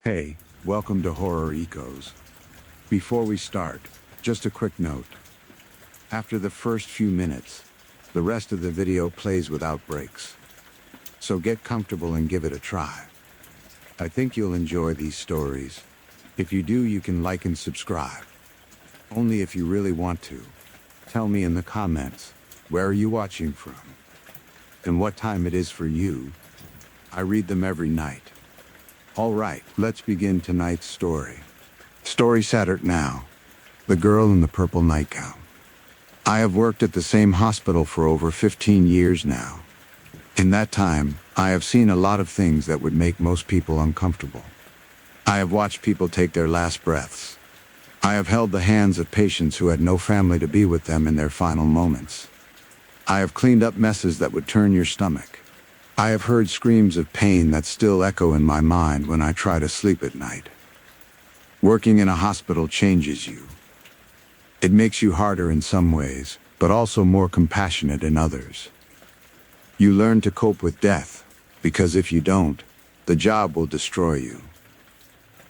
Hey, welcome to Horror Ecos. Before we start, just a quick note. After the first few minutes, the rest of the video plays without breaks. So get comfortable and give it a try. I think you'll enjoy these stories. If you do, you can like and subscribe. Only if you really want to. Tell me in the comments, where are you watching from? And what time it is for you? I read them every night. All right, let's begin tonight's story. Story Saturday now. The Girl in the Purple Nightgown. I have worked at the same hospital for over 15 years now. In that time, I have seen a lot of things that would make most people uncomfortable. I have watched people take their last breaths. I have held the hands of patients who had no family to be with them in their final moments. I have cleaned up messes that would turn your stomach. I have heard screams of pain that still echo in my mind when I try to sleep at night. Working in a hospital changes you. It makes you harder in some ways, but also more compassionate in others. You learn to cope with death, because if you don't, the job will destroy you.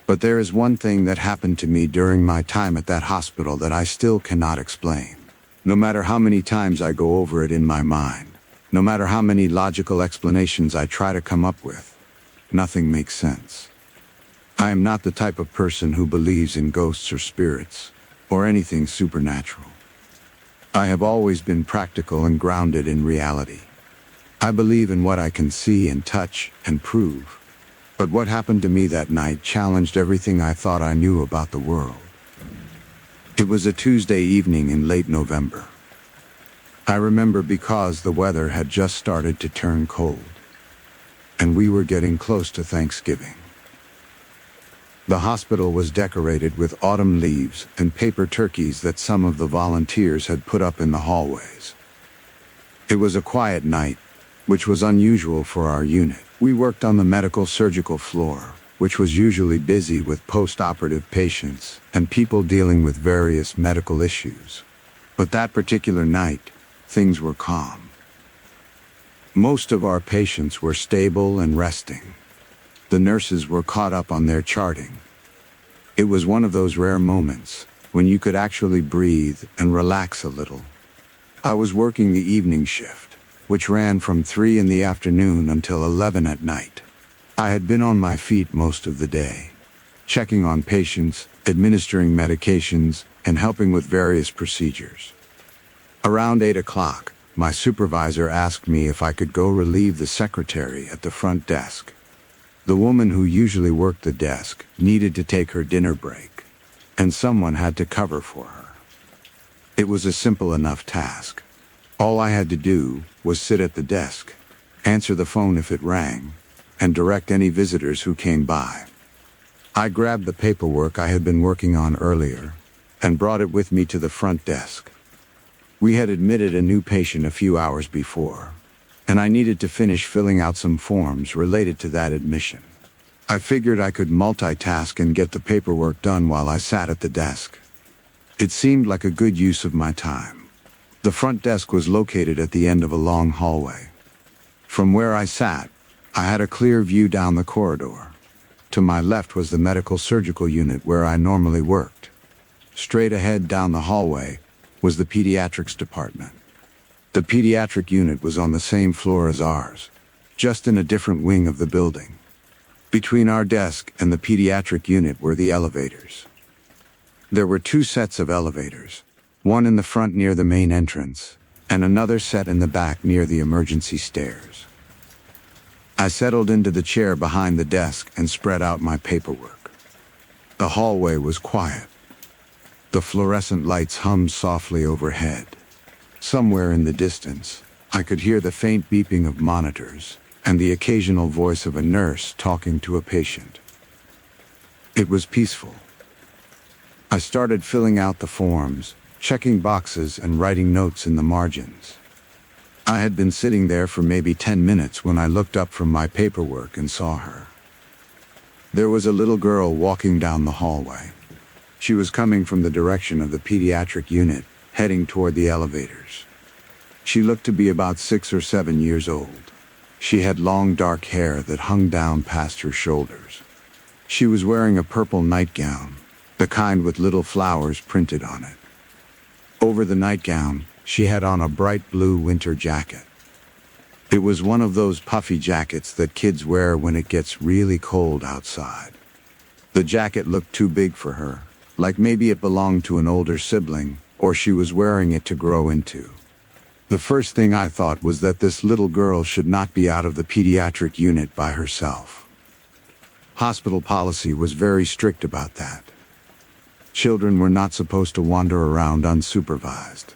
But there is one thing that happened to me during my time at that hospital that I still cannot explain. No matter how many times I go over it in my mind, no matter how many logical explanations I try to come up with, nothing makes sense. I am not the type of person who believes in ghosts or spirits, or anything supernatural. I have always been practical and grounded in reality. I believe in what I can see and touch and prove. But what happened to me that night challenged everything I thought I knew about the world. It was a Tuesday evening in late November. I remember because the weather had just started to turn cold, and we were getting close to Thanksgiving. The hospital was decorated with autumn leaves and paper turkeys that some of the volunteers had put up in the hallways. It was a quiet night, which was unusual for our unit. We worked on the medical surgical floor, which was usually busy with post-operative patients and people dealing with various medical issues. But that particular night, things were calm. Most of our patients were stable and resting. The nurses were caught up on their charting. It was one of those rare moments when you could actually breathe and relax a little. I was working the evening shift, which ran from 3 in the afternoon until 11 at night. I had been on my feet most of the day, checking on patients, administering medications, and helping with various procedures. Around 8 o'clock, my supervisor asked me if I could go relieve the secretary at the front desk. The woman who usually worked the desk needed to take her dinner break, and someone had to cover for her. It was a simple enough task. All I had to do was sit at the desk, answer the phone if it rang, and direct any visitors who came by. I grabbed the paperwork I had been working on earlier and brought it with me to the front desk. We had admitted a new patient a few hours before, and I needed to finish filling out some forms related to that admission. I figured I could multitask and get the paperwork done while I sat at the desk. It seemed like a good use of my time. The front desk was located at the end of a long hallway. From where I sat, I had a clear view down the corridor. To my left was the medical surgical unit where I normally worked. Straight ahead down the hallway was the pediatrics department. The pediatric unit was on the same floor as ours, just in a different wing of the building. Between our desk and the pediatric unit were the elevators. There were 2 sets of elevators, one in the front near the main entrance, and another set in the back near the emergency stairs. I settled into the chair behind the desk and spread out my paperwork. The hallway was quiet. The fluorescent lights hummed softly overhead. Somewhere in the distance, I could hear the faint beeping of monitors and the occasional voice of a nurse talking to a patient. It was peaceful. I started filling out the forms, checking boxes and writing notes in the margins. I had been sitting there for maybe 10 minutes when I looked up from my paperwork and saw her. There was a little girl walking down the hallway. She was coming from the direction of the pediatric unit, heading toward the elevators. She looked to be about 6 or 7 years old. She had long dark hair that hung down past her shoulders. She was wearing a purple nightgown, the kind with little flowers printed on it. Over the nightgown, she had on a bright blue winter jacket. It was one of those puffy jackets that kids wear when it gets really cold outside. The jacket looked too big for her, like maybe it belonged to an older sibling, or she was wearing it to grow into. The first thing I thought was that this little girl should not be out of the pediatric unit by herself. Hospital policy was very strict about that. Children were not supposed to wander around unsupervised.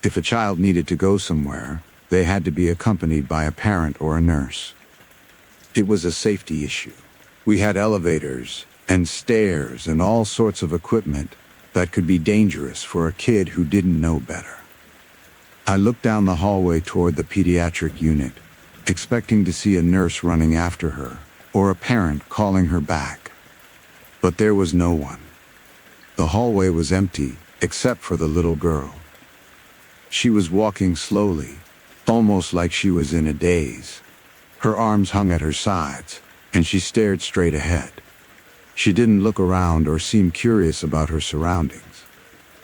If a child needed to go somewhere, they had to be accompanied by a parent or a nurse. It was a safety issue. We had elevators and stairs and all sorts of equipment that could be dangerous for a kid who didn't know better. I looked down the hallway toward the pediatric unit, expecting to see a nurse running after her or a parent calling her back. But there was no one. The hallway was empty, except for the little girl. She was walking slowly, almost like she was in a daze. Her arms hung at her sides, and she stared straight ahead. She didn't look around or seem curious about her surroundings.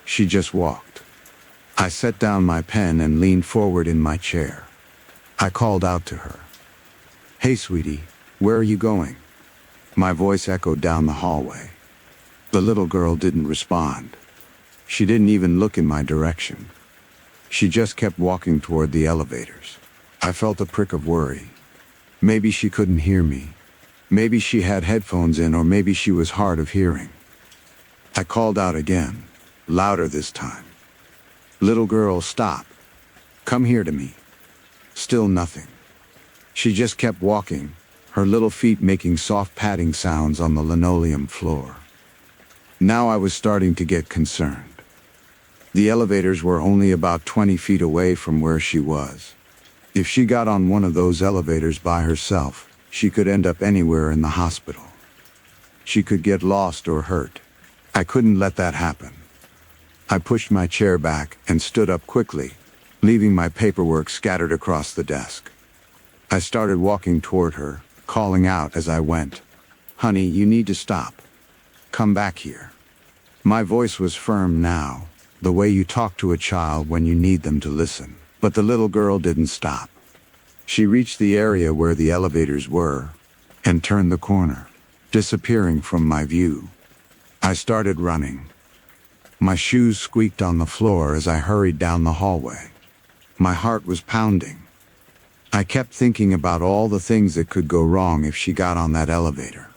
She just walked. I set down my pen and leaned forward in my chair. I called out to her. "Hey, sweetie, where are you going?" My voice echoed down the hallway. The little girl didn't respond. She didn't even look in my direction. She just kept walking toward the elevators. I felt a prick of worry. Maybe she couldn't hear me. Maybe she had headphones in, or maybe she was hard of hearing. I called out again, louder this time. "Little girl, stop. Come here to me." Still nothing. She just kept walking, her little feet making soft padding sounds on the linoleum floor. Now I was starting to get concerned. The elevators were only about 20 feet away from where she was. If she got on one of those elevators by herself, she could end up anywhere in the hospital. She could get lost or hurt. I couldn't let that happen. I pushed my chair back and stood up quickly, leaving my paperwork scattered across the desk. I started walking toward her, calling out as I went, "Honey, you need to stop. Come back here." My voice was firm now, the way you talk to a child when you need them to listen. But the little girl didn't stop. She reached the area where the elevators were and turned the corner, disappearing from my view. I started running. My shoes squeaked on the floor as I hurried down the hallway. My heart was pounding. I kept thinking about all the things that could go wrong if she got on that elevator.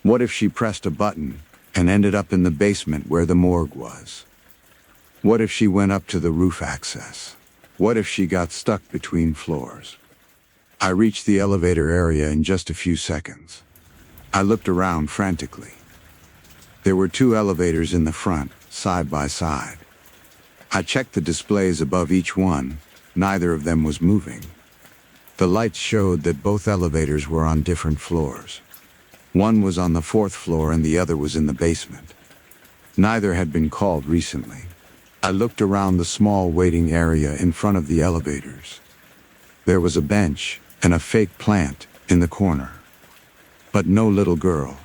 What if she pressed a button and ended up in the basement where the morgue was? What if she went up to the roof access? What if she got stuck between floors? I reached the elevator area in just a few seconds. I looked around frantically. There were 2 elevators in the front, side by side. I checked the displays above each one. Neither of them was moving. The lights showed that both elevators were on different floors. One was on the 4th floor and the other was in the basement. Neither had been called recently. I looked around the small waiting area in front of the elevators. There was a bench and a fake plant in the corner, but no little girl.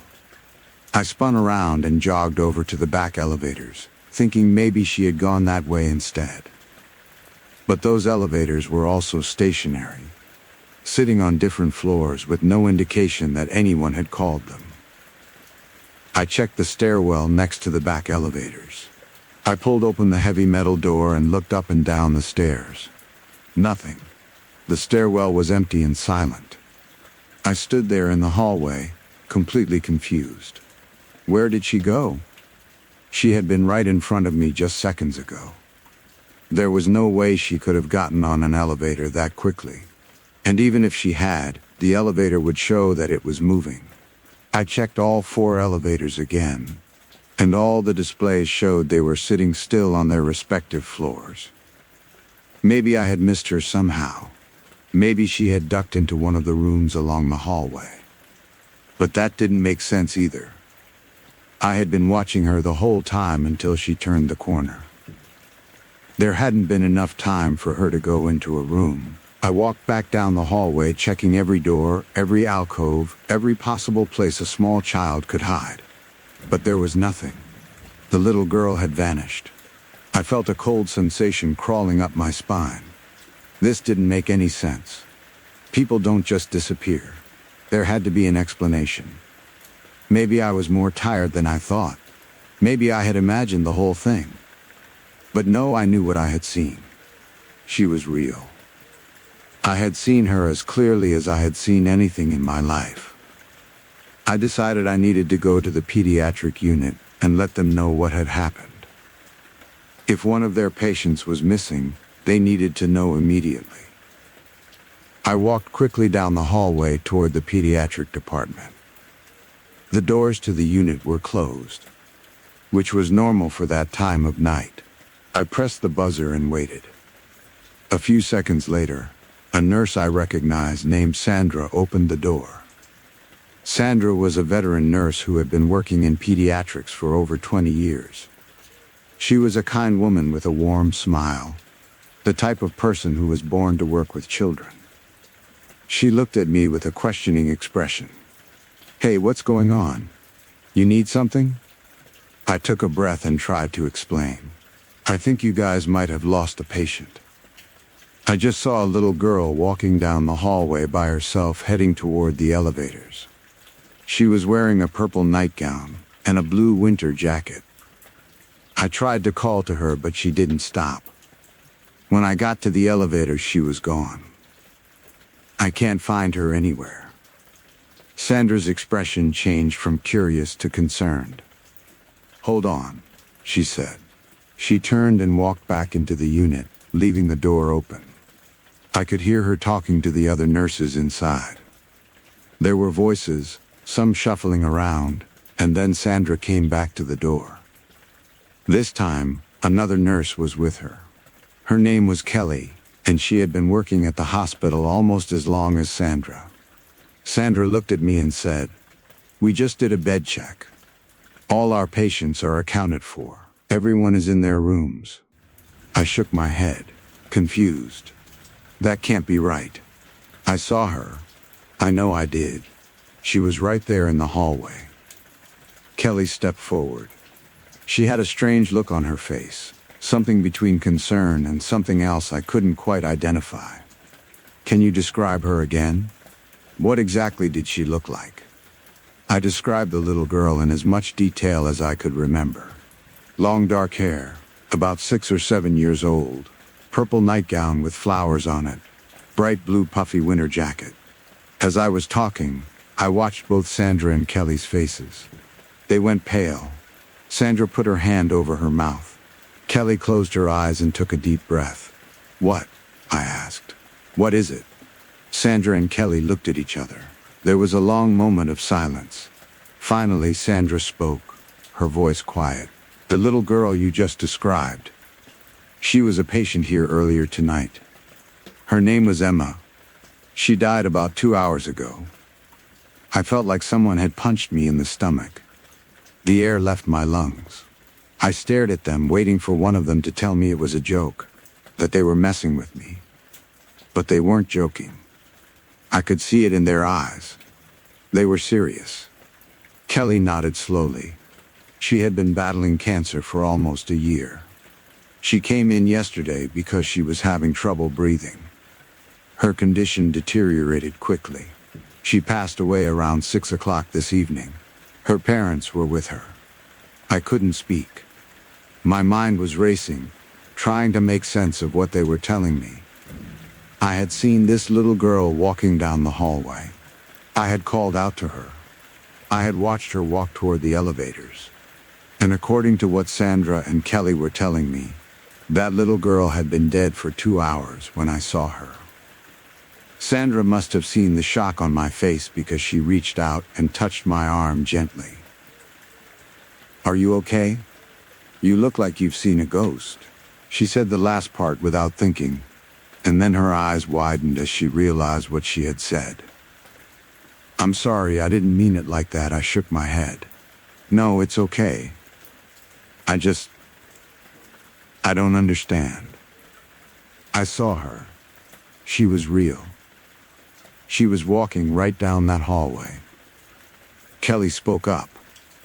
I spun around and jogged over to the back elevators, thinking maybe she had gone that way instead. But those elevators were also stationary, sitting on different floors with no indication that anyone had called them. I checked the stairwell next to the back elevators. I pulled open the heavy metal door and looked up and down the stairs. Nothing. The stairwell was empty and silent. I stood there in the hallway, completely confused. Where did she go? She had been right in front of me just seconds ago. There was no way she could have gotten on an elevator that quickly. And even if she had, the elevator would show that it was moving. I checked all 4 elevators again, and all the displays showed they were sitting still on their respective floors. Maybe I had missed her somehow. Maybe she had ducked into one of the rooms along the hallway. But that didn't make sense either. I had been watching her the whole time until she turned the corner. There hadn't been enough time for her to go into a room, I walked back down the hallway, checking every door, every alcove, every possible place a small child could hide. But there was nothing. The little girl had vanished. I felt a cold sensation crawling up my spine. This didn't make any sense. People don't just disappear. There had to be an explanation. Maybe I was more tired than I thought. Maybe I had imagined the whole thing. But no, I knew what I had seen. She was real. I had seen her as clearly as I had seen anything in my life. I decided I needed to go to the pediatric unit and let them know what had happened. If one of their patients was missing, they needed to know immediately. I walked quickly down the hallway toward the pediatric department. The doors to the unit were closed, which was normal for that time of night. I pressed the buzzer and waited. A few seconds later, a nurse I recognized named Sandra opened the door. Sandra was a veteran nurse who had been working in pediatrics for over 20 years. She was a kind woman with a warm smile, the type of person who was born to work with children. She looked at me with a questioning expression. "Hey, what's going on? You need something?" I took a breath and tried to explain. "I think you guys might have lost a patient. I just saw a little girl walking down the hallway by herself heading toward the elevators. She was wearing a purple nightgown and a blue winter jacket. I tried to call to her, but she didn't stop. When I got to the elevator, she was gone. I can't find her anywhere." Sandra's expression changed from curious to concerned. "Hold on," she said. She turned and walked back into the unit, leaving the door open. I could hear her talking to the other nurses inside. There were voices, some shuffling around, and then Sandra came back to the door. This time, another nurse was with her. Her name was Kelly, and she had been working at the hospital almost as long as Sandra. Sandra looked at me and said, "We just did a bed check. All our patients are accounted for. Everyone is in their rooms." I shook my head, confused. That can't be right. I saw her. I know I did. She was right there in the hallway. Kelly stepped forward. She had a strange look on her face, something between concern and something else I couldn't quite identify. "Can you describe her again? What exactly did she look like?" I described the little girl in as much detail as I could remember. Long dark hair, about 6 or 7 years old, purple nightgown with flowers on it, bright blue puffy winter jacket. As I was talking, I watched both Sandra and Kelly's faces. They went pale. Sandra put her hand over her mouth. Kelly closed her eyes and took a deep breath. "What?" I asked. "What is it?" Sandra and Kelly looked at each other. There was a long moment of silence. Finally, Sandra spoke, her voice quiet. "The little girl you just described. She was a patient here earlier tonight. Her name was Emma. She died about 2 hours ago. I felt like someone had punched me in the stomach. The air left my lungs. I stared at them, waiting for one of them to tell me it was a joke, that they were messing with me. But they weren't joking. I could see it in their eyes. They were serious." Kelly nodded slowly. She had been battling cancer for almost a year. She came in yesterday because she was having trouble breathing. Her condition deteriorated quickly. She passed away around 6 o'clock this evening. Her parents were with her. I couldn't speak. My mind was racing, trying to make sense of what they were telling me. I had seen this little girl walking down the hallway. I had called out to her. I had watched her walk toward the elevators. And according to what Sandra and Kelly were telling me, that little girl had been dead for 2 hours when I saw her. Sandra must have seen the shock on my face because she reached out and touched my arm gently. "Are you okay? You look like you've seen a ghost." She said the last part without thinking, and then her eyes widened as she realized what she had said. "I'm sorry, I didn't mean it like that." I shook my head. "No, it's okay. I don't understand. I saw her. She was real. She was walking right down that hallway. Kelly spoke up.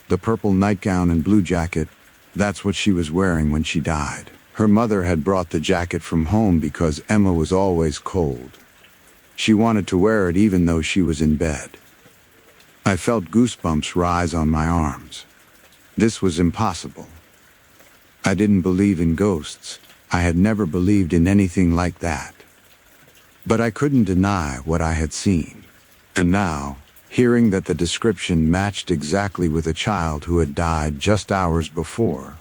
The purple nightgown and blue jacket, that's what she was wearing when she died. Her mother had brought the jacket from home because Emma was always cold. She wanted to wear it even though she was in bed. I felt goosebumps rise on my arms. This was impossible. I didn't believe in ghosts. I had never believed in anything like that. But I couldn't deny what I had seen. And now, hearing that the description matched exactly with a child who had died just hours before,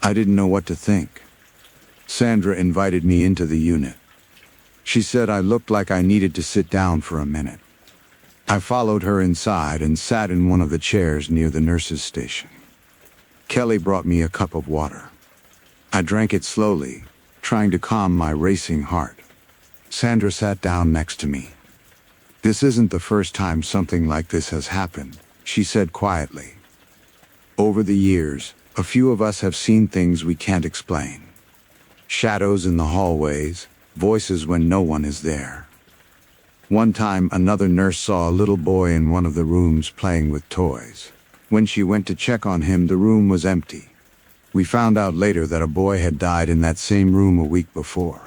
I didn't know what to think. Sandra invited me into the unit. She said I looked like I needed to sit down for a minute. I followed her inside and sat in one of the chairs near the nurse's station. Kelly brought me a cup of water. I drank it slowly, trying to calm my racing heart. Sandra sat down next to me. "This isn't the first time something like this has happened," she said quietly. "Over the years, a few of us have seen things we can't explain. Shadows in the hallways, voices when no one is there. One time, another nurse saw a little boy in one of the rooms playing with toys. When she went to check on him, the room was empty. We found out later that a boy had died in that same room a week before."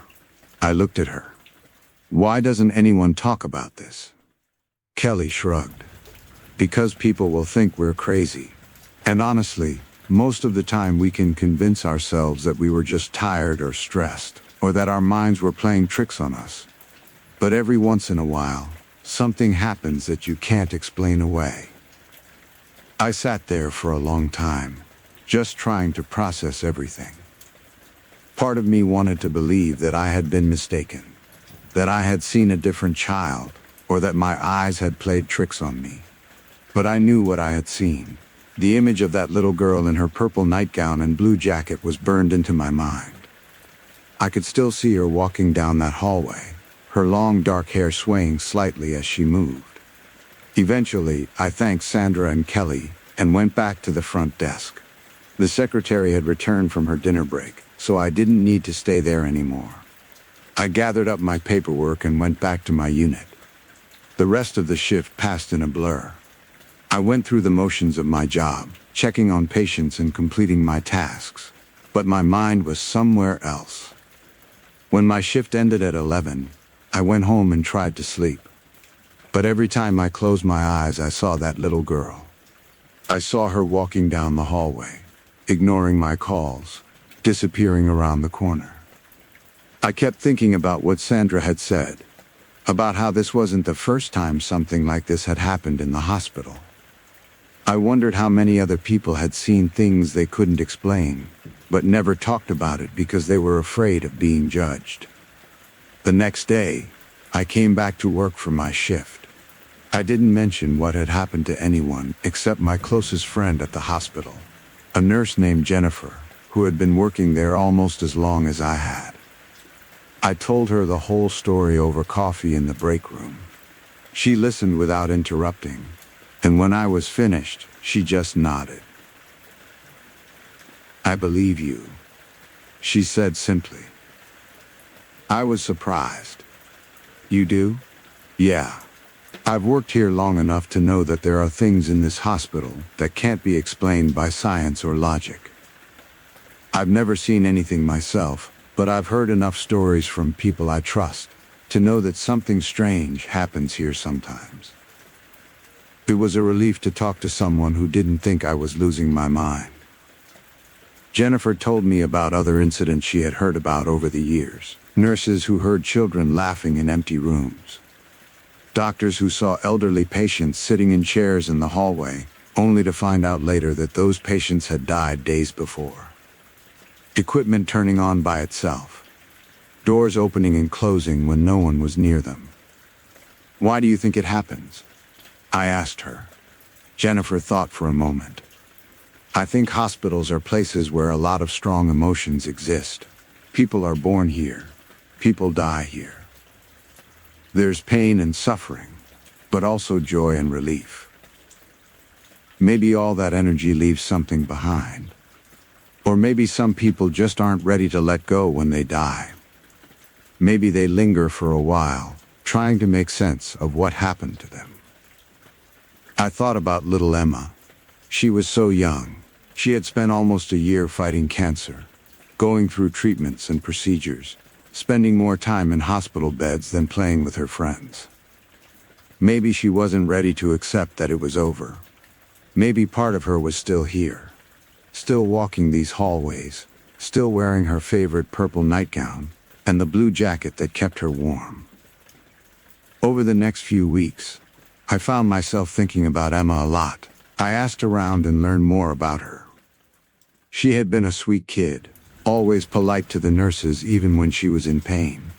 I looked at her. "Why doesn't anyone talk about this?" Kelly shrugged. "Because people will think we're crazy. And honestly, most of the time we can convince ourselves that we were just tired or stressed, or that our minds were playing tricks on us. But every once in a while, something happens that you can't explain away." I sat there for a long time, just trying to process everything. Part of me wanted to believe that I had been mistaken, that I had seen a different child, or that my eyes had played tricks on me. But I knew what I had seen. The image of that little girl in her purple nightgown and blue jacket was burned into my mind. I could still see her walking down that hallway, her long dark hair swaying slightly as she moved. Eventually, I thanked Sandra and Kelly and went back to the front desk. The secretary had returned from her dinner break, so I didn't need to stay there anymore. I gathered up my paperwork and went back to my unit. The rest of the shift passed in a blur. I went through the motions of my job, checking on patients and completing my tasks, but my mind was somewhere else. When my shift ended at 11, I went home and tried to sleep. But every time I closed my eyes, I saw that little girl. I saw her walking down the hallway, ignoring my calls, disappearing around the corner. I kept thinking about what Sandra had said, about how this wasn't the first time something like this had happened in the hospital. I wondered how many other people had seen things they couldn't explain, but never talked about it because they were afraid of being judged. The next day, I came back to work for my shift. I didn't mention what had happened to anyone except my closest friend at the hospital, a nurse named Jennifer, who had been working there almost as long as I had. I told her the whole story over coffee in the break room. She listened without interrupting, and when I was finished, she just nodded. "I believe you," she said simply. I was surprised. "You do?" "Yeah. I've worked here long enough to know that there are things in this hospital that can't be explained by science or logic. I've never seen anything myself, but I've heard enough stories from people I trust to know that something strange happens here sometimes." It was a relief to talk to someone who didn't think I was losing my mind. Jennifer told me about other incidents she had heard about over the years. Nurses who heard children laughing in empty rooms. Doctors who saw elderly patients sitting in chairs in the hallway, only to find out later that those patients had died days before. Equipment turning on by itself. Doors opening and closing when no one was near them. "Why do you think it happens?" I asked her. Jennifer thought for a moment. "I think hospitals are places where a lot of strong emotions exist. People are born here. People die here. There's pain and suffering, but also joy and relief. Maybe all that energy leaves something behind. Or maybe some people just aren't ready to let go when they die." Maybe they linger for a while, trying to make sense of what happened to them. I thought about little Emma. She was so young. She had spent almost a year fighting cancer, going through treatments and procedures, spending more time in hospital beds than playing with her friends. Maybe she wasn't ready to accept that it was over. Maybe part of her was still here, still walking these hallways, still wearing her favorite purple nightgown and the blue jacket that kept her warm. Over the next few weeks, I found myself thinking about Emma a lot. I asked around and learned more about her. She had been a sweet kid, always polite to the nurses even when she was in pain.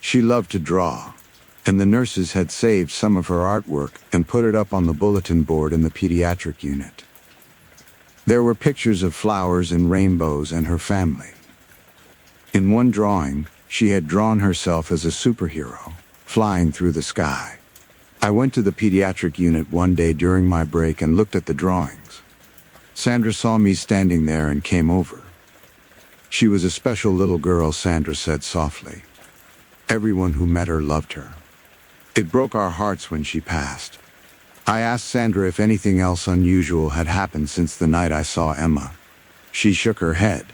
She loved to draw, and the nurses had saved some of her artwork and put it up on the bulletin board in the pediatric unit. There were pictures of flowers and rainbows and her family. In one drawing, she had drawn herself as a superhero, flying through the sky. I went to the pediatric unit one day during my break and looked at the drawings. Sandra saw me standing there and came over. She was a special little girl, Sandra said softly. Everyone who met her loved her. It broke our hearts when she passed. I asked Sandra if anything else unusual had happened since the night I saw Emma. She shook her head.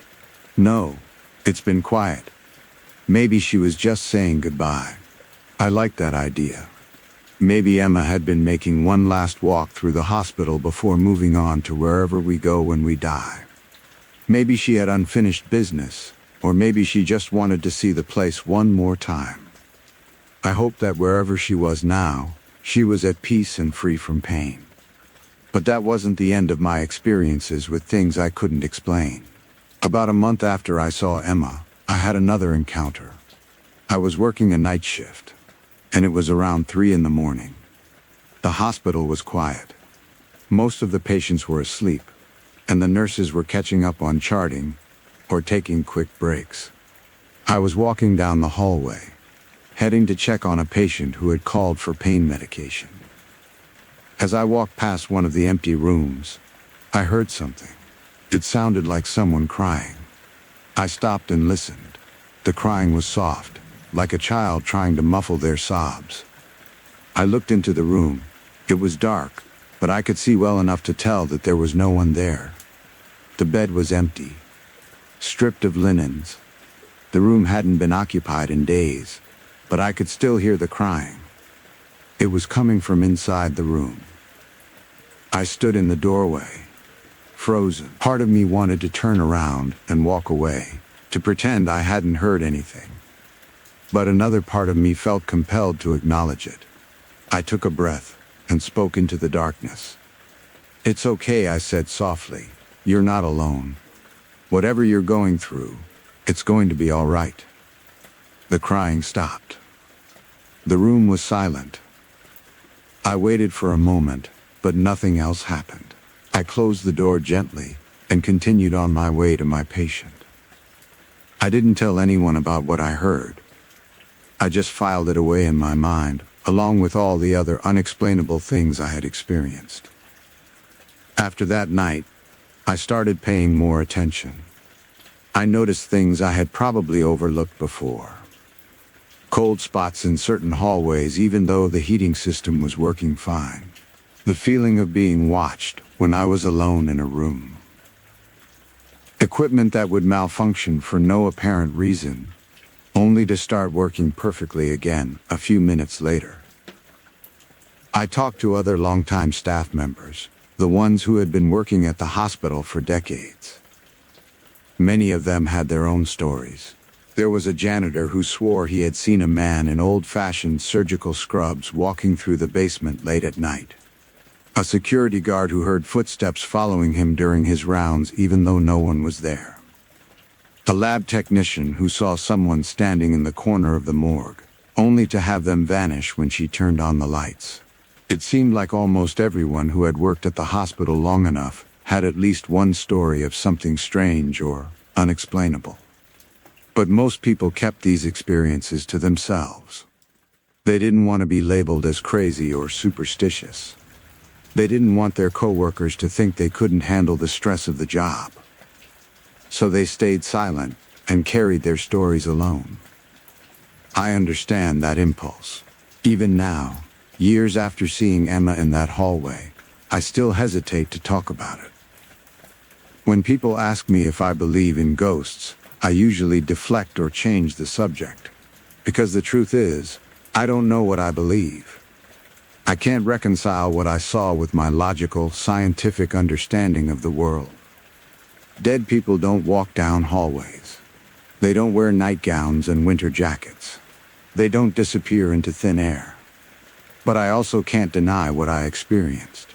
No, it's been quiet. Maybe she was just saying goodbye. I liked that idea. Maybe Emma had been making one last walk through the hospital before moving on to wherever we go when we die. Maybe she had unfinished business, or maybe she just wanted to see the place one more time. I hoped that wherever she was now, she was at peace and free from pain. But that wasn't the end of my experiences with things I couldn't explain. About a month after I saw Emma, I had another encounter. I was working a night shift, and it was around 3 a.m. The hospital was quiet. Most of the patients were asleep, and the nurses were catching up on charting or taking quick breaks. I was walking down the hallway, heading to check on a patient who had called for pain medication. As I walked past one of the empty rooms, I heard something. It sounded like someone crying. I stopped and listened. The crying was soft, like a child trying to muffle their sobs. I looked into the room. It was dark, but I could see well enough to tell that there was no one there. The bed was empty, stripped of linens. The room hadn't been occupied in days, but I could still hear the crying. It was coming from inside the room. I stood in the doorway, frozen. Part of me wanted to turn around and walk away, to pretend I hadn't heard anything. But another part of me felt compelled to acknowledge it. I took a breath and spoke into the darkness. "It's okay," I said softly. "You're not alone. Whatever you're going through, it's going to be all right." The crying stopped. The room was silent. I waited for a moment, but nothing else happened. I closed the door gently and continued on my way to my patient. I didn't tell anyone about what I heard. I just filed it away in my mind, along with all the other unexplainable things I had experienced. After that night, I started paying more attention. I noticed things I had probably overlooked before. Cold spots in certain hallways even though the heating system was working fine. The feeling of being watched when I was alone in a room. Equipment that would malfunction for no apparent reason, only to start working perfectly again a few minutes later. I talked to other longtime staff members, the ones who had been working at the hospital for decades. Many of them had their own stories. There was a janitor who swore he had seen a man in old-fashioned surgical scrubs walking through the basement late at night. A security guard who heard footsteps following him during his rounds even though no one was there. A lab technician who saw someone standing in the corner of the morgue, only to have them vanish when she turned on the lights. It seemed like almost everyone who had worked at the hospital long enough had at least one story of something strange or unexplainable. But most people kept these experiences to themselves. They didn't want to be labeled as crazy or superstitious. They didn't want their coworkers to think they couldn't handle the stress of the job. So they stayed silent and carried their stories alone. I understand that impulse. Even now, years after seeing Emma in that hallway, I still hesitate to talk about it. When people ask me if I believe in ghosts, I usually deflect or change the subject. Because the truth is, I don't know what I believe. I can't reconcile what I saw with my logical, scientific understanding of the world. Dead people don't walk down hallways. They don't wear nightgowns and winter jackets. They don't disappear into thin air. But I also can't deny what I experienced.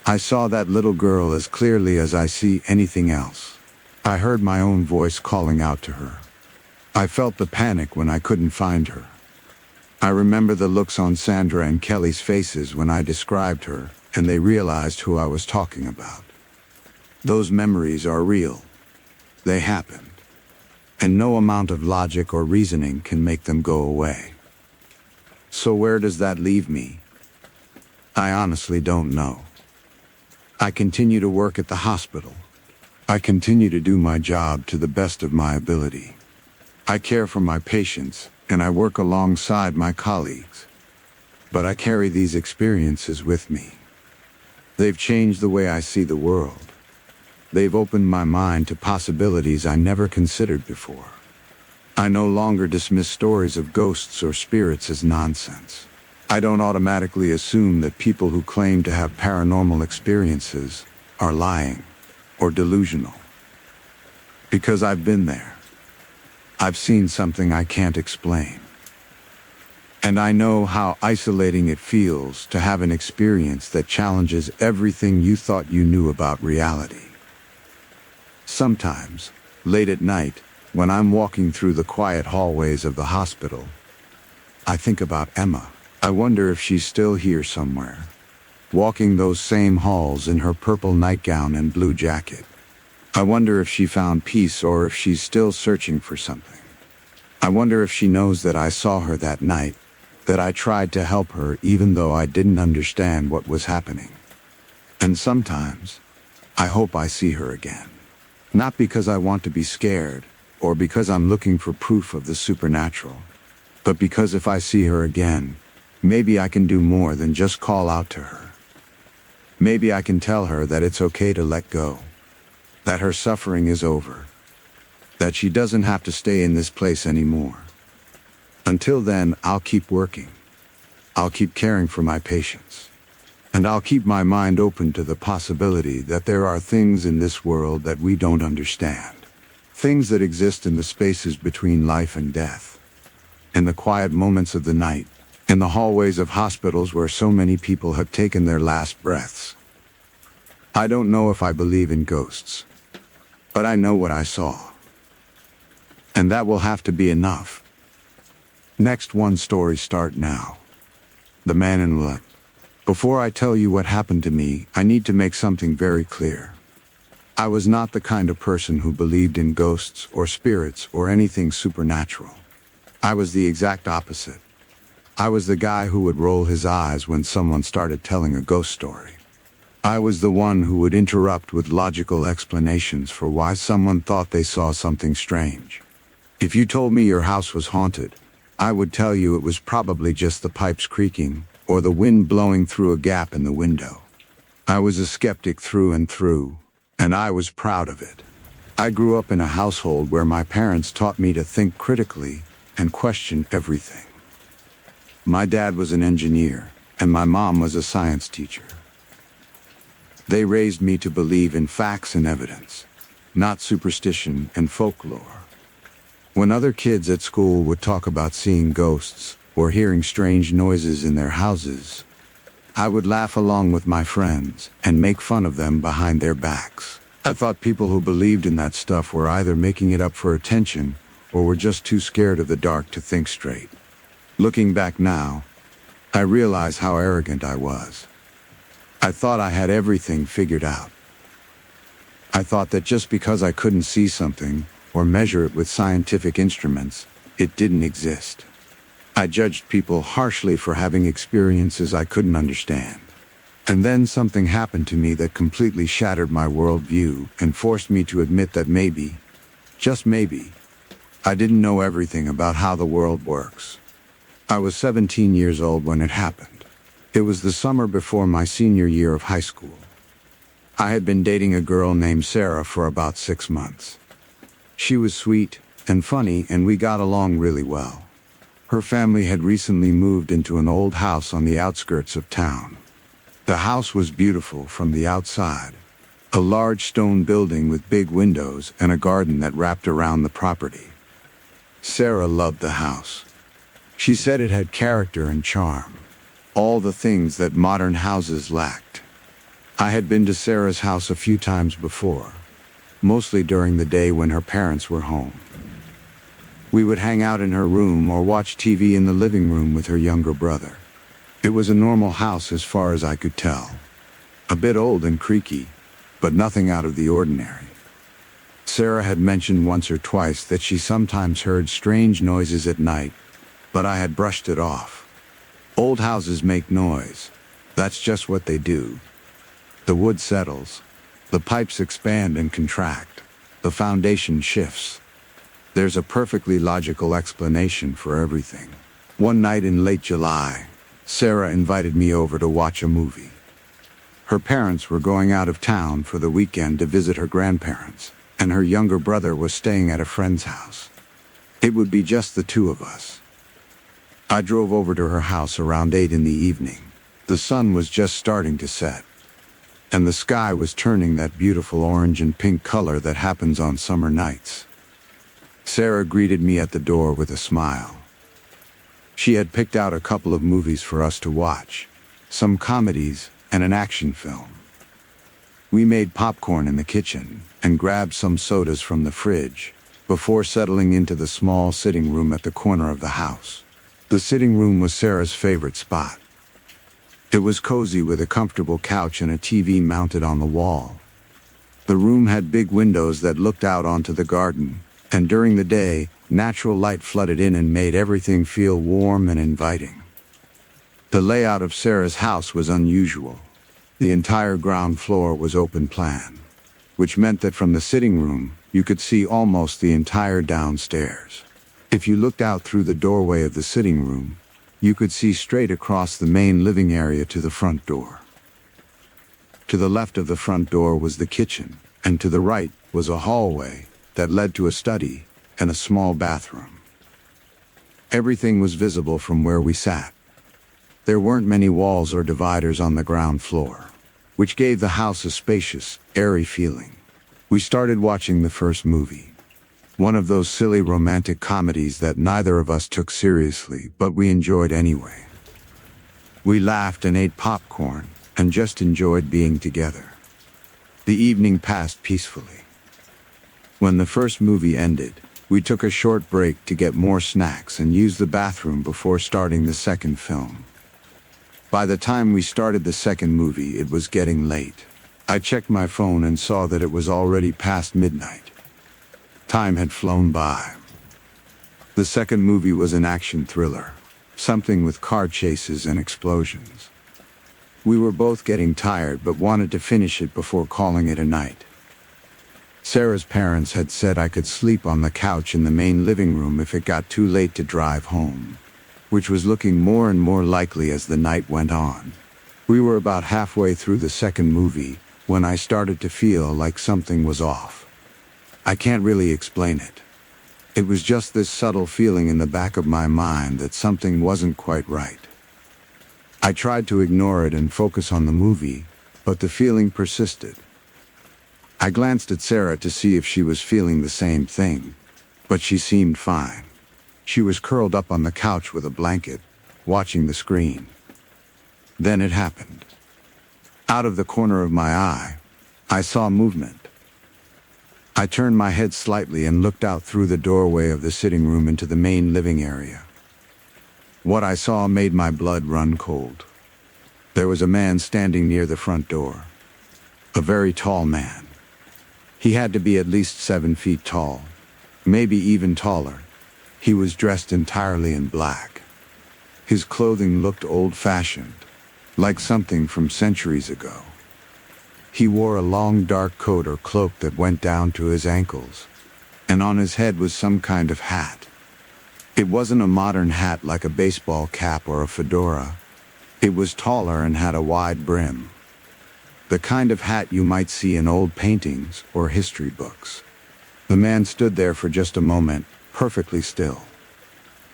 I saw that little girl as clearly as I see anything else. I heard my own voice calling out to her. I felt the panic when I couldn't find her. I remember the looks on Sandra and Kelly's faces when I described her, and they realized who I was talking about. Those memories are real. They happened. And no amount of logic or reasoning can make them go away. So where does that leave me? I honestly don't know. I continue to work at the hospital. I continue to do my job to the best of my ability. I care for my patients, and I work alongside my colleagues. But I carry these experiences with me. They've changed the way I see the world. They've opened my mind to possibilities I never considered before. I no longer dismiss stories of ghosts or spirits as nonsense. I don't automatically assume that people who claim to have paranormal experiences are lying or delusional. Because I've been there. I've seen something I can't explain. And I know how isolating it feels to have an experience that challenges everything you thought you knew about reality. Sometimes, late at night, when I'm walking through the quiet hallways of the hospital, I think about Emma. I wonder if she's still here somewhere, walking those same halls in her purple nightgown and blue jacket. I wonder if she found peace or if she's still searching for something. I wonder if she knows that I saw her that night, that I tried to help her even though I didn't understand what was happening. And sometimes, I hope I see her again. Not because I want to be scared, or because I'm looking for proof of the supernatural, but because if I see her again, maybe I can do more than just call out to her. Maybe I can tell her that it's okay to let go, that her suffering is over, that she doesn't have to stay in this place anymore. Until then, I'll keep working. I'll keep caring for my patients. And I'll keep my mind open to the possibility that there are things in this world that we don't understand. Things that exist in the spaces between life and death. In the quiet moments of the night. In the hallways of hospitals where so many people have taken their last breaths. I don't know if I believe in ghosts. But I know what I saw. And that will have to be enough. Next one story start now. The Man in Black. Before I tell you what happened to me, I need to make something very clear. I was not the kind of person who believed in ghosts or spirits or anything supernatural. I was the exact opposite. I was the guy who would roll his eyes when someone started telling a ghost story. I was the one who would interrupt with logical explanations for why someone thought they saw something strange. If you told me your house was haunted, I would tell you it was probably just the pipes creaking or the wind blowing through a gap in the window. I was a skeptic through and through, and I was proud of it. I grew up in a household where my parents taught me to think critically and question everything. My dad was an engineer, and my mom was a science teacher. They raised me to believe in facts and evidence, not superstition and folklore. When other kids at school would talk about seeing ghosts or hearing strange noises in their houses, I would laugh along with my friends and make fun of them behind their backs. I thought people who believed in that stuff were either making it up for attention or were just too scared of the dark to think straight. Looking back now, I realize how arrogant I was. I thought I had everything figured out. I thought that just because I couldn't see something or measure it with scientific instruments, it didn't exist. I judged people harshly for having experiences I couldn't understand. And then something happened to me that completely shattered my worldview and forced me to admit that maybe, just maybe, I didn't know everything about how the world works. I was 17 years old when it happened. It was the summer before my senior year of high school. I had been dating a girl named Sarah for about 6 months. She was sweet and funny, and we got along really well. Her family had recently moved into an old house on the outskirts of town. The house was beautiful from the outside. A large stone building with big windows and a garden that wrapped around the property. Sarah loved the house. She said it had character and charm, all the things that modern houses lacked. I had been to Sarah's house a few times before, mostly during the day when her parents were home. We would hang out in her room or watch TV in the living room with her younger brother. It was a normal house as far as I could tell. A bit old and creaky, but nothing out of the ordinary. Sarah had mentioned once or twice that she sometimes heard strange noises at night, but I had brushed it off. Old houses make noise. That's just what they do. The wood settles. The pipes expand and contract. The foundation shifts. There's a perfectly logical explanation for everything. One night in late July, Sarah invited me over to watch a movie. Her parents were going out of town for the weekend to visit her grandparents, and her younger brother was staying at a friend's house. It would be just the two of us. I drove over to her house around 8 in the evening. The sun was just starting to set, and the sky was turning that beautiful orange and pink color that happens on summer nights. Sarah greeted me at the door with a smile. She had picked out a couple of movies for us to watch, some comedies and an action film. We made popcorn in the kitchen and grabbed some sodas from the fridge before settling into the small sitting room at the corner of the house. The sitting room was Sarah's favorite spot. It was cozy with a comfortable couch and a TV mounted on the wall. The room had big windows that looked out onto the garden, and during the day, natural light flooded in and made everything feel warm and inviting. The layout of Sarah's house was unusual. The entire ground floor was open plan, which meant that from the sitting room, you could see almost the entire downstairs. If you looked out through the doorway of the sitting room, you could see straight across the main living area to the front door. To the left of the front door was the kitchen, and to the right was a hallway that led to a study and a small bathroom. Everything was visible from where we sat. There weren't many walls or dividers on the ground floor, which gave the house a spacious, airy feeling. We started watching the first movie, one of those silly romantic comedies that neither of us took seriously, but we enjoyed anyway. We laughed and ate popcorn and just enjoyed being together. The evening passed peacefully. When the first movie ended, we took a short break to get more snacks and use the bathroom before starting the second film. By the time we started the second movie, it was getting late. I checked my phone and saw that it was already past midnight. Time had flown by. The second movie was an action thriller, something with car chases and explosions. We were both getting tired but wanted to finish it before calling it a night. Sarah's parents had said I could sleep on the couch in the main living room if it got too late to drive home, which was looking more and more likely as the night went on. We were about halfway through the second movie when I started to feel like something was off. I can't really explain it. It was just this subtle feeling in the back of my mind that something wasn't quite right. I tried to ignore it and focus on the movie, but the feeling persisted. I glanced at Sarah to see if she was feeling the same thing, but she seemed fine. She was curled up on the couch with a blanket, watching the screen. Then it happened. Out of the corner of my eye, I saw movement. I turned my head slightly and looked out through the doorway of the sitting room into the main living area. What I saw made my blood run cold. There was a man standing near the front door. A very tall man. He had to be at least 7 feet tall, maybe even taller. He was dressed entirely in black. His clothing looked old-fashioned, like something from centuries ago. He wore a long dark coat or cloak that went down to his ankles. and on his head was some kind of hat. It wasn't a modern hat like a baseball cap or a fedora. It was taller and had a wide brim. The kind of hat you might see in old paintings or history books. The man stood there for just a moment, perfectly still.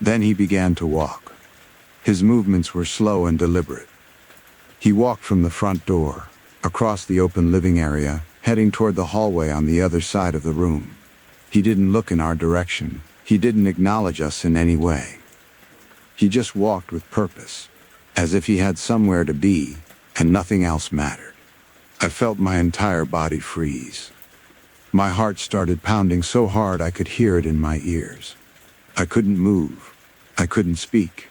Then he began to walk. His movements were slow and deliberate. He walked from the front door, across the open living area, heading toward the hallway on the other side of the room. He didn't look in our direction. He didn't acknowledge us in any way. He just walked with purpose, as if he had somewhere to be, and nothing else mattered. I felt my entire body freeze. My heart started pounding so hard I could hear it in my ears. I couldn't move. I couldn't speak.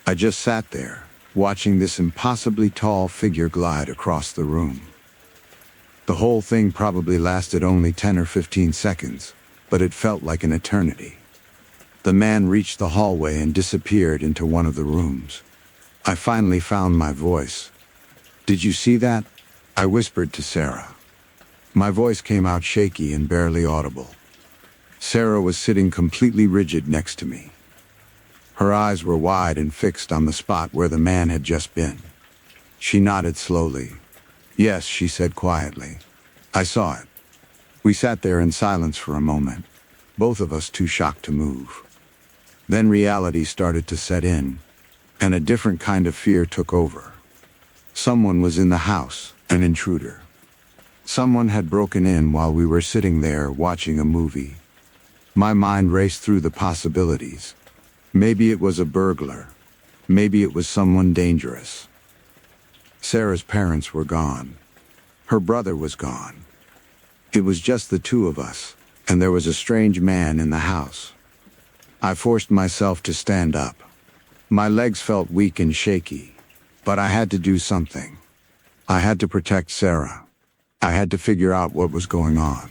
I just sat there, watching this impossibly tall figure glide across the room. The whole thing probably lasted only 10 or 15 seconds, but it felt like an eternity. The man reached the hallway and disappeared into one of the rooms. I finally found my voice. "Did you see that?" I whispered to Sarah. My voice came out shaky and barely audible. Sarah was sitting completely rigid next to me. Her eyes were wide and fixed on the spot where the man had just been. She nodded slowly. "Yes," she said quietly. "I saw it." We sat there in silence for a moment, both of us too shocked to move. Then reality started to set in, and a different kind of fear took over. Someone was in the house, an intruder. Someone had broken in while we were sitting there watching a movie. My mind raced through the possibilities. Maybe it was a burglar. Maybe it was someone dangerous. Sarah's parents were gone. Her brother was gone. It was just the two of us, and there was a strange man in the house. I forced myself to stand up. My legs felt weak and shaky, but I had to do something. I had to protect Sarah. I had to figure out what was going on.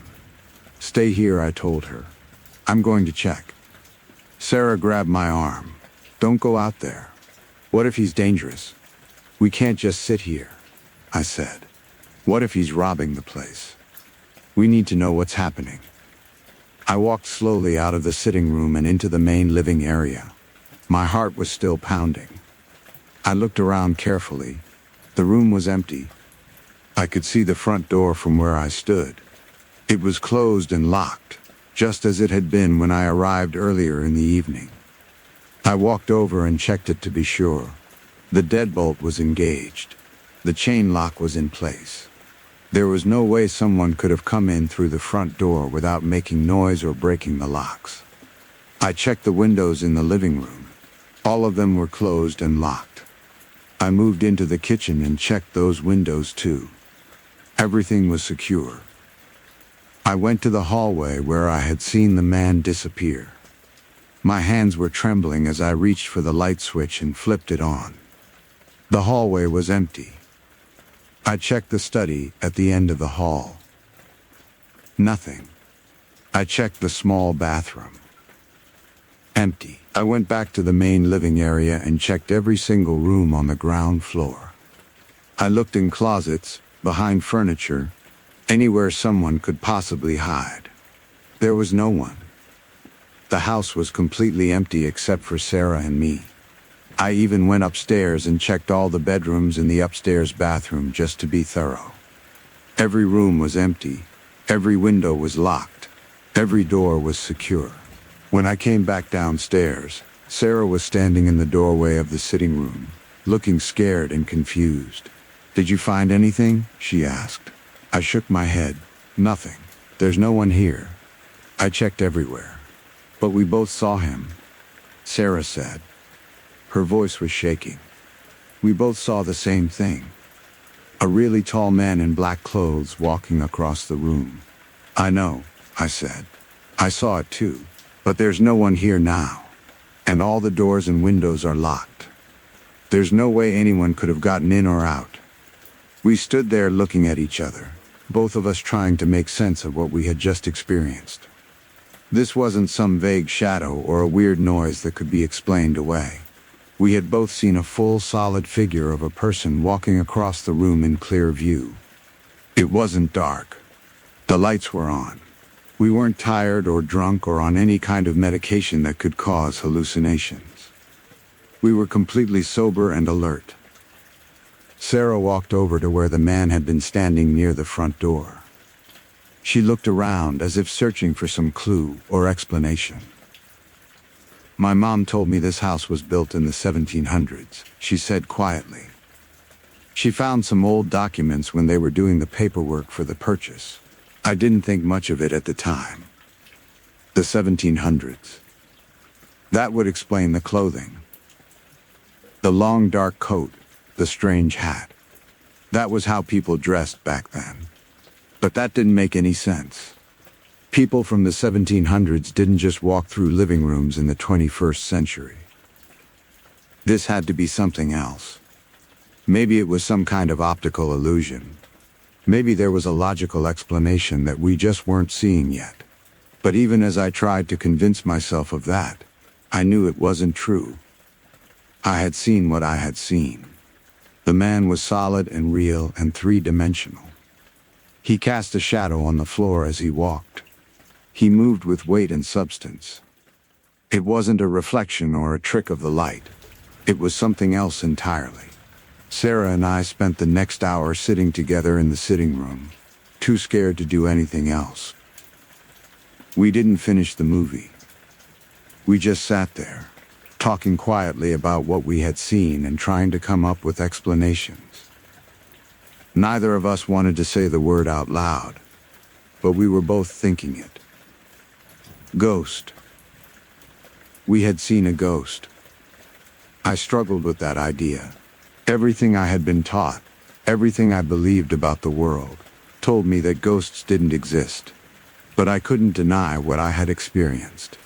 "Stay here," I told her. "I'm going to check." Sarah grabbed my arm. "Don't go out there. What if he's dangerous? We can't just sit here," I said. "What if he's robbing the place? We need to know what's happening." I walked slowly out of the sitting room and into the main living area. My heart was still pounding. I looked around carefully. The room was empty. I could see the front door from where I stood. It was closed and locked, just as it had been when I arrived earlier in the evening. I walked over and checked it to be sure. The deadbolt was engaged. The chain lock was in place. There was no way someone could have come in through the front door without making noise or breaking the locks. I checked the windows in the living room. All of them were closed and locked. I moved into the kitchen and checked those windows too. Everything was secure. I went to the hallway where I had seen the man disappear. My hands were trembling as I reached for the light switch and flipped it on. The hallway was empty. I checked the study at the end of the hall. Nothing. I checked the small bathroom. Empty. I went back to the main living area and checked every single room on the ground floor. I looked in closets, behind furniture, anywhere someone could possibly hide. There was no one. The house was completely empty except for Sarah and me. I even went upstairs and checked all the bedrooms in the upstairs bathroom just to be thorough. Every room was empty. Every window was locked. Every door was secure. When I came back downstairs, Sarah was standing in the doorway of the sitting room, looking scared and confused. "Did you find anything?" she asked. I shook my head. "Nothing. There's no one here." I checked everywhere. "But we both saw him," Sarah said. Her voice was shaking. "We both saw the same thing. A really tall man in black clothes walking across the room." "I know," I said. "I saw it too. But there's no one here now. And all the doors and windows are locked. There's no way anyone could have gotten in or out." We stood there looking at each other, both of us trying to make sense of what we had just experienced. This wasn't some vague shadow or a weird noise that could be explained away. We had both seen a full, solid figure of a person walking across the room in clear view. It wasn't dark. The lights were on. We weren't tired or drunk or on any kind of medication that could cause hallucinations. We were completely sober and alert. Sarah walked over to where the man had been standing near the front door. She looked around as if searching for some clue or explanation. "My mom told me this house was built in the 1700s, she said quietly. She found some old documents when they were doing the paperwork for the purchase. I didn't think much of it at the time. The 1700s. That would explain the clothing. The long dark coat, the strange hat. That was how people dressed back then. But that didn't make any sense. People from the 1700s didn't just walk through living rooms in the 21st century. This had to be something else. Maybe it was some kind of optical illusion. Maybe there was a logical explanation that we just weren't seeing yet. But even as I tried to convince myself of that, I knew it wasn't true. I had seen what I had seen. The man was solid and real and three-dimensional. He cast a shadow on the floor as he walked. He moved with weight and substance. It wasn't a reflection or a trick of the light. It was something else entirely. Sarah and I spent the next hour sitting together in the sitting room, too scared to do anything else. We didn't finish the movie. We just sat there, talking quietly about what we had seen and trying to come up with explanations. Neither of us wanted to say the word out loud, but we were both thinking it. Ghost. We had seen a ghost. I struggled with that idea. Everything I had been taught, everything I believed about the world, told me that ghosts didn't exist. But I couldn't deny what I had experienced.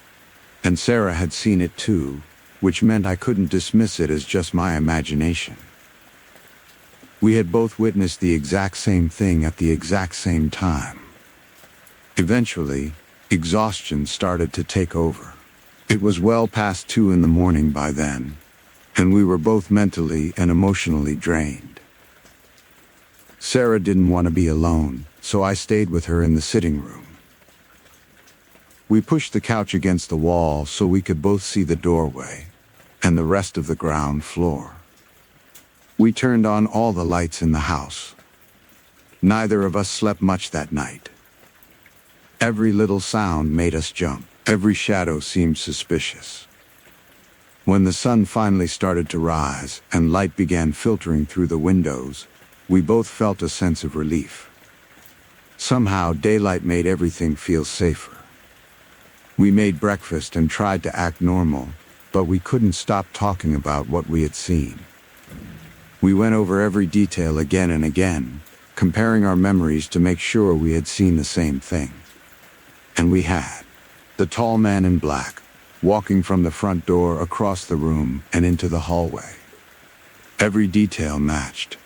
And Sarah had seen it too, which meant I couldn't dismiss it as just my imagination. We had both witnessed the exact same thing at the exact same time. Eventually, exhaustion started to take over. It was well past 2 in the morning by then, and we were both mentally and emotionally drained. Sarah didn't want to be alone, so I stayed with her in the sitting room. We pushed the couch against the wall so we could both see the doorway and the rest of the ground floor. We turned on all the lights in the house. Neither of us slept much that night. Every little sound made us jump. Every shadow seemed suspicious. When the sun finally started to rise and light began filtering through the windows, we both felt a sense of relief. Somehow, daylight made everything feel safer. We made breakfast and tried to act normal, but we couldn't stop talking about what we had seen. We went over every detail again and again, comparing our memories to make sure we had seen the same thing. And we had. The tall man in black, walking from the front door across the room and into the hallway. Every detail matched.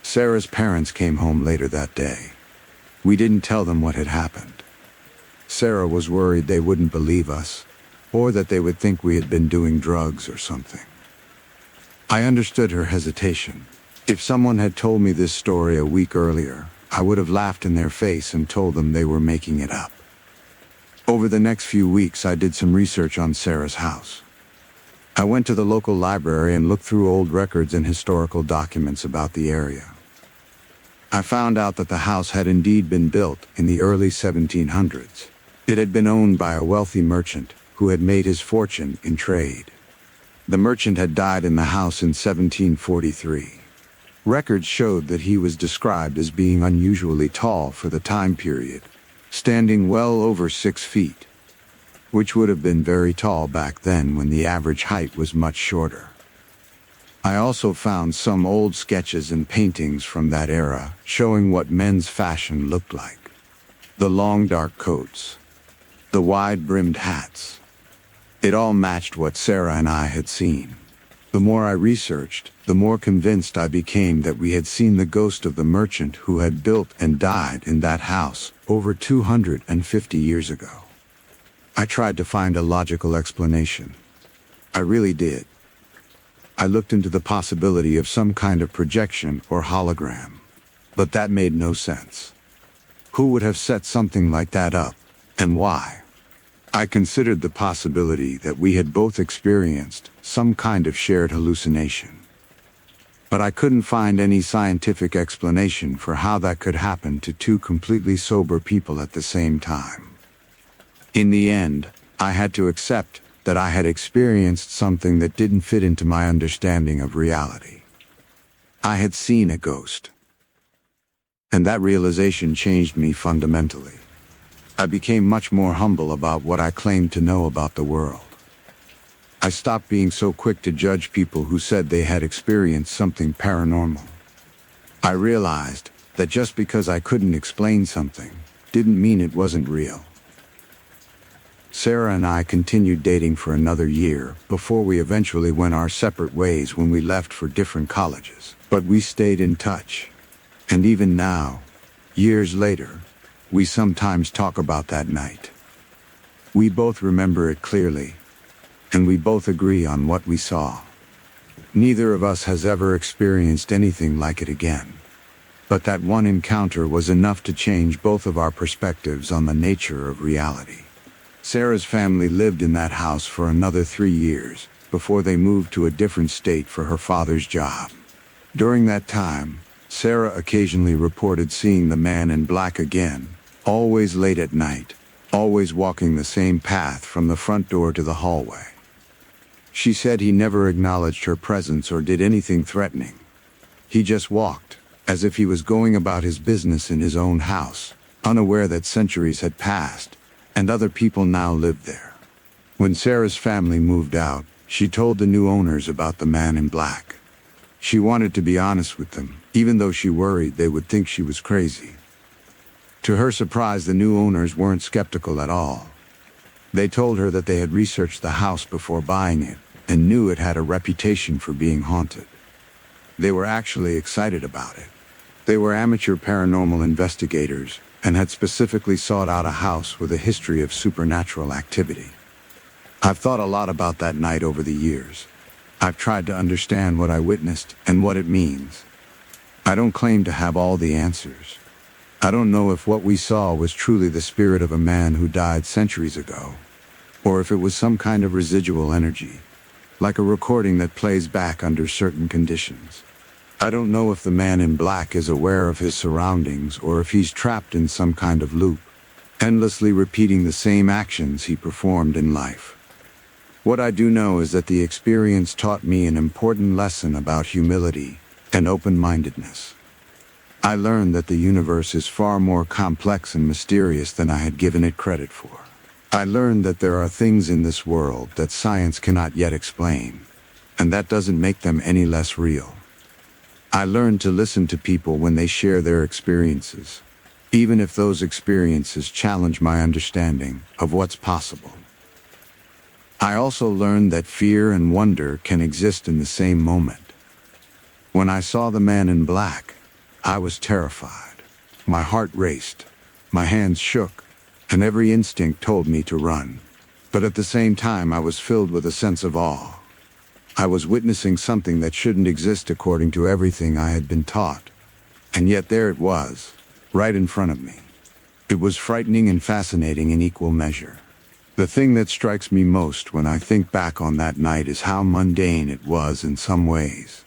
Sarah's parents came home later that day. We didn't tell them what had happened. Sarah was worried they wouldn't believe us, or that they would think we had been doing drugs or something. I understood her hesitation. If someone had told me this story a week earlier, I would have laughed in their face and told them they were making it up. Over the next few weeks, I did some research on Sarah's house. I went to the local library and looked through old records and historical documents about the area. I found out that the house had indeed been built in the early 1700s. It had been owned by a wealthy merchant who had made his fortune in trade. The merchant had died in the house in 1743. Records showed that he was described as being unusually tall for the time period, standing well over 6 feet, which would have been very tall back then when the average height was much shorter. I also found some old sketches and paintings from that era showing what men's fashion looked like. The long dark coats, the wide-brimmed hats. It all matched what Sarah and I had seen. The more I researched, the more convinced I became that we had seen the ghost of the merchant who had built and died in that house over 250 years ago. I tried to find a logical explanation. I really did. I looked into the possibility of some kind of projection or hologram, but that made no sense. Who would have set something like that up? And why? I considered the possibility that we had both experienced some kind of shared hallucination. But I couldn't find any scientific explanation for how that could happen to two completely sober people at the same time. In the end, I had to accept that I had experienced something that didn't fit into my understanding of reality. I had seen a ghost. And that realization changed me fundamentally. I became much more humble about what I claimed to know about the world. I stopped being so quick to judge people who said they had experienced something paranormal. I realized that just because I couldn't explain something didn't mean it wasn't real. Sarah and I continued dating for another year before we eventually went our separate ways when we left for different colleges. But we stayed in touch. And even now, years later, we sometimes talk about that night. We both remember it clearly, and we both agree on what we saw. Neither of us has ever experienced anything like it again. But that one encounter was enough to change both of our perspectives on the nature of reality. Sarah's family lived in that house for another 3 years before they moved to a different state for her father's job. During that time, Sarah occasionally reported seeing the man in black again, always late at night, always walking the same path from the front door to the hallway. She said he never acknowledged her presence or did anything threatening. He just walked, as if he was going about his business in his own house, unaware that centuries had passed, and other people now lived there. When Sarah's family moved out, she told the new owners about the man in black. She wanted to be honest with them, even though she worried they would think she was crazy. To her surprise, the new owners weren't skeptical at all. They told her that they had researched the house before buying it and knew it had a reputation for being haunted. They were actually excited about it. They were amateur paranormal investigators and had specifically sought out a house with a history of supernatural activity. I've thought a lot about that night over the years. I've tried to understand what I witnessed and what it means. I don't claim to have all the answers. I don't know if what we saw was truly the spirit of a man who died centuries ago, or if it was some kind of residual energy, like a recording that plays back under certain conditions. I don't know if the man in black is aware of his surroundings or if he's trapped in some kind of loop, endlessly repeating the same actions he performed in life. What I do know is that the experience taught me an important lesson about humility and open-mindedness. I learned that the universe is far more complex and mysterious than I had given it credit for. I learned that there are things in this world that science cannot yet explain, and that doesn't make them any less real. I learned to listen to people when they share their experiences, even if those experiences challenge my understanding of what's possible. I also learned that fear and wonder can exist in the same moment. When I saw the man in black, I was terrified. My heart raced, my hands shook, and every instinct told me to run. But at the same time, I was filled with a sense of awe. I was witnessing something that shouldn't exist according to everything I had been taught. And yet there it was, right in front of me. It was frightening and fascinating in equal measure. The thing that strikes me most when I think back on that night is how mundane it was in some ways.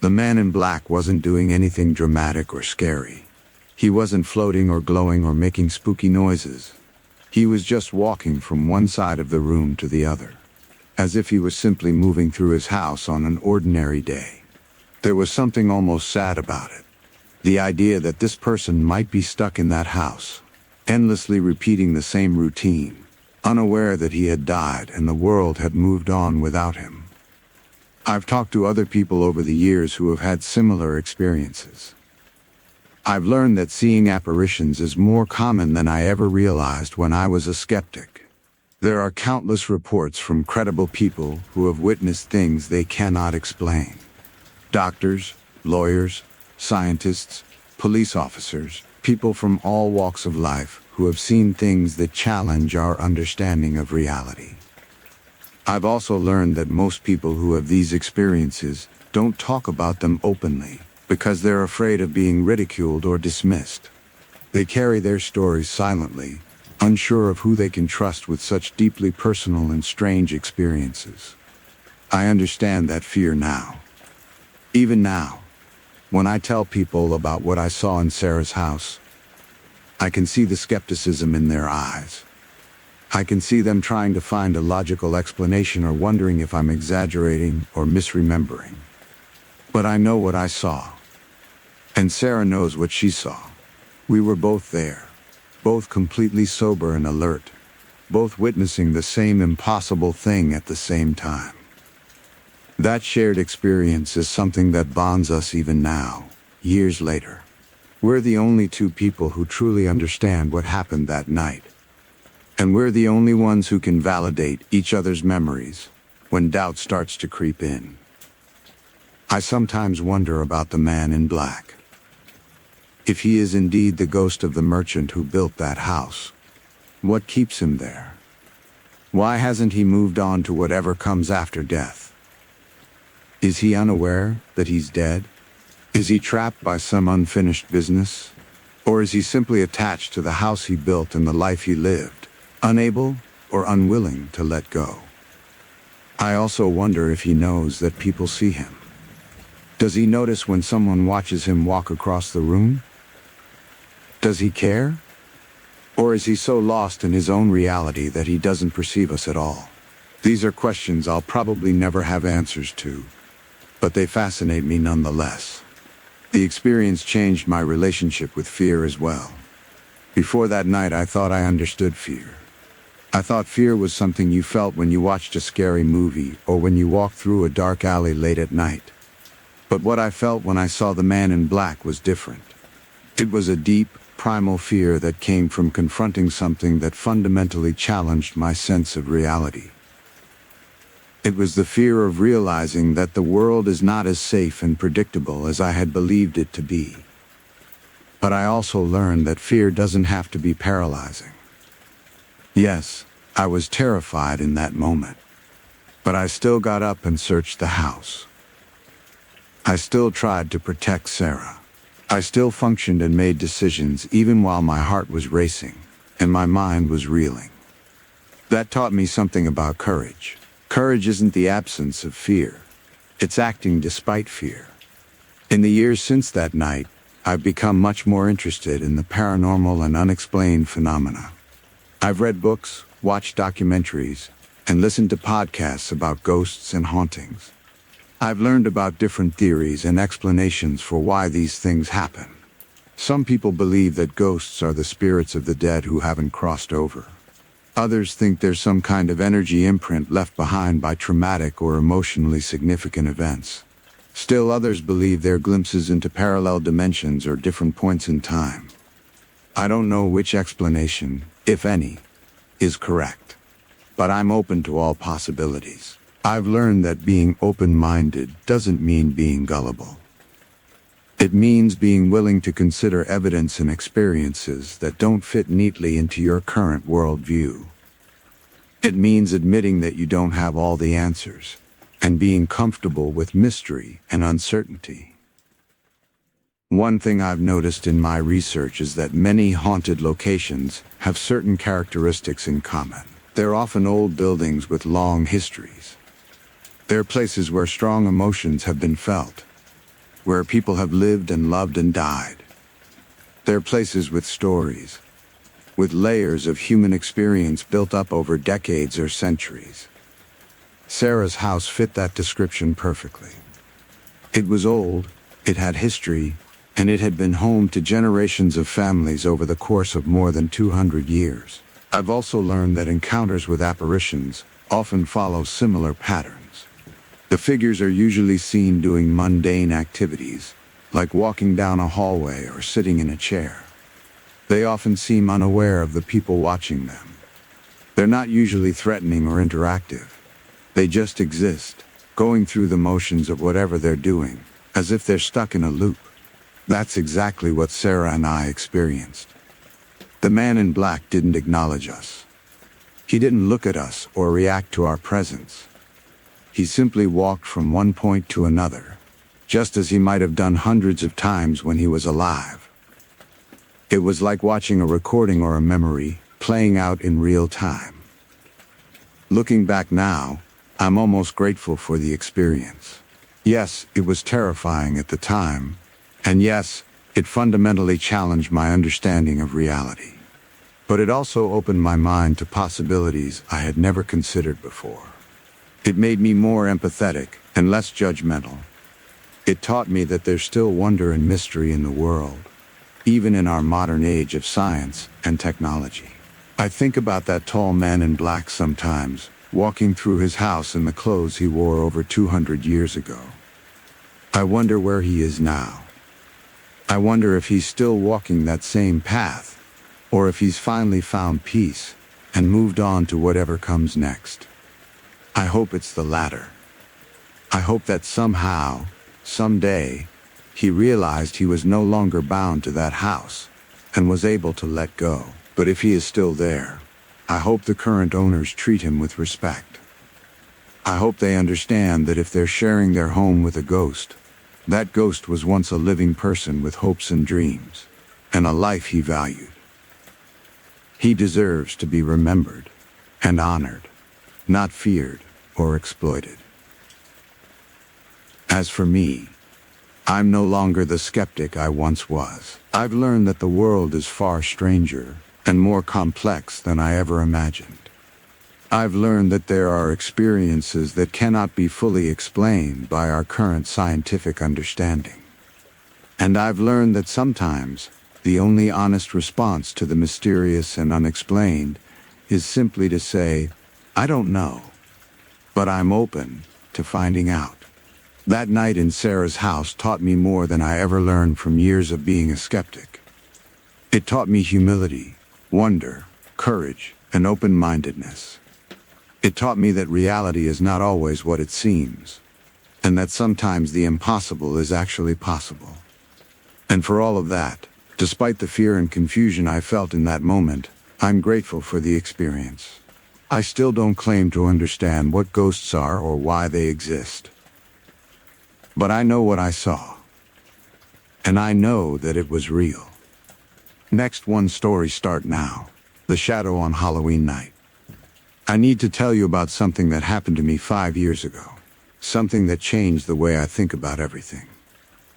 The man in black wasn't doing anything dramatic or scary. He wasn't floating or glowing or making spooky noises. He was just walking from one side of the room to the other, as if he was simply moving through his house on an ordinary day. There was something almost sad about it. The idea that this person might be stuck in that house, endlessly repeating the same routine, unaware that he had died and the world had moved on without him. I've talked to other people over the years who have had similar experiences. I've learned that seeing apparitions is more common than I ever realized when I was a skeptic. There are countless reports from credible people who have witnessed things they cannot explain. Doctors, lawyers, scientists, police officers, people from all walks of life who have seen things that challenge our understanding of reality. I've also learned that most people who have these experiences don't talk about them openly because they're afraid of being ridiculed or dismissed. They carry their stories silently, unsure of who they can trust with such deeply personal and strange experiences. I understand that fear now. Even now, when I tell people about what I saw in Sarah's house, I can see the skepticism in their eyes. I can see them trying to find a logical explanation or wondering if I'm exaggerating or misremembering. But I know what I saw. And Sarah knows what she saw. We were both there, both completely sober and alert, both witnessing the same impossible thing at the same time. That shared experience is something that bonds us even now, years later. We're the only two people who truly understand what happened that night. And we're the only ones who can validate each other's memories when doubt starts to creep in. I sometimes wonder about the man in black. If he is indeed the ghost of the merchant who built that house, what keeps him there? Why hasn't he moved on to whatever comes after death? Is he unaware that he's dead? Is he trapped by some unfinished business? Or is he simply attached to the house he built and the life he lived, unable or unwilling to let go? I also wonder if he knows that people see him. Does he notice when someone watches him walk across the room? Does he care? Or is he so lost in his own reality that he doesn't perceive us at all? These are questions I'll probably never have answers to, but they fascinate me nonetheless. The experience changed my relationship with fear as well. Before that night, I thought I understood fear. I thought fear was something you felt when you watched a scary movie or when you walked through a dark alley late at night. But what I felt when I saw the man in black was different. It was a deep, primal fear that came from confronting something that fundamentally challenged my sense of reality. It was the fear of realizing that the world is not as safe and predictable as I had believed it to be. But I also learned that fear doesn't have to be paralyzing. Yes, I was terrified in that moment, but I still got up and searched the house. I still tried to protect Sarah. I still functioned and made decisions even while my heart was racing and my mind was reeling. That taught me something about courage. Courage isn't the absence of fear. It's acting despite fear. In the years since that night, I've become much more interested in the paranormal and unexplained phenomena. I've read books, watched documentaries, and listened to podcasts about ghosts and hauntings. I've learned about different theories and explanations for why these things happen. Some people believe that ghosts are the spirits of the dead who haven't crossed over. Others think there's some kind of energy imprint left behind by traumatic or emotionally significant events. Still others believe they're glimpses into parallel dimensions or different points in time. I don't know which explanation, if any, is correct, but I'm open to all possibilities. I've learned that being open-minded doesn't mean being gullible. It means being willing to consider evidence and experiences that don't fit neatly into your current worldview. It means admitting that you don't have all the answers, and being comfortable with mystery and uncertainty. One thing I've noticed in my research is that many haunted locations have certain characteristics in common. They're often old buildings with long histories. They're places where strong emotions have been felt, where people have lived and loved and died. They're places with stories, with layers of human experience built up over decades or centuries. Sarah's house fit that description perfectly. It was old, it had history, and it had been home to generations of families over the course of more than 200 years. I've also learned that encounters with apparitions often follow similar patterns. The figures are usually seen doing mundane activities, like walking down a hallway or sitting in a chair. They often seem unaware of the people watching them. They're not usually threatening or interactive. They just exist, going through the motions of whatever they're doing, as if they're stuck in a loop. That's exactly what Sarah and I experienced. The man in black didn't acknowledge us. He didn't look at us or react to our presence. He simply walked from one point to another, just as he might have done hundreds of times when he was alive. It was like watching a recording or a memory playing out in real time. Looking back now, I'm almost grateful for the experience. Yes, it was terrifying at the time, and yes, it fundamentally challenged my understanding of reality. But it also opened my mind to possibilities I had never considered before. It made me more empathetic and less judgmental. It taught me that there's still wonder and mystery in the world, even in our modern age of science and technology. I think about that tall man in black sometimes, walking through his house in the clothes he wore over 200 years ago. I wonder where he is now. I wonder if he's still walking that same path, or if he's finally found peace and moved on to whatever comes next. I hope it's the latter. I hope that somehow, someday, he realized he was no longer bound to that house and was able to let go. But if he is still there, I hope the current owners treat him with respect. I hope they understand that if they're sharing their home with a ghost, that ghost was once a living person with hopes and dreams, and a life he valued. He deserves to be remembered and honored, not feared or exploited. As for me, I'm no longer the skeptic I once was. I've learned that the world is far stranger and more complex than I ever imagined. I've learned that there are experiences that cannot be fully explained by our current scientific understanding. And I've learned that sometimes the only honest response to the mysterious and unexplained is simply to say, I don't know, but I'm open to finding out. That night in Sarah's house taught me more than I ever learned from years of being a skeptic. It taught me humility, wonder, courage, and open-mindedness. It taught me that reality is not always what it seems, and that sometimes the impossible is actually possible. And for all of that, despite the fear and confusion I felt in that moment, I'm grateful for the experience. I still don't claim to understand what ghosts are or why they exist. But I know what I saw, and I know that it was real. Next one story start now. The shadow on Halloween night. I need to tell you about something that happened to me 5 years ago. Something that changed the way I think about everything.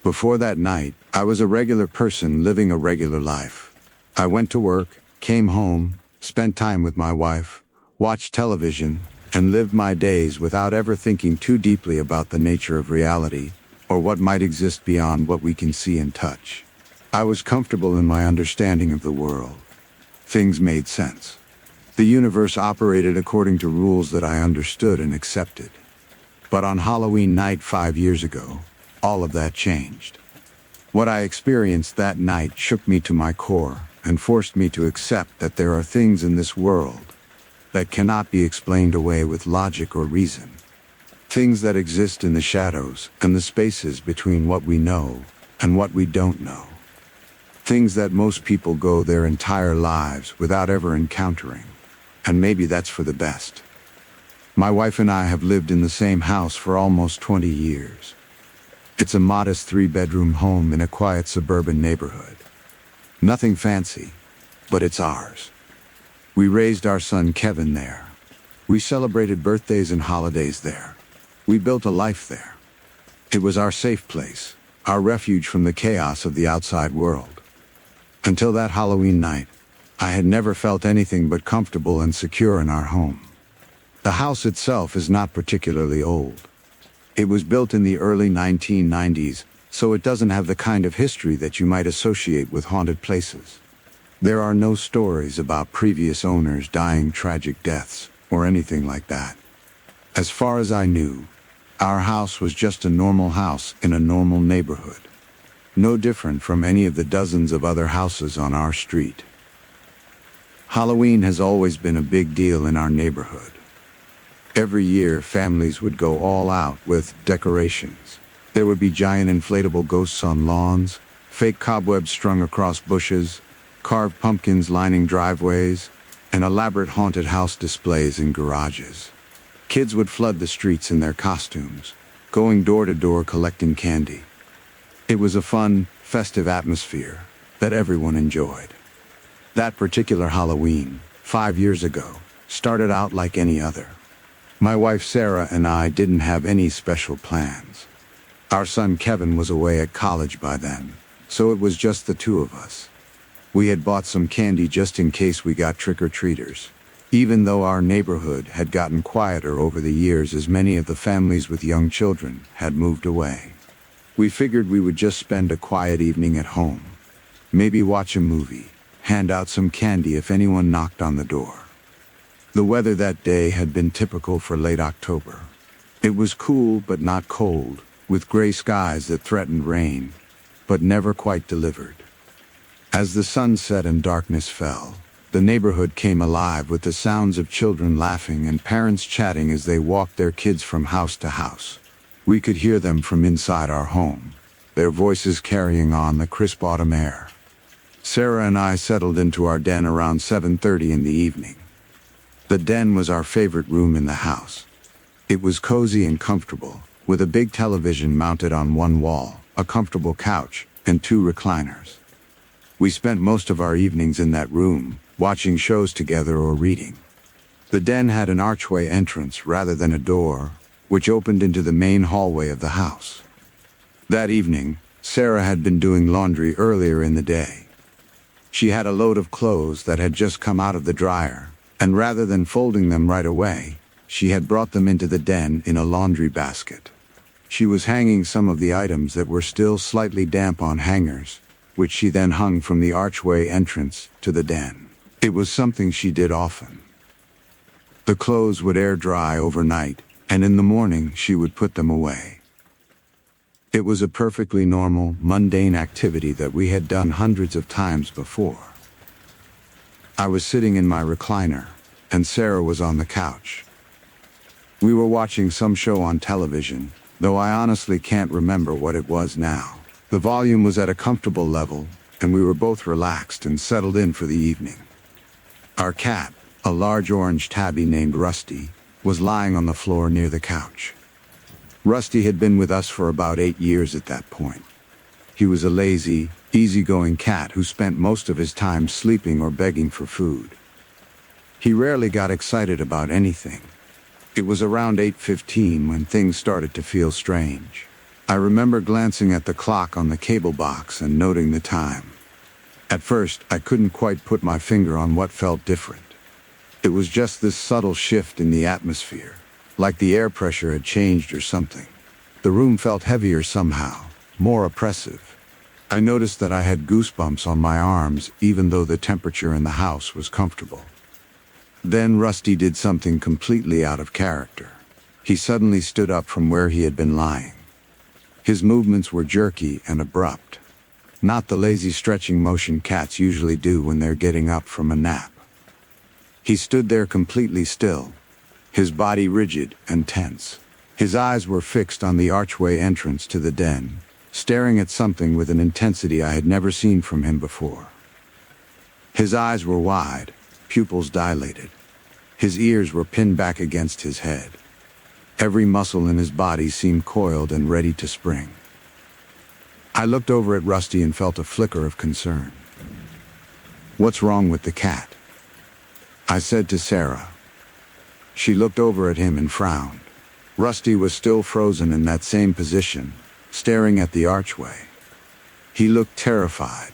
Before that night, I was a regular person living a regular life. I went to work, came home, spent time with my wife, watched television, and lived my days without ever thinking too deeply about the nature of reality or what might exist beyond what we can see and touch. I was comfortable in my understanding of the world. Things made sense. The universe operated according to rules that I understood and accepted. But on Halloween night 5 years ago, all of that changed. What I experienced that night shook me to my core and forced me to accept that there are things in this world that cannot be explained away with logic or reason. Things that exist in the shadows and the spaces between what we know and what we don't know. Things that most people go their entire lives without ever encountering. And maybe that's for the best. My wife and I have lived in the same house for almost 20 years. It's a modest 3-bedroom home in a quiet suburban neighborhood. Nothing fancy, but it's ours. We raised our son Kevin there. We celebrated birthdays and holidays there. We built a life there. It was our safe place, our refuge from the chaos of the outside world. Until that Halloween night, I had never felt anything but comfortable and secure in our home. The house itself is not particularly old. It was built in the early 1990s, so it doesn't have the kind of history that you might associate with haunted places. There are no stories about previous owners dying tragic deaths or anything like that. As far as I knew, our house was just a normal house in a normal neighborhood. No different from any of the dozens of other houses on our street. Halloween has always been a big deal in our neighborhood. Every year, families would go all out with decorations. There would be giant inflatable ghosts on lawns, fake cobwebs strung across bushes, carved pumpkins lining driveways, and elaborate haunted house displays in garages. Kids would flood the streets in their costumes, going door to door collecting candy. It was a fun, festive atmosphere that everyone enjoyed. That particular Halloween, 5 years ago, started out like any other. My wife Sarah and I didn't have any special plans. Our son Kevin was away at college by then, so it was just the two of us. We had bought some candy just in case we got trick-or-treaters, even though our neighborhood had gotten quieter over the years as many of the families with young children had moved away. We figured we would just spend a quiet evening at home, maybe watch a movie, hand out some candy if anyone knocked on the door. The weather that day had been typical for late October. It was cool but not cold, with gray skies that threatened rain, but never quite delivered. As the sun set and darkness fell, the neighborhood came alive with the sounds of children laughing and parents chatting as they walked their kids from house to house. We could hear them from inside our home, their voices carrying on the crisp autumn air. Sarah and I settled into our den around 7:30 in the evening. The den was our favorite room in the house. It was cozy and comfortable, with a big television mounted on one wall, a comfortable couch, and 2 recliners. We spent most of our evenings in that room, watching shows together or reading. The den had an archway entrance rather than a door, which opened into the main hallway of the house. That evening, Sarah had been doing laundry earlier in the day. She had a load of clothes that had just come out of the dryer, and rather than folding them right away, she had brought them into the den in a laundry basket. She was hanging some of the items that were still slightly damp on hangers, which she then hung from the archway entrance to the den. It was something she did often. The clothes would air dry overnight, and in the morning she would put them away. It was a perfectly normal, mundane activity that we had done hundreds of times before. I was sitting in my recliner, and Sarah was on the couch. We were watching some show on television, though I honestly can't remember what it was now. The volume was at a comfortable level, and we were both relaxed and settled in for the evening. Our cat, a large orange tabby named Rusty, was lying on the floor near the couch. Rusty had been with us for about 8 years at that point. He was a lazy, easygoing cat who spent most of his time sleeping or begging for food. He rarely got excited about anything. It was around 8:15 when things started to feel strange. I remember glancing at the clock on the cable box and noting the time. At first, I couldn't quite put my finger on what felt different. It was just this subtle shift in the atmosphere, like the air pressure had changed or something. The room felt heavier somehow, more oppressive. I noticed that I had goosebumps on my arms even though the temperature in the house was comfortable. Then Rusty did something completely out of character. He suddenly stood up from where he had been lying. His movements were jerky and abrupt, not the lazy stretching motion cats usually do when they're getting up from a nap. He stood there completely still, his body rigid and tense. His eyes were fixed on the archway entrance to the den, staring at something with an intensity I had never seen from him before. His eyes were wide, pupils dilated. His ears were pinned back against his head. Every muscle in his body seemed coiled and ready to spring. I looked over at Rusty and felt a flicker of concern. "What's wrong with the cat?" I said to Sarah. She looked over at him and frowned. Rusty was still frozen in that same position, staring at the archway. He looked terrified.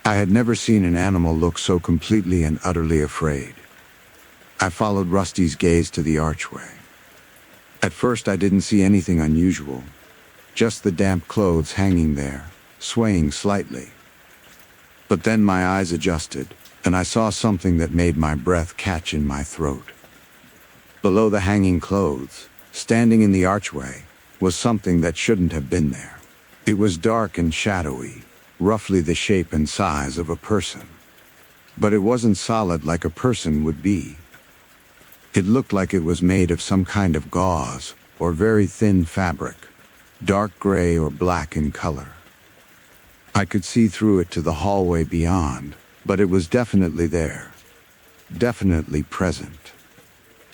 I had never seen an animal look so completely and utterly afraid. I followed Rusty's gaze to the archway. At first I didn't see anything unusual, just the damp clothes hanging there, swaying slightly. But then my eyes adjusted, and I saw something that made my breath catch in my throat. Below the hanging clothes, standing in the archway, was something that shouldn't have been there. It was dark and shadowy, roughly the shape and size of a person. But it wasn't solid like a person would be. It looked like it was made of some kind of gauze or very thin fabric, dark gray or black in color. I could see through it to the hallway beyond, but it was definitely there, definitely present.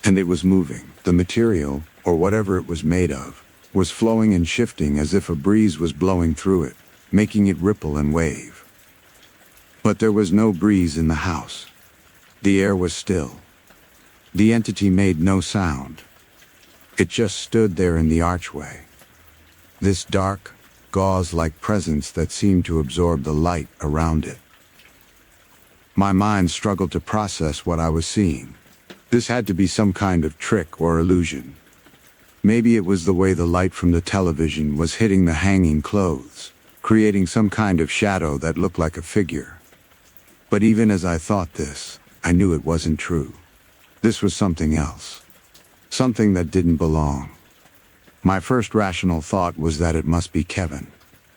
And it was moving. The material, or whatever it was made of, was flowing and shifting as if a breeze was blowing through it, making it ripple and wave. But there was no breeze in the house. The air was still. The entity made no sound. It just stood there in the archway. This dark, gauze-like presence that seemed to absorb the light around it. My mind struggled to process what I was seeing. This had to be some kind of trick or illusion. Maybe it was the way the light from the television was hitting the hanging clothes, creating some kind of shadow that looked like a figure. But even as I thought this, I knew it wasn't true. This was something else. Something that didn't belong. My first rational thought was that it must be Kevin.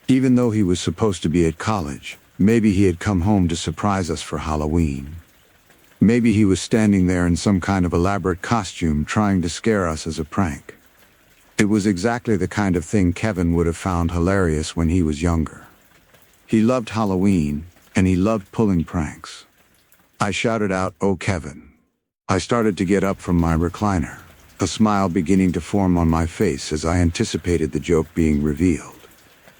Even though he was supposed to be at college, maybe he had come home to surprise us for Halloween. Maybe he was standing there in some kind of elaborate costume trying to scare us as a prank. It was exactly the kind of thing Kevin would have found hilarious when he was younger. He loved Halloween, and he loved pulling pranks. I shouted out, "Oh, Kevin." I started to get up from my recliner, a smile beginning to form on my face as I anticipated the joke being revealed.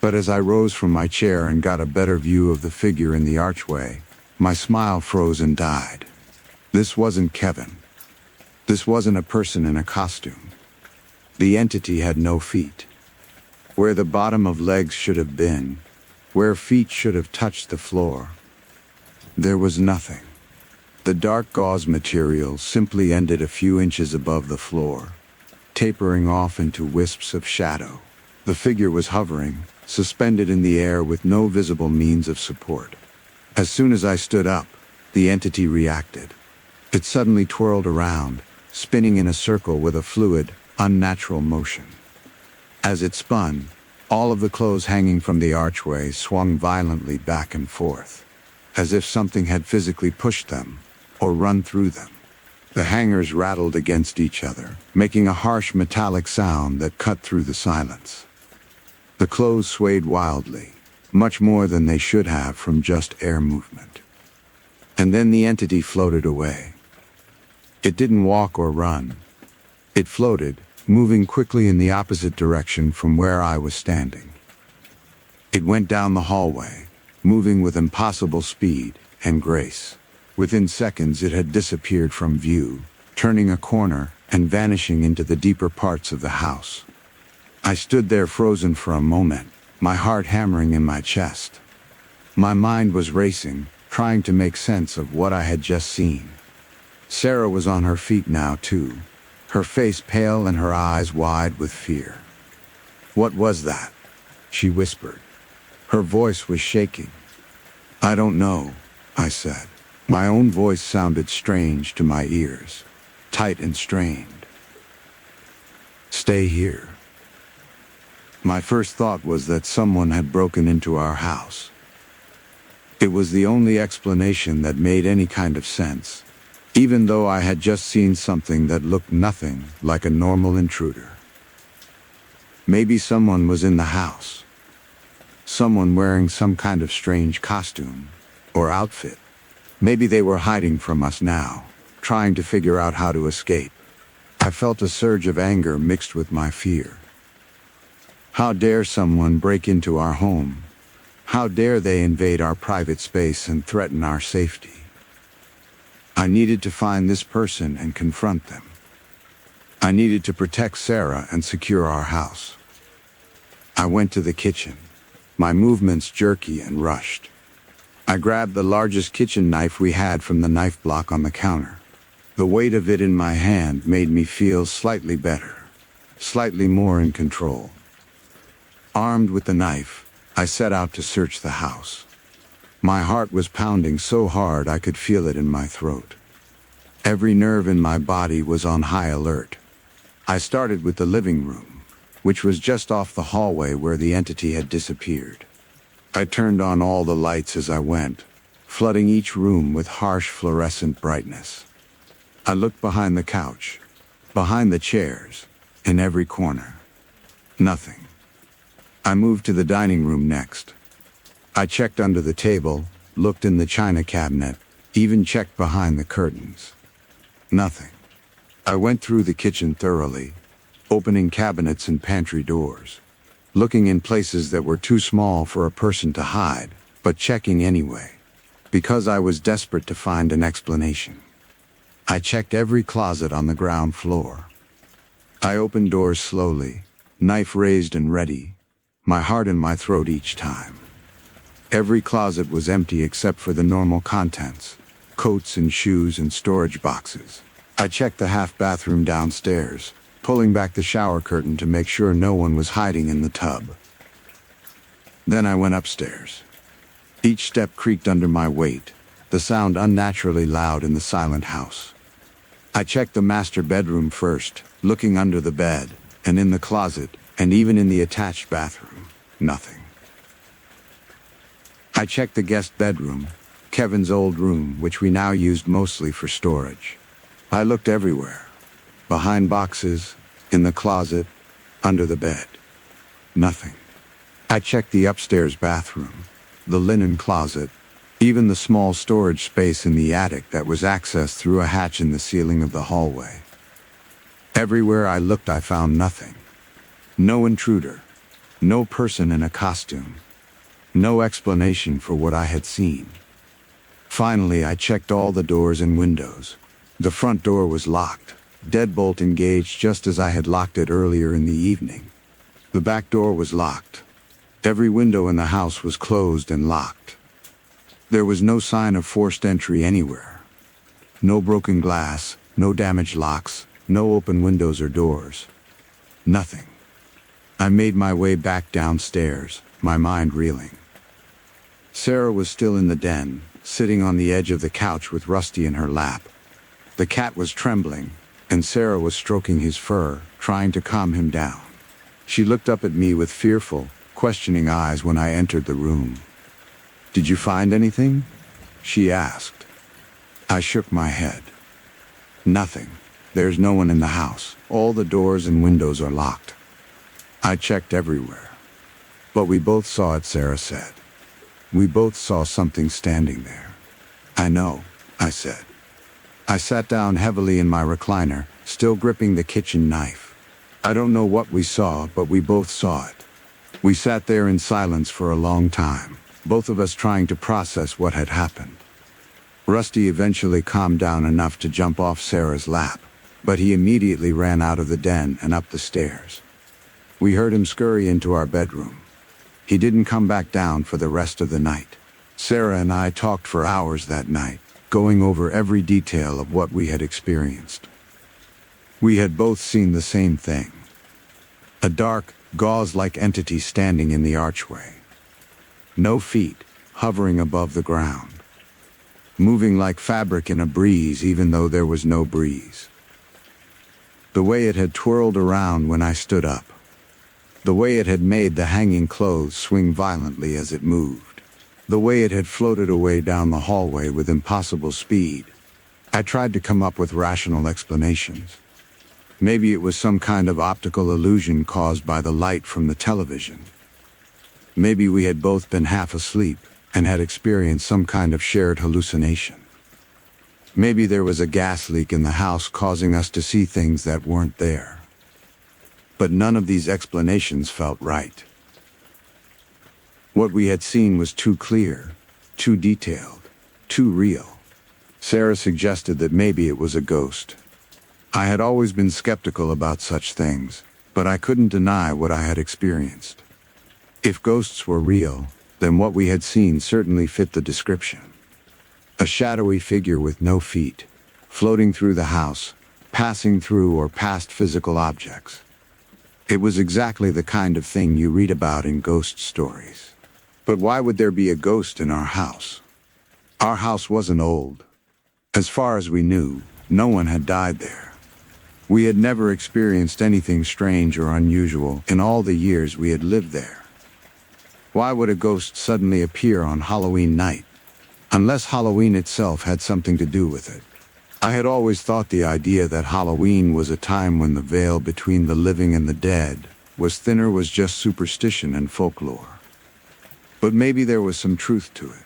But as I rose from my chair and got a better view of the figure in the archway, my smile froze and died. This wasn't Kevin. This wasn't a person in a costume. The entity had no feet. Where the bottom of legs should have been, where feet should have touched the floor, there was nothing. The dark gauze material simply ended a few inches above the floor, tapering off into wisps of shadow. The figure was hovering, suspended in the air with no visible means of support. As soon as I stood up, the entity reacted. It suddenly twirled around, spinning in a circle with a fluid, unnatural motion. As it spun, all of the clothes hanging from the archway swung violently back and forth, as if something had physically pushed them or run through them. The hangers rattled against each other, making a harsh metallic sound that cut through the silence. The clothes swayed wildly, much more than they should have from just air movement. And then the entity floated away. It didn't walk or run. It floated, moving quickly in the opposite direction from where I was standing. It went down the hallway, moving with impossible speed and grace. Within seconds it had disappeared from view, turning a corner and vanishing into the deeper parts of the house. I stood there frozen for a moment, my heart hammering in my chest. My mind was racing, trying to make sense of what I had just seen. Sarah was on her feet now too, her face pale and her eyes wide with fear. "What was that?" she whispered. Her voice was shaking. "I don't know," I said. My own voice sounded strange to my ears, tight and strained. "Stay here." My first thought was that someone had broken into our house. It was the only explanation that made any kind of sense, even though I had just seen something that looked nothing like a normal intruder. Maybe someone was in the house. Someone wearing some kind of strange costume or outfit. Maybe they were hiding from us now, trying to figure out how to escape. I felt a surge of anger mixed with my fear. How dare someone break into our home? How dare they invade our private space and threaten our safety? I needed to find this person and confront them. I needed to protect Sarah and secure our house. I went to the kitchen, my movements jerky and rushed. I grabbed the largest kitchen knife we had from the knife block on the counter. The weight of it in my hand made me feel slightly better, slightly more in control. Armed with the knife, I set out to search the house. My heart was pounding so hard I could feel it in my throat. Every nerve in my body was on high alert. I started with the living room, which was just off the hallway where the entity had disappeared. I turned on all the lights as I went, flooding each room with harsh fluorescent brightness. I looked behind the couch, behind the chairs, in every corner. Nothing. I moved to the dining room next. I checked under the table, looked in the china cabinet, even checked behind the curtains. Nothing. I went through the kitchen thoroughly, opening cabinets and pantry doors, looking in places that were too small for a person to hide, but checking anyway, because I was desperate to find an explanation. I checked every closet on the ground floor. I opened doors slowly, knife raised and ready, my heart in my throat each time. Every closet was empty except for the normal contents, coats and shoes and storage boxes. I checked the half bathroom downstairs, pulling back the shower curtain to make sure no one was hiding in the tub. Then I went upstairs. Each step creaked under my weight, the sound unnaturally loud in the silent house. I checked the master bedroom first, looking under the bed, and in the closet, and even in the attached bathroom. Nothing. I checked the guest bedroom, Kevin's old room, which we now used mostly for storage. I looked everywhere. Behind boxes, in the closet, under the bed. Nothing. I checked the upstairs bathroom, the linen closet, even the small storage space in the attic that was accessed through a hatch in the ceiling of the hallway. Everywhere I looked, I found nothing. No intruder. No person in a costume. No explanation for what I had seen. Finally, I checked all the doors and windows. The front door was locked, deadbolt engaged just as I had locked it earlier in the evening. The back door was locked. Every window in the house was closed and locked. There was no sign of forced entry anywhere. No broken glass, no damaged locks, no open windows or doors. Nothing. I made my way back downstairs, my mind reeling. Sarah was still in the den, sitting on the edge of the couch with Rusty in her lap. The cat was trembling, and Sarah was stroking his fur, trying to calm him down. She looked up at me with fearful, questioning eyes when I entered the room. "Did you find anything?" she asked. I shook my head. "Nothing. There's no one in the house. All the doors and windows are locked." I checked everywhere. "But we both saw it," Sarah said. "We both saw something standing there." "I know," I said. I sat down heavily in my recliner, still gripping the kitchen knife. "I don't know what we saw, but we both saw it." We sat there in silence for a long time, both of us trying to process what had happened. Rusty eventually calmed down enough to jump off Sarah's lap, but he immediately ran out of the den and up the stairs. We heard him scurry into our bedroom. He didn't come back down for the rest of the night. Sarah and I talked for hours that night, going over every detail of what we had experienced. We had both seen the same thing. A dark, gauze-like entity standing in the archway. No feet, hovering above the ground. Moving like fabric in a breeze even though there was no breeze. The way it had twirled around when I stood up. The way it had made the hanging clothes swing violently as it moved. The way it had floated away down the hallway with impossible speed. I tried to come up with rational explanations. Maybe it was some kind of optical illusion caused by the light from the television. Maybe we had both been half asleep and had experienced some kind of shared hallucination. Maybe there was a gas leak in the house causing us to see things that weren't there. But none of these explanations felt right. What we had seen was too clear, too detailed, too real. Sarah suggested that maybe it was a ghost. I had always been skeptical about such things, but I couldn't deny what I had experienced. If ghosts were real, then what we had seen certainly fit the description. A shadowy figure with no feet, floating through the house, passing through or past physical objects. It was exactly the kind of thing you read about in ghost stories. But why would there be a ghost in our house? Our house wasn't old. As far as we knew, no one had died there. We had never experienced anything strange or unusual in all the years we had lived there. Why would a ghost suddenly appear on Halloween night? Unless Halloween itself had something to do with it. I had always thought the idea that Halloween was a time when the veil between the living and the dead was thinner was just superstition and folklore. But maybe there was some truth to it.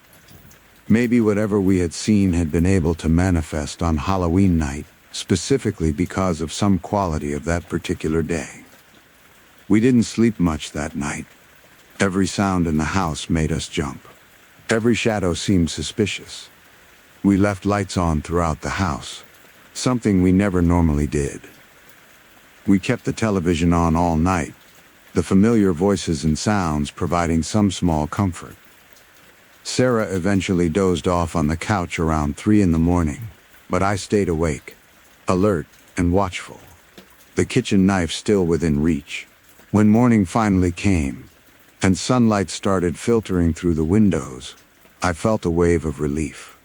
Maybe whatever we had seen had been able to manifest on Halloween night, specifically because of some quality of that particular day. We didn't sleep much that night. Every sound in the house made us jump. Every shadow seemed suspicious. We left lights on throughout the house. something we never normally did. We kept the television on all night, the familiar voices and sounds providing some small comfort. Sarah eventually dozed off on the couch around 3 in the morning, but I stayed awake, alert and watchful, the kitchen knife still within reach. When morning finally came, and sunlight started filtering through the windows, I felt a wave of relief.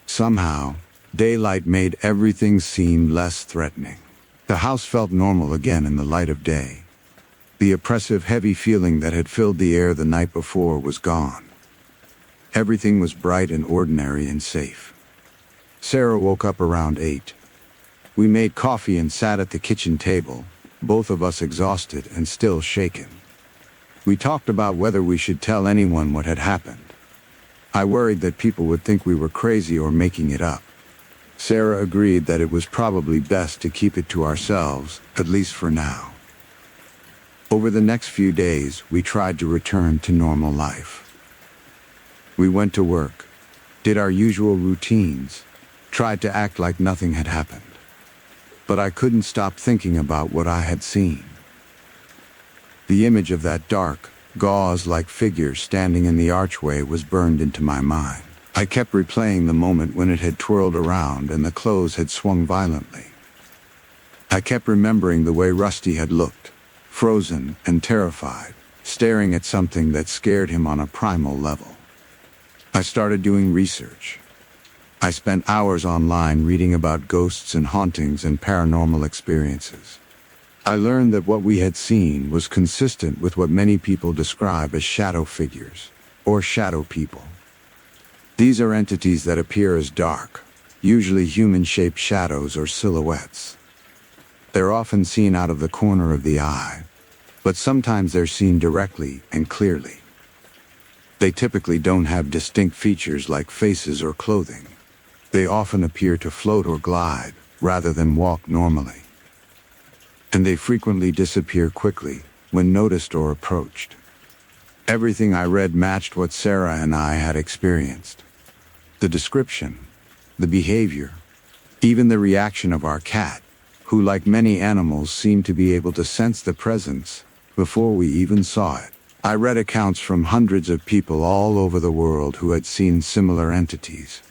Somehow, daylight made everything seem less threatening. The house felt normal again in the light of day. The oppressive, heavy feeling that had filled the air the night before was gone. Everything was bright and ordinary and safe. Sarah woke up around 8. We made coffee and sat at the kitchen table, both of us exhausted and still shaken. We talked about whether we should tell anyone what had happened. I worried that people would think we were crazy or making it up. Sarah agreed that it was probably best to keep it to ourselves, at least for now. Over the next few days, we tried to return to normal life. We went to work, did our usual routines, tried to act like nothing had happened. But I couldn't stop thinking about what I had seen. The image of that dark, gauze-like figure standing in the archway was burned into my mind. I kept replaying the moment when it had twirled around and the clothes had swung violently. I kept remembering the way Rusty had looked, frozen and terrified, staring at something that scared him on a primal level. I started doing research. I spent hours online reading about ghosts and hauntings and paranormal experiences. I learned that what we had seen was consistent with what many people describe as shadow figures, or shadow people. These are entities that appear as dark, usually human-shaped shadows or silhouettes. They're often seen out of the corner of the eye, but sometimes they're seen directly and clearly. They typically don't have distinct features like faces or clothing. They often appear to float or glide, rather than walk normally. And they frequently disappear quickly, when noticed or approached. Everything I read matched what Sarah and I had experienced. The description, the behavior, even the reaction of our cat, who like many animals seemed to be able to sense the presence before we even saw it. I read accounts from hundreds of people all over the world who had seen similar entities.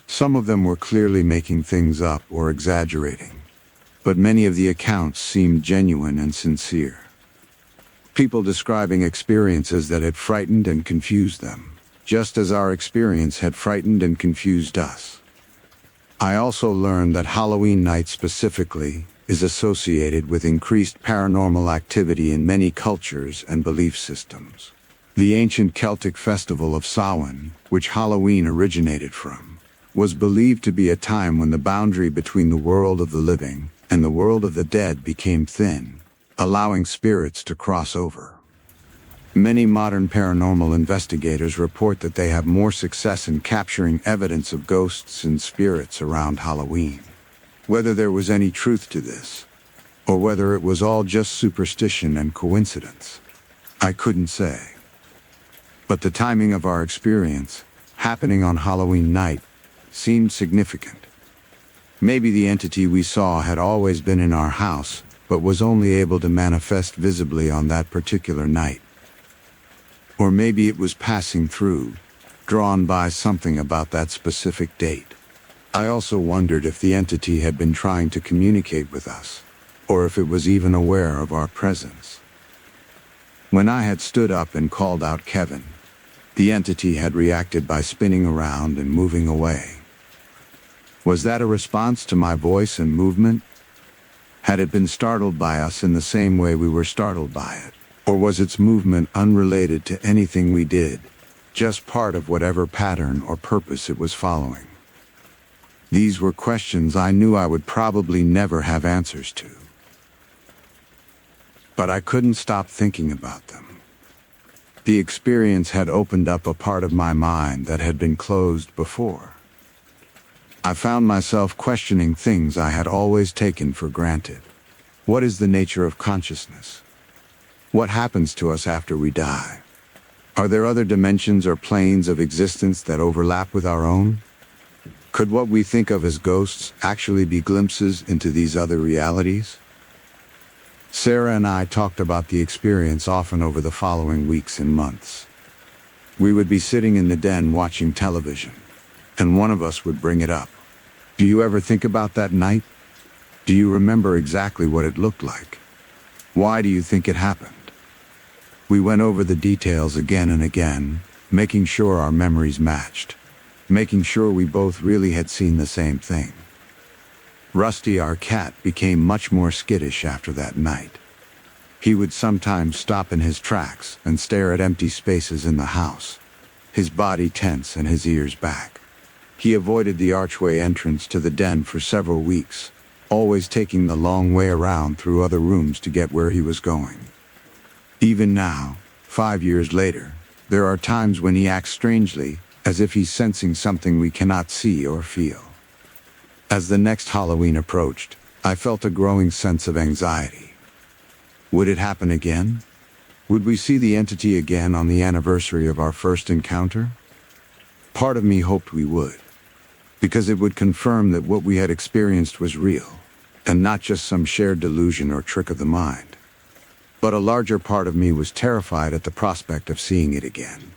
Some of them were clearly making things up or exaggerating, but many of the accounts seemed genuine and sincere. People describing experiences that had frightened and confused them, just as our experience had frightened and confused us. I also learned that Halloween night specifically is associated with increased paranormal activity in many cultures and belief systems. The ancient Celtic festival of Samhain, which Halloween originated from, was believed to be a time when the boundary between the world of the living and the world of the dead became thin, allowing spirits to cross over. Many modern paranormal investigators report that they have more success in capturing evidence of ghosts and spirits around Halloween. Whether there was any truth to this, or whether it was all just superstition and coincidence, I couldn't say. But the timing of our experience, happening on Halloween night, seemed significant. Maybe the entity we saw had always been in our house, but was only able to manifest visibly on that particular night. Or maybe it was passing through, drawn by something about that specific date. I also wondered if the entity had been trying to communicate with us, or if it was even aware of our presence. When I had stood up and called out Kevin, the entity had reacted by spinning around and moving away. Was that a response to my voice and movement? Had it been startled by us in the same way we were startled by it? Or was its movement unrelated to anything we did, just part of whatever pattern or purpose it was following? These were questions I knew I would probably never have answers to. But I couldn't stop thinking about them. The experience had opened up a part of my mind that had been closed before. I found myself questioning things I had always taken for granted. What is the nature of consciousness? What happens to us after we die? Are there other dimensions or planes of existence that overlap with our own? Could what we think of as ghosts actually be glimpses into these other realities? Sarah and I talked about the experience often over the following weeks and months. We would be sitting in the den watching television, and one of us would bring it up. Do you ever think about that night? Do you remember exactly what it looked like? Why do you think it happened? We went over the details again and again, making sure our memories matched, making sure we both really had seen the same thing. Rusty, our cat, became much more skittish after that night. He would sometimes stop in his tracks and stare at empty spaces in the house, his body tense and his ears back. He avoided the archway entrance to the den for several weeks, always taking the long way around through other rooms to get where he was going. Even now, 5 years later, there are times when he acts strangely, as if he's sensing something we cannot see or feel. As the next Halloween approached, I felt a growing sense of anxiety. Would it happen again? Would we see the entity again on the anniversary of our first encounter? Part of me hoped we would, because it would confirm that what we had experienced was real, and not just some shared delusion or trick of the mind. But a larger part of me was terrified at the prospect of seeing it again.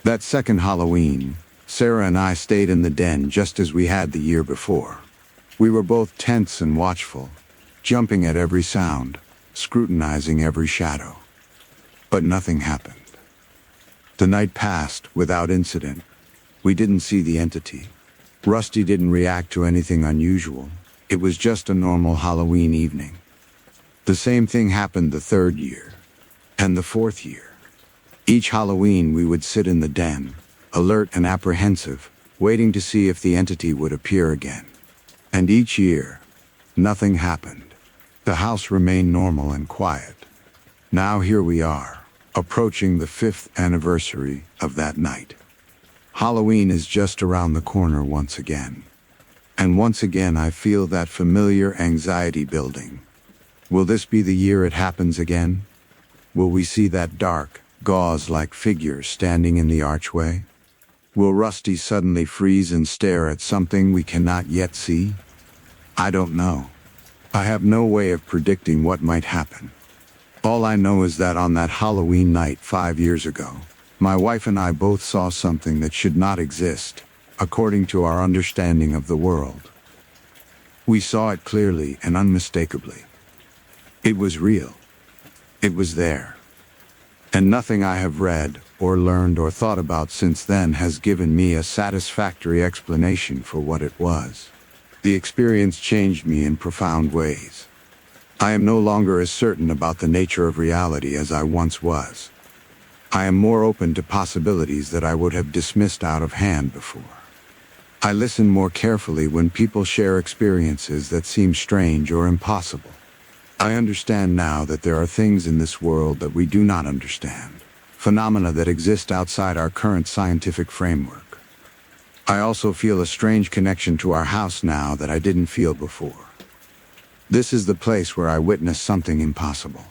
That second Halloween, Sarah and I stayed in the den just as we had the year before. We were both tense and watchful, jumping at every sound, scrutinizing every shadow. But nothing happened. The night passed without incident. We didn't see the entity. Rusty didn't react to anything unusual. It was just a normal Halloween evening. The same thing happened the third year, and the fourth year. Each Halloween we would sit in the den, alert and apprehensive, waiting to see if the entity would appear again. And each year, nothing happened. The house remained normal and quiet. Now here we are, approaching the 5th anniversary of that night. Halloween is just around the corner once again. And once again I feel that familiar anxiety building. Will this be the year it happens again? Will we see that dark, gauze-like figure standing in the archway? Will Rusty suddenly freeze and stare at something we cannot yet see? I don't know. I have no way of predicting what might happen. All I know is that on that Halloween night 5 years ago, my wife and I both saw something that should not exist, according to our understanding of the world. We saw it clearly and unmistakably. It was real. It was there. And nothing I have read, or learned, or thought about since then has given me a satisfactory explanation for what it was. The experience changed me in profound ways. I am no longer as certain about the nature of reality as I once was. I am more open to possibilities that I would have dismissed out of hand before. I listen more carefully when people share experiences that seem strange or impossible. I understand now that there are things in this world that we do not understand, phenomena that exist outside our current scientific framework. I also feel a strange connection to our house now that I didn't feel before. This is the place where I witnessed something impossible.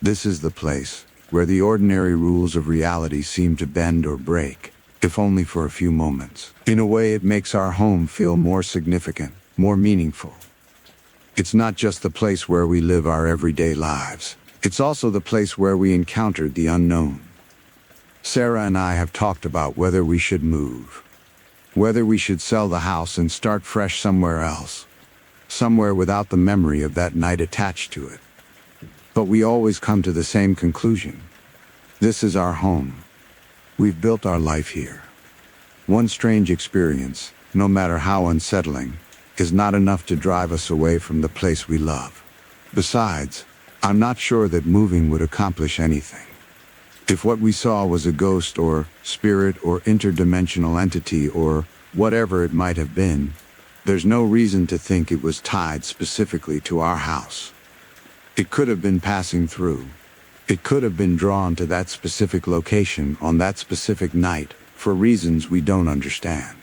This is the place where the ordinary rules of reality seem to bend or break, if only for a few moments. In a way, it makes our home feel more significant, more meaningful. It's not just the place where we live our everyday lives. It's also the place where we encountered the unknown. Sarah and I have talked about whether we should move, whether we should sell the house and start fresh somewhere else, somewhere without the memory of that night attached to it. But we always come to the same conclusion. This is our home. We've built our life here. One strange experience, no matter how unsettling, is not enough to drive us away from the place we love. Besides, I'm not sure that moving would accomplish anything. If what we saw was a ghost or spirit or interdimensional entity or whatever it might have been, there's no reason to think it was tied specifically to our house. It could have been passing through. It could have been drawn to that specific location on that specific night for reasons we don't understand.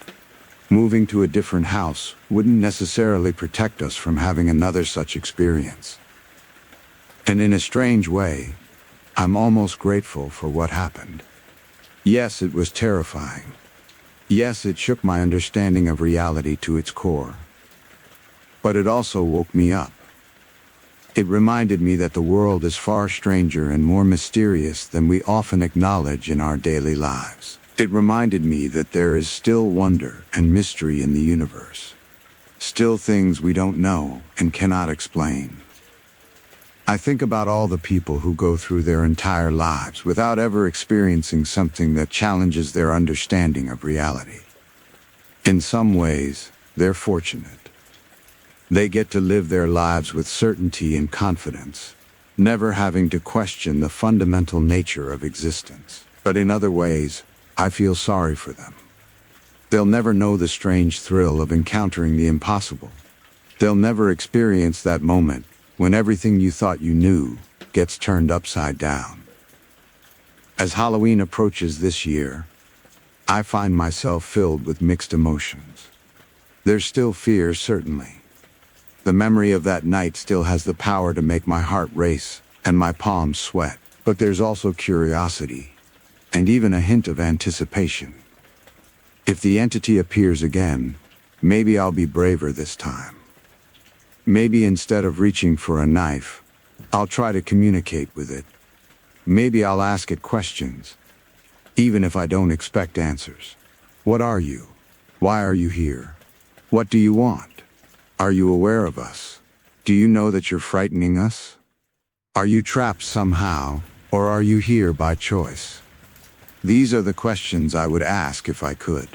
Moving to a different house wouldn't necessarily protect us from having another such experience. And in a strange way, I'm almost grateful for what happened. Yes, it was terrifying. Yes, it shook my understanding of reality to its core. But it also woke me up. It reminded me that the world is far stranger and more mysterious than we often acknowledge in our daily lives. It reminded me that there is still wonder and mystery in the universe. Still things we don't know and cannot explain. I think about all the people who go through their entire lives without ever experiencing something that challenges their understanding of reality. In some ways, they're fortunate. They get to live their lives with certainty and confidence, never having to question the fundamental nature of existence. But in other ways, I feel sorry for them. They'll never know the strange thrill of encountering the impossible. They'll never experience that moment when everything you thought you knew gets turned upside down. As Halloween approaches this year, I find myself filled with mixed emotions. There's still fear, certainly. The memory of that night still has the power to make my heart race and my palms sweat. But there's also curiosity, and even a hint of anticipation. If the entity appears again, maybe I'll be braver this time. Maybe instead of reaching for a knife, I'll try to communicate with it. Maybe I'll ask it questions, even if I don't expect answers. What are you? Why are you here? What do you want? Are you aware of us? Do you know that you're frightening us? Are you trapped somehow, or are you here by choice? These are the questions I would ask if I could.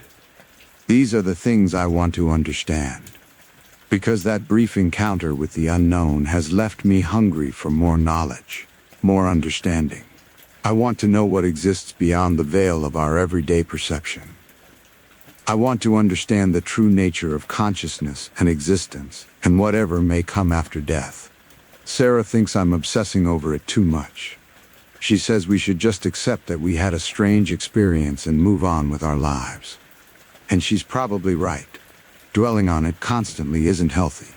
These are the things I want to understand. Because that brief encounter with the unknown has left me hungry for more knowledge, more understanding. I want to know what exists beyond the veil of our everyday perception. I want to understand the true nature of consciousness and existence, and whatever may come after death. Sarah thinks I'm obsessing over it too much. She says we should just accept that we had a strange experience and move on with our lives. And she's probably right. Dwelling on it constantly isn't healthy.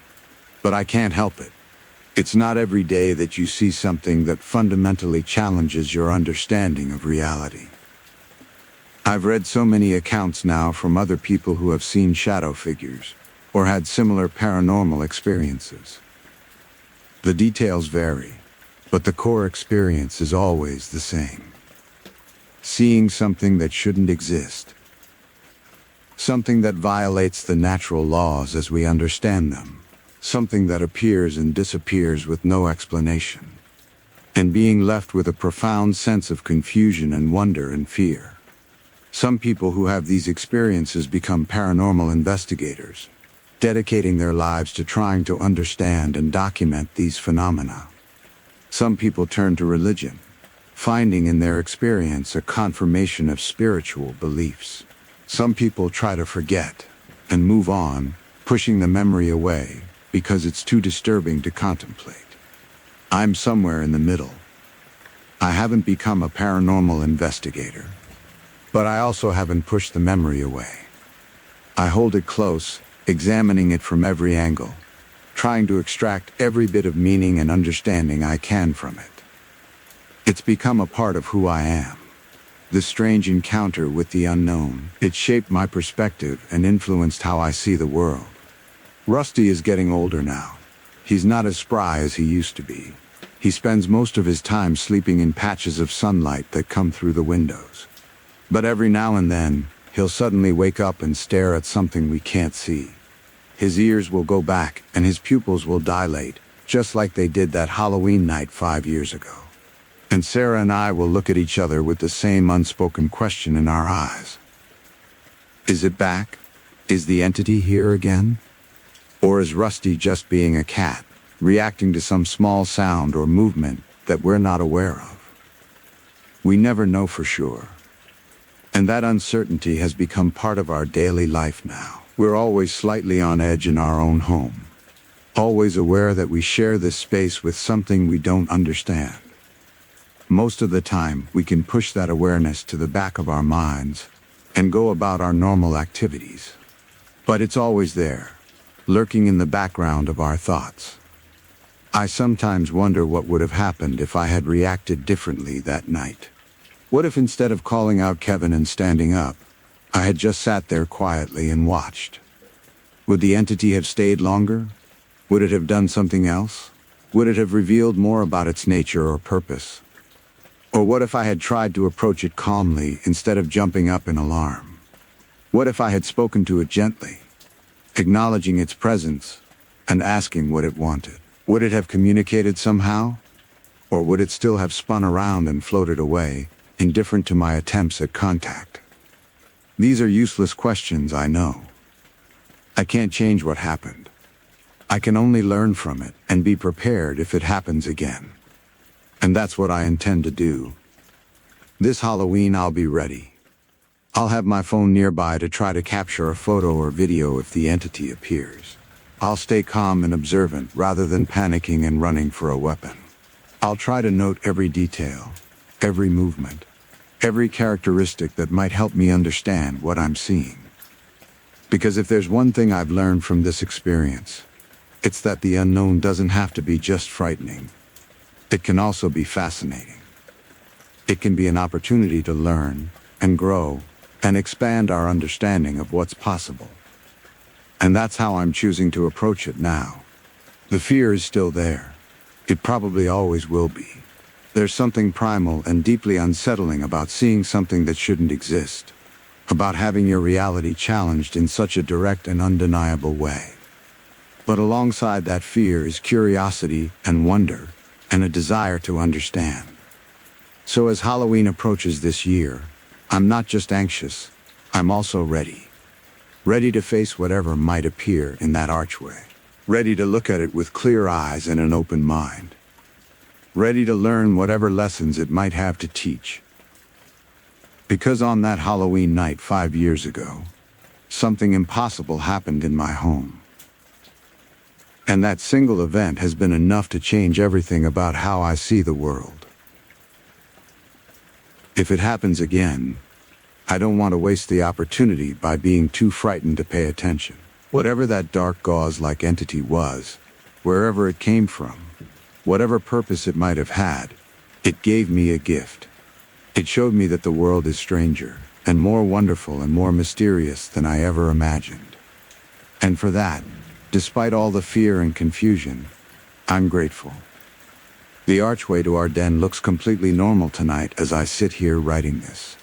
But I can't help it. It's not every day that you see something that fundamentally challenges your understanding of reality. I've read so many accounts now from other people who have seen shadow figures, or had similar paranormal experiences. The details vary, but the core experience is always the same. Seeing something that shouldn't exist. Something that violates the natural laws as we understand them. Something that appears and disappears with no explanation. And being left with a profound sense of confusion and wonder and fear. Some people who have these experiences become paranormal investigators, dedicating their lives to trying to understand and document these phenomena. Some people turn to religion, finding in their experience a confirmation of spiritual beliefs. Some people try to forget and move on, pushing the memory away because it's too disturbing to contemplate. I'm somewhere in the middle. I haven't become a paranormal investigator, but I also haven't pushed the memory away. I hold it close, examining it from every angle, trying to extract every bit of meaning and understanding I can from it. It's become a part of who I am. This strange encounter with the unknown, it shaped my perspective and influenced how I see the world. Rusty is getting older now. He's not as spry as he used to be. He spends most of his time sleeping in patches of sunlight that come through the windows. But every now and then, he'll suddenly wake up and stare at something we can't see. His ears will go back and his pupils will dilate, just like they did that Halloween night 5 years ago. And Sarah and I will look at each other with the same unspoken question in our eyes. Is it back? Is the entity here again? Or is Rusty just being a cat, reacting to some small sound or movement that we're not aware of? We never know for sure. And that uncertainty has become part of our daily life now. We're always slightly on edge in our own home, always aware that we share this space with something we don't understand. Most of the time, we can push that awareness to the back of our minds and go about our normal activities. But it's always there, lurking in the background of our thoughts. I sometimes wonder what would have happened if I had reacted differently that night. What if instead of calling out Kevin and standing up, I had just sat there quietly and watched. Would the entity have stayed longer? Would it have done something else? Would it have revealed more about its nature or purpose? Or what if I had tried to approach it calmly instead of jumping up in alarm? What if I had spoken to it gently, acknowledging its presence and asking what it wanted? Would it have communicated somehow? Or would it still have spun around and floated away, indifferent to my attempts at contact? These are useless questions, I know. I can't change what happened. I can only learn from it and be prepared if it happens again. And that's what I intend to do. This Halloween I'll be ready. I'll have my phone nearby to try to capture a photo or video if the entity appears. I'll stay calm and observant rather than panicking and running for a weapon. I'll try to note every detail, every movement, every characteristic that might help me understand what I'm seeing. Because if there's one thing I've learned from this experience, it's that the unknown doesn't have to be just frightening. It can also be fascinating. It can be an opportunity to learn and grow and expand our understanding of what's possible. And that's how I'm choosing to approach it now. The fear is still there. It probably always will be. There's something primal and deeply unsettling about seeing something that shouldn't exist, about having your reality challenged in such a direct and undeniable way. But alongside that fear is curiosity and wonder, and a desire to understand. So as Halloween approaches this year, I'm not just anxious, I'm also ready. Ready to face whatever might appear in that archway. Ready to look at it with clear eyes and an open mind. Ready to learn whatever lessons it might have to teach. Because on that Halloween night 5 years ago, something impossible happened in my home. And that single event has been enough to change everything about how I see the world. If it happens again, I don't want to waste the opportunity by being too frightened to pay attention. Whatever that dark gauze-like entity was, wherever it came from, whatever purpose it might have had, it gave me a gift. It showed me that the world is stranger, and more wonderful and more mysterious than I ever imagined. And for that, despite all the fear and confusion, I'm grateful. The archway to our den looks completely normal tonight as I sit here writing this.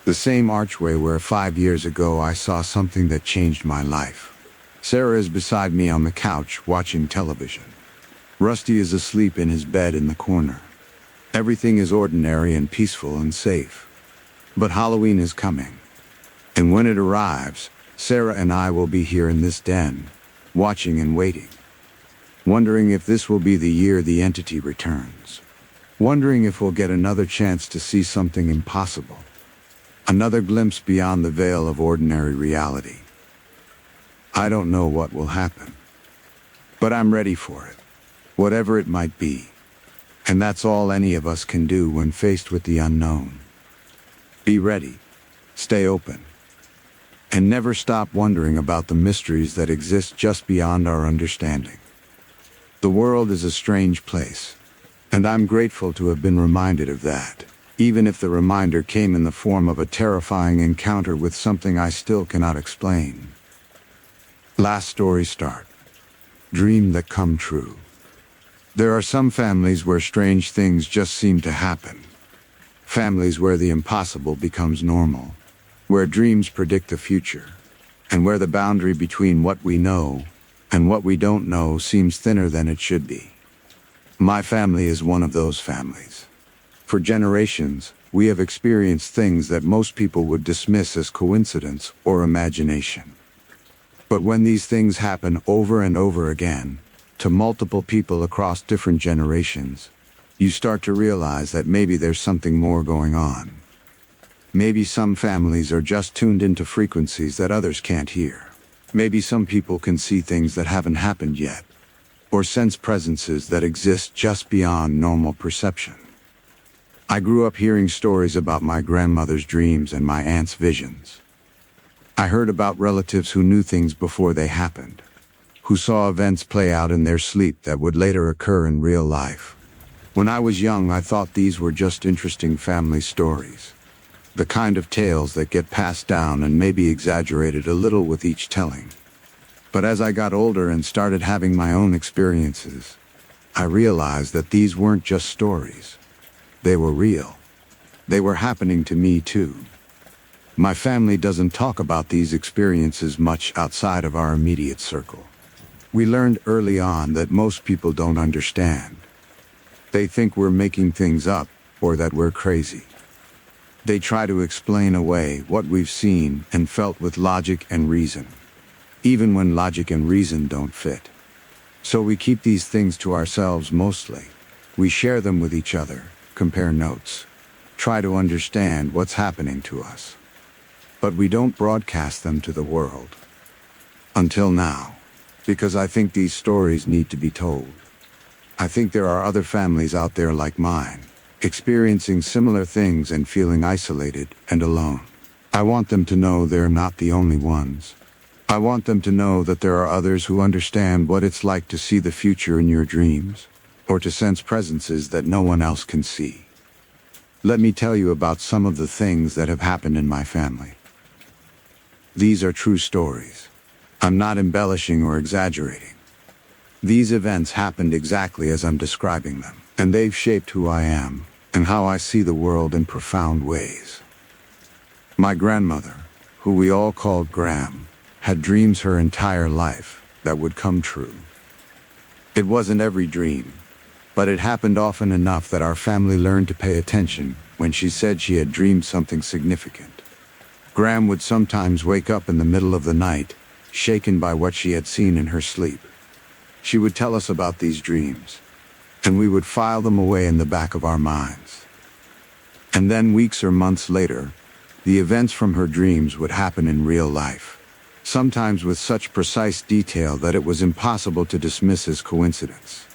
The same archway where 5 years ago I saw something that changed my life. Sarah is beside me on the couch watching television. Rusty is asleep in his bed in the corner. Everything is ordinary and peaceful and safe. But Halloween is coming. And when it arrives, Sarah and I will be here in this den, watching and waiting. Wondering if this will be the year the entity returns. Wondering if we'll get another chance to see something impossible. Another glimpse beyond the veil of ordinary reality. I don't know what will happen. But I'm ready for it. Whatever it might be. And that's all any of us can do when faced with the unknown. Be ready. Stay open. And never stop wondering about the mysteries that exist just beyond our understanding. The world is a strange place, and I'm grateful to have been reminded of that, even if the reminder came in the form of a terrifying encounter with something I still cannot explain. Last story start. Dream that come true. There are some families where strange things just seem to happen. Families where the impossible becomes normal, where dreams predict the future, and where the boundary between what we know and what we don't know seems thinner than it should be. My family is one of those families. For generations, we have experienced things that most people would dismiss as coincidence or imagination. But when these things happen over and over again, to multiple people across different generations, you start to realize that maybe there's something more going on. Maybe some families are just tuned into frequencies that others can't hear. Maybe some people can see things that haven't happened yet, or sense presences that exist just beyond normal perception. I grew up hearing stories about my grandmother's dreams and my aunt's visions. I heard about relatives who knew things before they happened, who saw events play out in their sleep that would later occur in real life. When I was young, I thought these were just interesting family stories. The kind of tales that get passed down and maybe exaggerated a little with each telling. But as I got older and started having my own experiences, I realized that these weren't just stories. They were real. They were happening to me too. My family doesn't talk about these experiences much outside of our immediate circle. We learned early on that most people don't understand. They think we're making things up or that we're crazy. They try to explain away what we've seen and felt with logic and reason, even when logic and reason don't fit. So we keep these things to ourselves mostly. We share them with each other, compare notes, try to understand what's happening to us. But we don't broadcast them to the world. Until now, because I think these stories need to be told. I think there are other families out there like mine, experiencing similar things and feeling isolated and alone. I want them to know they're not the only ones. I want them to know that there are others who understand what it's like to see the future in your dreams, or to sense presences that no one else can see. Let me tell you about some of the things that have happened in my family. These are true stories. I'm not embellishing or exaggerating. These events happened exactly as I'm describing them, and they've shaped who I am and how I see the world in profound ways. My grandmother, who we all called Gram, had dreams her entire life that would come true. It wasn't every dream, but it happened often enough that our family learned to pay attention when she said she had dreamed something significant. Gram would sometimes wake up in the middle of the night, shaken by what she had seen in her sleep. She would tell us about these dreams, and we would file them away in the back of our minds. And then weeks or months later, the events from her dreams would happen in real life, sometimes with such precise detail that it was impossible to dismiss as coincidence.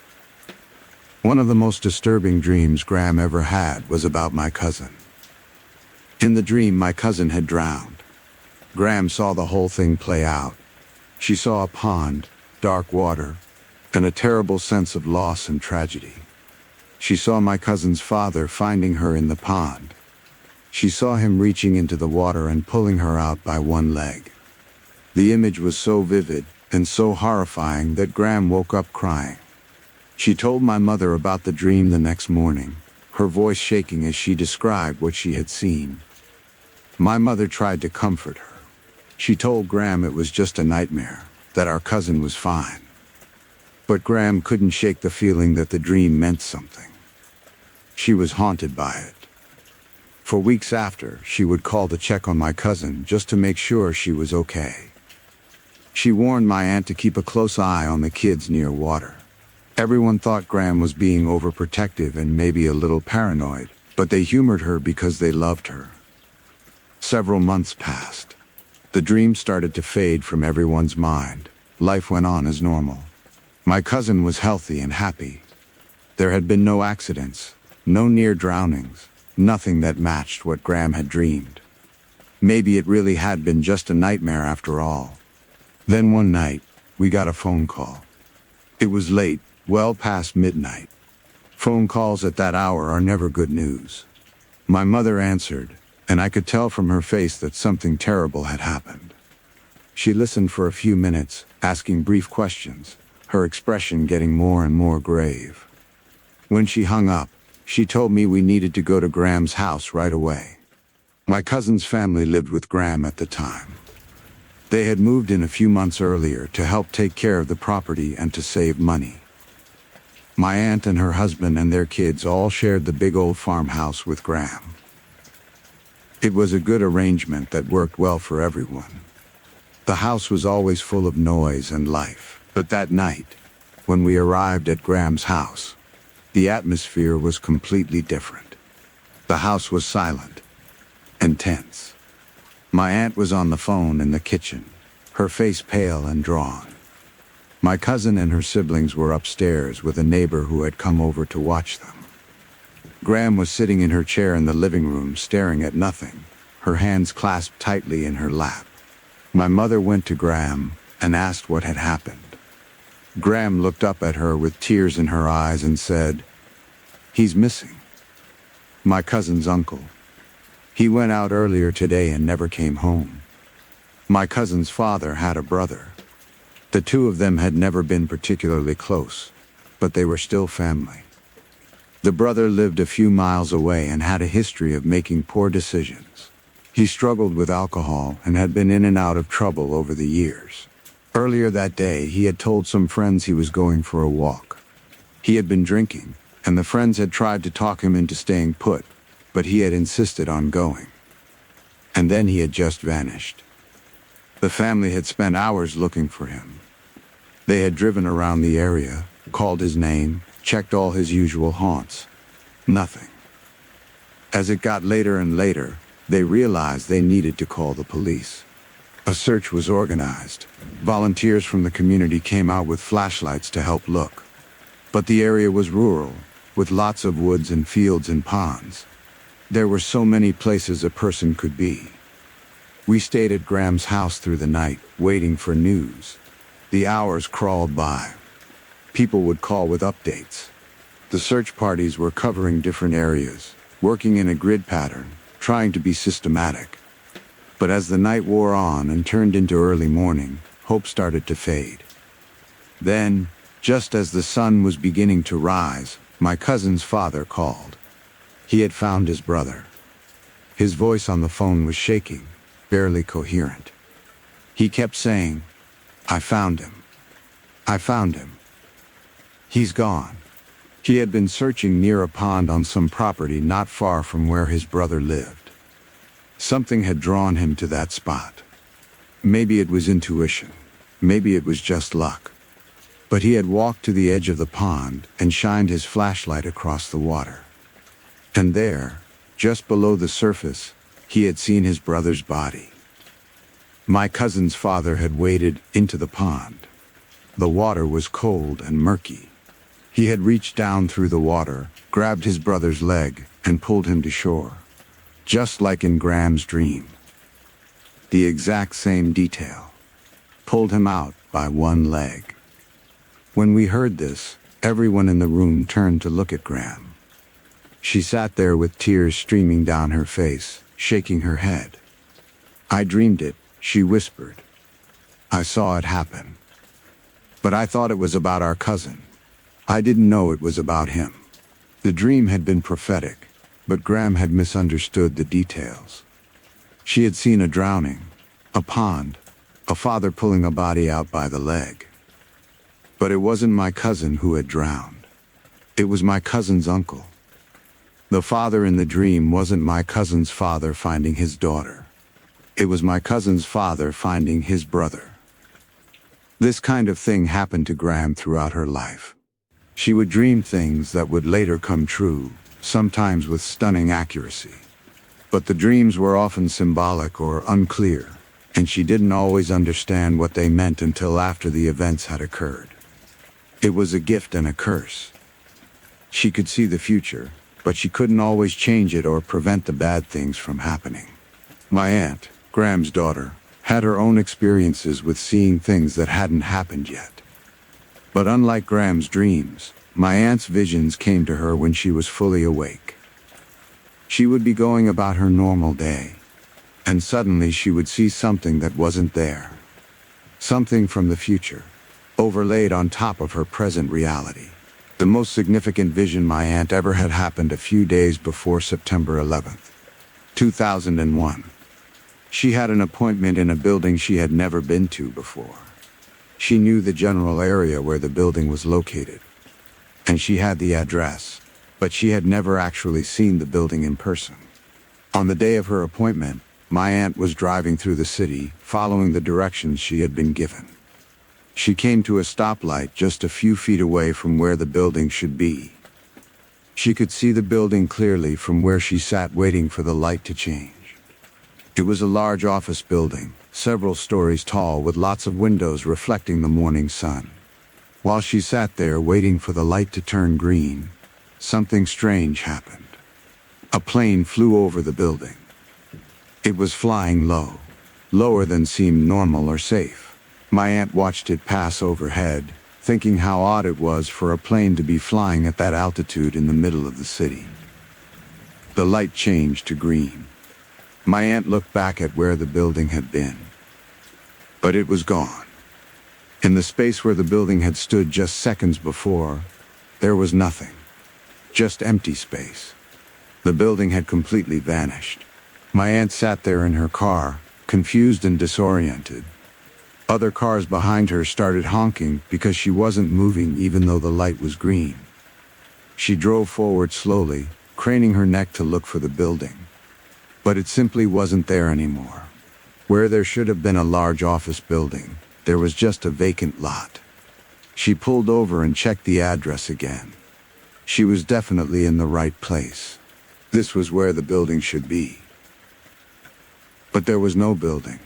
One of the most disturbing dreams Gram ever had was about my cousin. In the dream, my cousin had drowned. Gram saw the whole thing play out. She saw a pond, dark water, and a terrible sense of loss and tragedy. She saw my cousin's father finding her in the pond. She saw him reaching into the water and pulling her out by one leg. The image was so vivid and so horrifying that Gram woke up crying. She told my mother about the dream the next morning, her voice shaking as she described what she had seen. My mother tried to comfort her. She told Gram it was just a nightmare, that our cousin was fine. But Gram couldn't shake the feeling that the dream meant something. She was haunted by it. For weeks after, she would call to check on my cousin just to make sure she was okay. She warned my aunt to keep a close eye on the kids near water. Everyone thought Gram was being overprotective and maybe a little paranoid, but they humored her because they loved her. Several months passed. The dream started to fade from everyone's mind. Life went on as normal. My cousin was healthy and happy. There had been no accidents, no near drownings, nothing that matched what Gram had dreamed. Maybe it really had been just a nightmare after all. Then one night, we got a phone call. It was late, well past midnight. Phone calls at that hour are never good news. My mother answered, and I could tell from her face that something terrible had happened. She listened for a few minutes, asking brief questions, her expression getting more and more grave. When she hung up, she told me we needed to go to Gram's house right away. My cousin's family lived with Gram at the time. They had moved in a few months earlier to help take care of the property and to save money. My aunt and her husband and their kids all shared the big old farmhouse with Gram. It was a good arrangement that worked well for everyone. The house was always full of noise and life, but that night, when we arrived at Gram's house, the atmosphere was completely different. The house was silent and tense. My aunt was on the phone in the kitchen, her face pale and drawn. My cousin and her siblings were upstairs with a neighbor who had come over to watch them. Gram was sitting in her chair in the living room staring at nothing, her hands clasped tightly in her lap. My mother went to Gram and asked what had happened. Gram looked up at her with tears in her eyes and said, "He's missing. My cousin's uncle. He went out earlier today and never came home. My cousin's father had a brother. The two of them had never been particularly close, but they were still family. The brother lived a few miles away and had a history of making poor decisions. He struggled with alcohol and had been in and out of trouble over the years. Earlier that day, he had told some friends he was going for a walk. He had been drinking, and the friends had tried to talk him into staying put, but he had insisted on going. And then he had just vanished. The family had spent hours looking for him. They had driven around the area, called his name, checked all his usual haunts. Nothing. As it got later and later, they realized they needed to call the police. A search was organized. Volunteers from the community came out with flashlights to help look. But the area was rural, with lots of woods and fields and ponds. There were so many places a person could be. We stayed at Graham's house through the night, waiting for news. The hours crawled by. People would call with updates. The search parties were covering different areas, working in a grid pattern, trying to be systematic. But as the night wore on and turned into early morning, hope started to fade. Then, just as the sun was beginning to rise, my cousin's father called. He had found his brother. His voice on the phone was shaking, barely coherent. He kept saying, "I found him. I found him. He's gone." He had been searching near a pond on some property not far from where his brother lived. Something had drawn him to that spot. Maybe it was intuition. Maybe it was just luck. But he had walked to the edge of the pond and shined his flashlight across the water. And there, just below the surface, he had seen his brother's body. My cousin's father had waded into the pond. The water was cold and murky. He had reached down through the water, grabbed his brother's leg, and pulled him to shore. Just like in Graham's dream. The exact same detail. Pulled him out by one leg. When we heard this, everyone in the room turned to look at Graham. She sat there with tears streaming down her face, shaking her head. "I dreamed it," she whispered. "I saw it happen. But I thought it was about our cousin. I didn't know it was about him." The dream had been prophetic, but Graham had misunderstood the details. She had seen a drowning, a pond, a father pulling a body out by the leg. But it wasn't my cousin who had drowned. It was my cousin's uncle. The father in the dream wasn't my cousin's father finding his daughter. It was my cousin's father finding his brother. This kind of thing happened to Graham throughout her life. She would dream things that would later come true, sometimes with stunning accuracy. But the dreams were often symbolic or unclear, and she didn't always understand what they meant until after the events had occurred. It was a gift and a curse. She could see the future, but she couldn't always change it or prevent the bad things from happening. My aunt, Graham's daughter, had her own experiences with seeing things that hadn't happened yet. But unlike Graham's dreams, my aunt's visions came to her when she was fully awake. She would be going about her normal day, and suddenly she would see something that wasn't there. Something from the future, overlaid on top of her present reality. The most significant vision my aunt ever had happened a few days before September 11th, 2001. She had an appointment in a building she had never been to before. She knew the general area where the building was located, and she had the address, but she had never actually seen the building in person. On the day of her appointment, my aunt was driving through the city, following the directions she had been given. She came to a stoplight just a few feet away from where the building should be. She could see the building clearly from where she sat waiting for the light to change. It was a large office building, several stories tall with lots of windows reflecting the morning sun. While she sat there waiting for the light to turn green, something strange happened. A plane flew over the building. It was flying low, lower than seemed normal or safe. My aunt watched it pass overhead, thinking how odd it was for a plane to be flying at that altitude in the middle of the city. The light changed to green. My aunt looked back at where the building had been. But it was gone. In the space where the building had stood just seconds before, there was nothing. Just empty space. The building had completely vanished. My aunt sat there in her car, confused and disoriented. Other cars behind her started honking because she wasn't moving even though the light was green. She drove forward slowly, craning her neck to look for the building. But it simply wasn't there anymore. Where there should have been a large office building, there was just a vacant lot. She pulled over and checked the address again. She was definitely in the right place. This was where the building should be. But there was no building.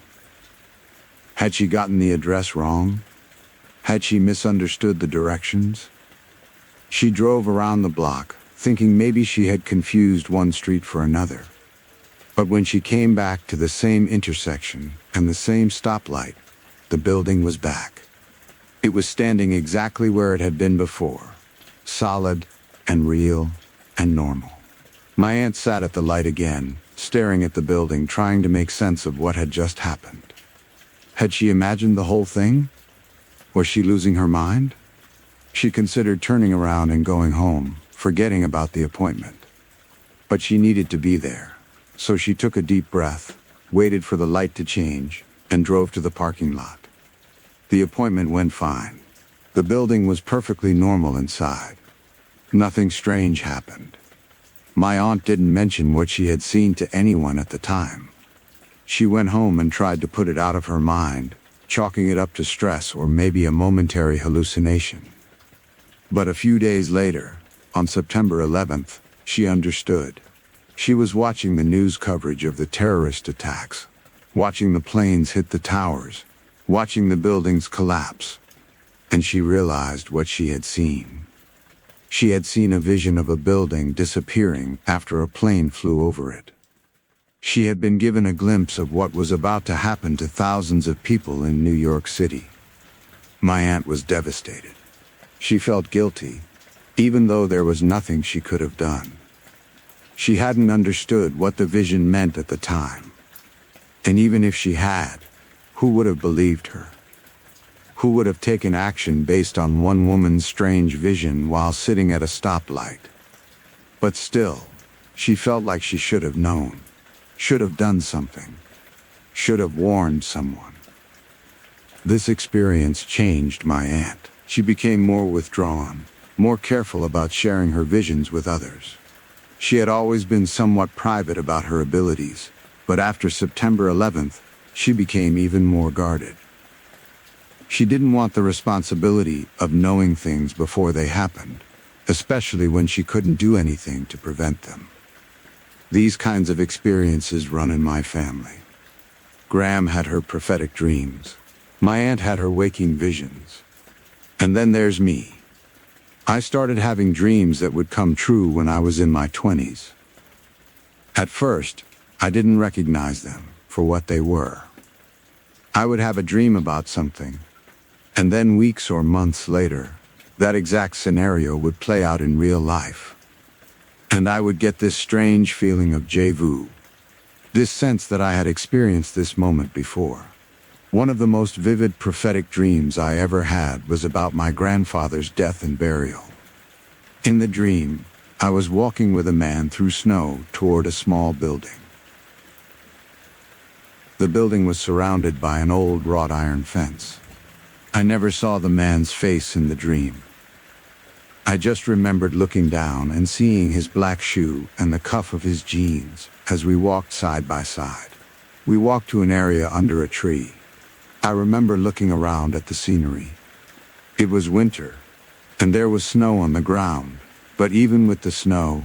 Had she gotten the address wrong? Had she misunderstood the directions? She drove around the block, thinking maybe she had confused one street for another. But when she came back to the same intersection and the same stoplight, the building was back. It was standing exactly where it had been before, solid and real and normal. My aunt sat at the light again, staring at the building, trying to make sense of what had just happened. Had she imagined the whole thing? Was she losing her mind? She considered turning around and going home, forgetting about the appointment. But she needed to be there, so she took a deep breath, waited for the light to change, and drove to the parking lot. The appointment went fine. The building was perfectly normal inside. Nothing strange happened. My aunt didn't mention what she had seen to anyone at the time. She went home and tried to put it out of her mind, chalking it up to stress or maybe a momentary hallucination. But a few days later, on September 11th, she understood. She was watching the news coverage of the terrorist attacks, watching the planes hit the towers, watching the buildings collapse, and she realized what she had seen. She had seen a vision of a building disappearing after a plane flew over it. She had been given a glimpse of what was about to happen to thousands of people in New York City. My aunt was devastated. She felt guilty, even though there was nothing she could have done. She hadn't understood what the vision meant at the time. And even if she had, who would have believed her? Who would have taken action based on one woman's strange vision while sitting at a stoplight? But still, she felt like she should have known. Should have done something. Should have warned someone. This experience changed my aunt. She became more withdrawn, more careful about sharing her visions with others. She had always been somewhat private about her abilities, but after September 11th, she became even more guarded. She didn't want the responsibility of knowing things before they happened, especially when she couldn't do anything to prevent them. These kinds of experiences run in my family. Graham had her prophetic dreams. My aunt had her waking visions. And then there's me. I started having dreams that would come true when I was in my 20s. At first, I didn't recognize them for what they were. I would have a dream about something, and then weeks or months later, that exact scenario would play out in real life. And I would get this strange feeling of déjà vu, this sense that I had experienced this moment before. One of the most vivid prophetic dreams I ever had was about my grandfather's death and burial. In the dream, I was walking with a man through snow toward a small building. The building was surrounded by an old wrought iron fence. I never saw the man's face in the dream. I just remembered looking down and seeing his black shoe and the cuff of his jeans as we walked side by side. We walked to an area under a tree. I remember looking around at the scenery. It was winter, and there was snow on the ground, but even with the snow,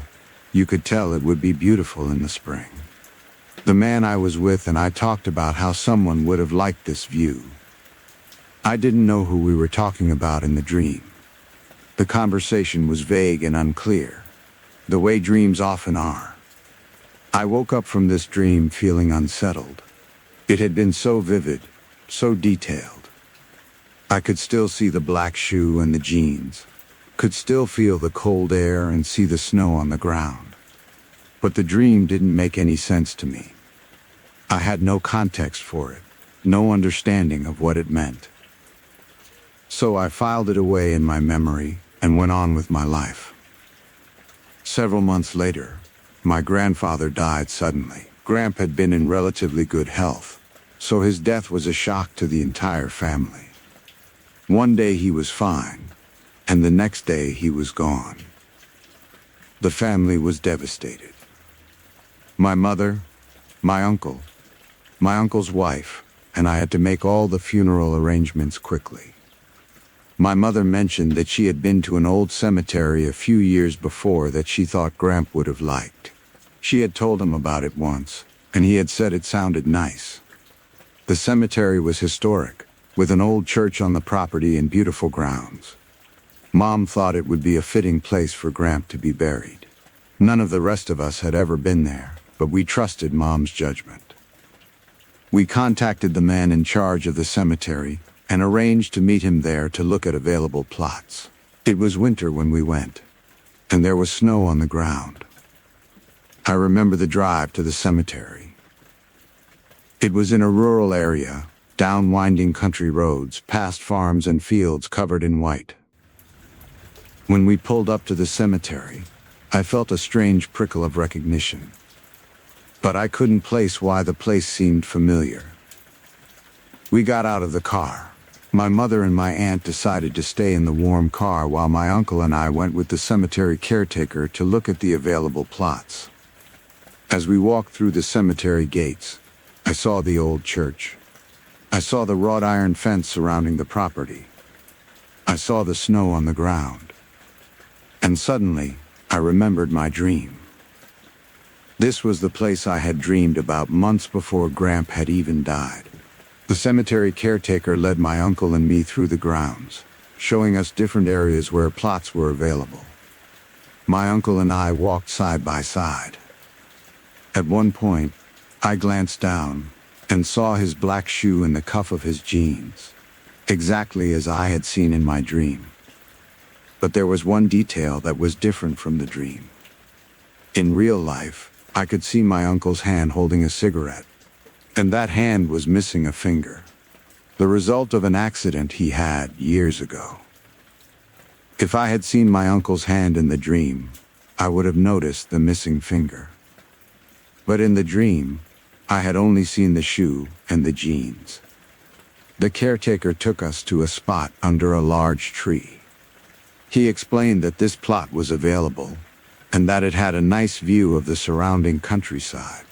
you could tell it would be beautiful in the spring. The man I was with and I talked about how someone would have liked this view. I didn't know who we were talking about in the dream. The conversation was vague and unclear, the way dreams often are. I woke up from this dream feeling unsettled. It had been so vivid, so detailed. I could still see the black shoe and the jeans, could still feel the cold air and see the snow on the ground. But the dream didn't make any sense to me. I had no context for it, no understanding of what it meant. So I filed it away in my memory and went on with my life. Several months later, my grandfather died suddenly. Gramp had been in relatively good health, so his death was a shock to the entire family. One day he was fine, and the next day he was gone. The family was devastated. My mother, my uncle, my uncle's wife, and I had to make all the funeral arrangements quickly. My mother mentioned that she had been to an old cemetery a few years before that she thought Gramp would have liked. She had told him about it once, and he had said it sounded nice. The cemetery was historic, with an old church on the property and beautiful grounds. Mom thought it would be a fitting place for Gramp to be buried. None of the rest of us had ever been there, but we trusted Mom's judgment. We contacted the man in charge of the cemetery and arranged to meet him there to look at available plots. It was winter when we went, and there was snow on the ground. I remember the drive to the cemetery. It was in a rural area, down winding country roads, past farms and fields covered in white. When we pulled up to the cemetery, I felt a strange prickle of recognition. But I couldn't place why the place seemed familiar. We got out of the car. My mother and my aunt decided to stay in the warm car while my uncle and I went with the cemetery caretaker to look at the available plots. As we walked through the cemetery gates, I saw the old church. I saw the wrought iron fence surrounding the property. I saw the snow on the ground. And suddenly, I remembered my dream. This was the place I had dreamed about months before Gramp had even died. The cemetery caretaker led my uncle and me through the grounds, showing us different areas where plots were available. My uncle and I walked side by side. At one point, I glanced down and saw his black shoe in the cuff of his jeans, exactly as I had seen in my dream. But there was one detail that was different from the dream. In real life, I could see my uncle's hand holding a cigarette, and that hand was missing a finger, the result of an accident he had years ago. If I had seen my uncle's hand in the dream, I would have noticed the missing finger. But in the dream, I had only seen the shoe and the jeans. The caretaker took us to a spot under a large tree. He explained that this plot was available, and that it had a nice view of the surrounding countryside.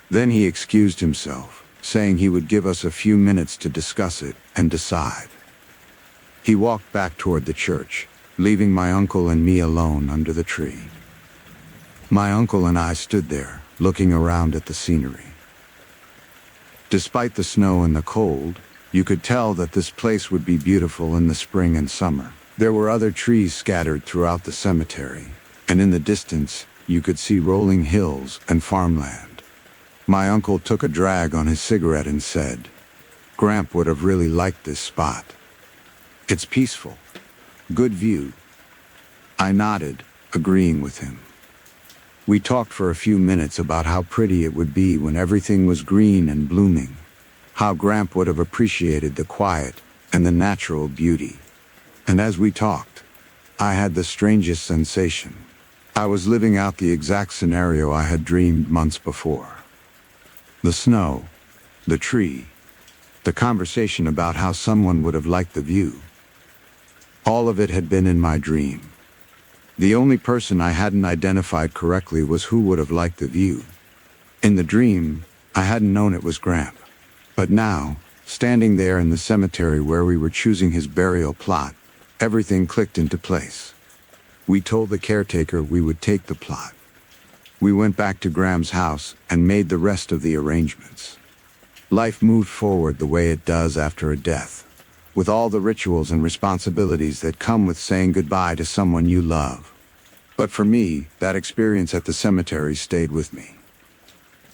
Then he excused himself, saying he would give us a few minutes to discuss it and decide. He walked back toward the church, leaving my uncle and me alone under the tree. My uncle and I stood there, looking around at the scenery. Despite the snow and the cold, you could tell that this place would be beautiful in the spring and summer. There were other trees scattered throughout the cemetery, and in the distance, you could see rolling hills and farmland. My uncle took a drag on his cigarette and said, "Gramp would have really liked this spot. It's peaceful. Good view." I nodded, agreeing with him. We talked for a few minutes about how pretty it would be when everything was green and blooming, how Gramp would have appreciated the quiet and the natural beauty. And as we talked, I had the strangest sensation. I was living out the exact scenario I had dreamed months before. The snow, the tree, the conversation about how someone would have liked the view. All of it had been in my dream. The only person I hadn't identified correctly was who would have liked the view. In the dream, I hadn't known it was Gramp. But now, standing there in the cemetery where we were choosing his burial plot, everything clicked into place. We told the caretaker we would take the plot. We went back to Graham's house and made the rest of the arrangements. Life moved forward the way it does after a death, with all the rituals and responsibilities that come with saying goodbye to someone you love. But for me, that experience at the cemetery stayed with me.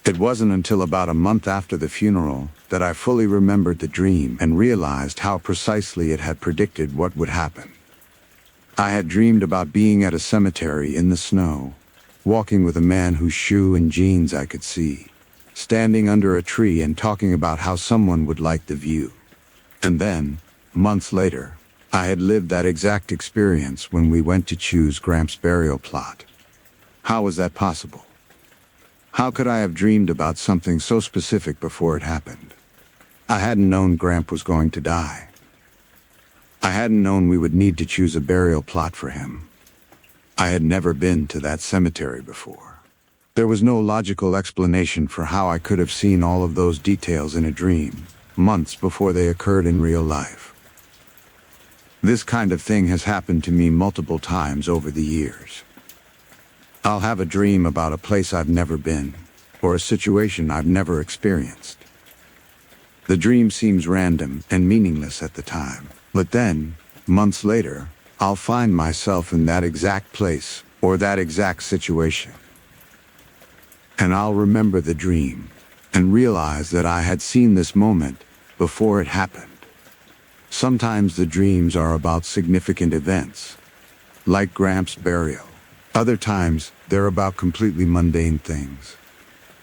It wasn't until about a month after the funeral that I fully remembered the dream and realized how precisely it had predicted what would happen. I had dreamed about being at a cemetery in the snow, walking with a man whose shoe and jeans I could see. standing under a tree and talking about how someone would like the view. And then, months later, I had lived that exact experience when we went to choose Gramps' burial plot. How was that possible? How could I have dreamed about something so specific before it happened? I hadn't known Gramp was going to die. I hadn't known we would need to choose a burial plot for him. I had never been to that cemetery before. There was no logical explanation for how I could have seen all of those details in a dream, months before they occurred in real life. This kind of thing has happened to me multiple times over the years. I'll have a dream about a place I've never been, or a situation I've never experienced. The dream seems random and meaningless at the time, but then, months later, I'll find myself in that exact place or that exact situation. And I'll remember the dream and realize that I had seen this moment before it happened. Sometimes the dreams are about significant events, like Gramps' burial. Other times, they're about completely mundane things.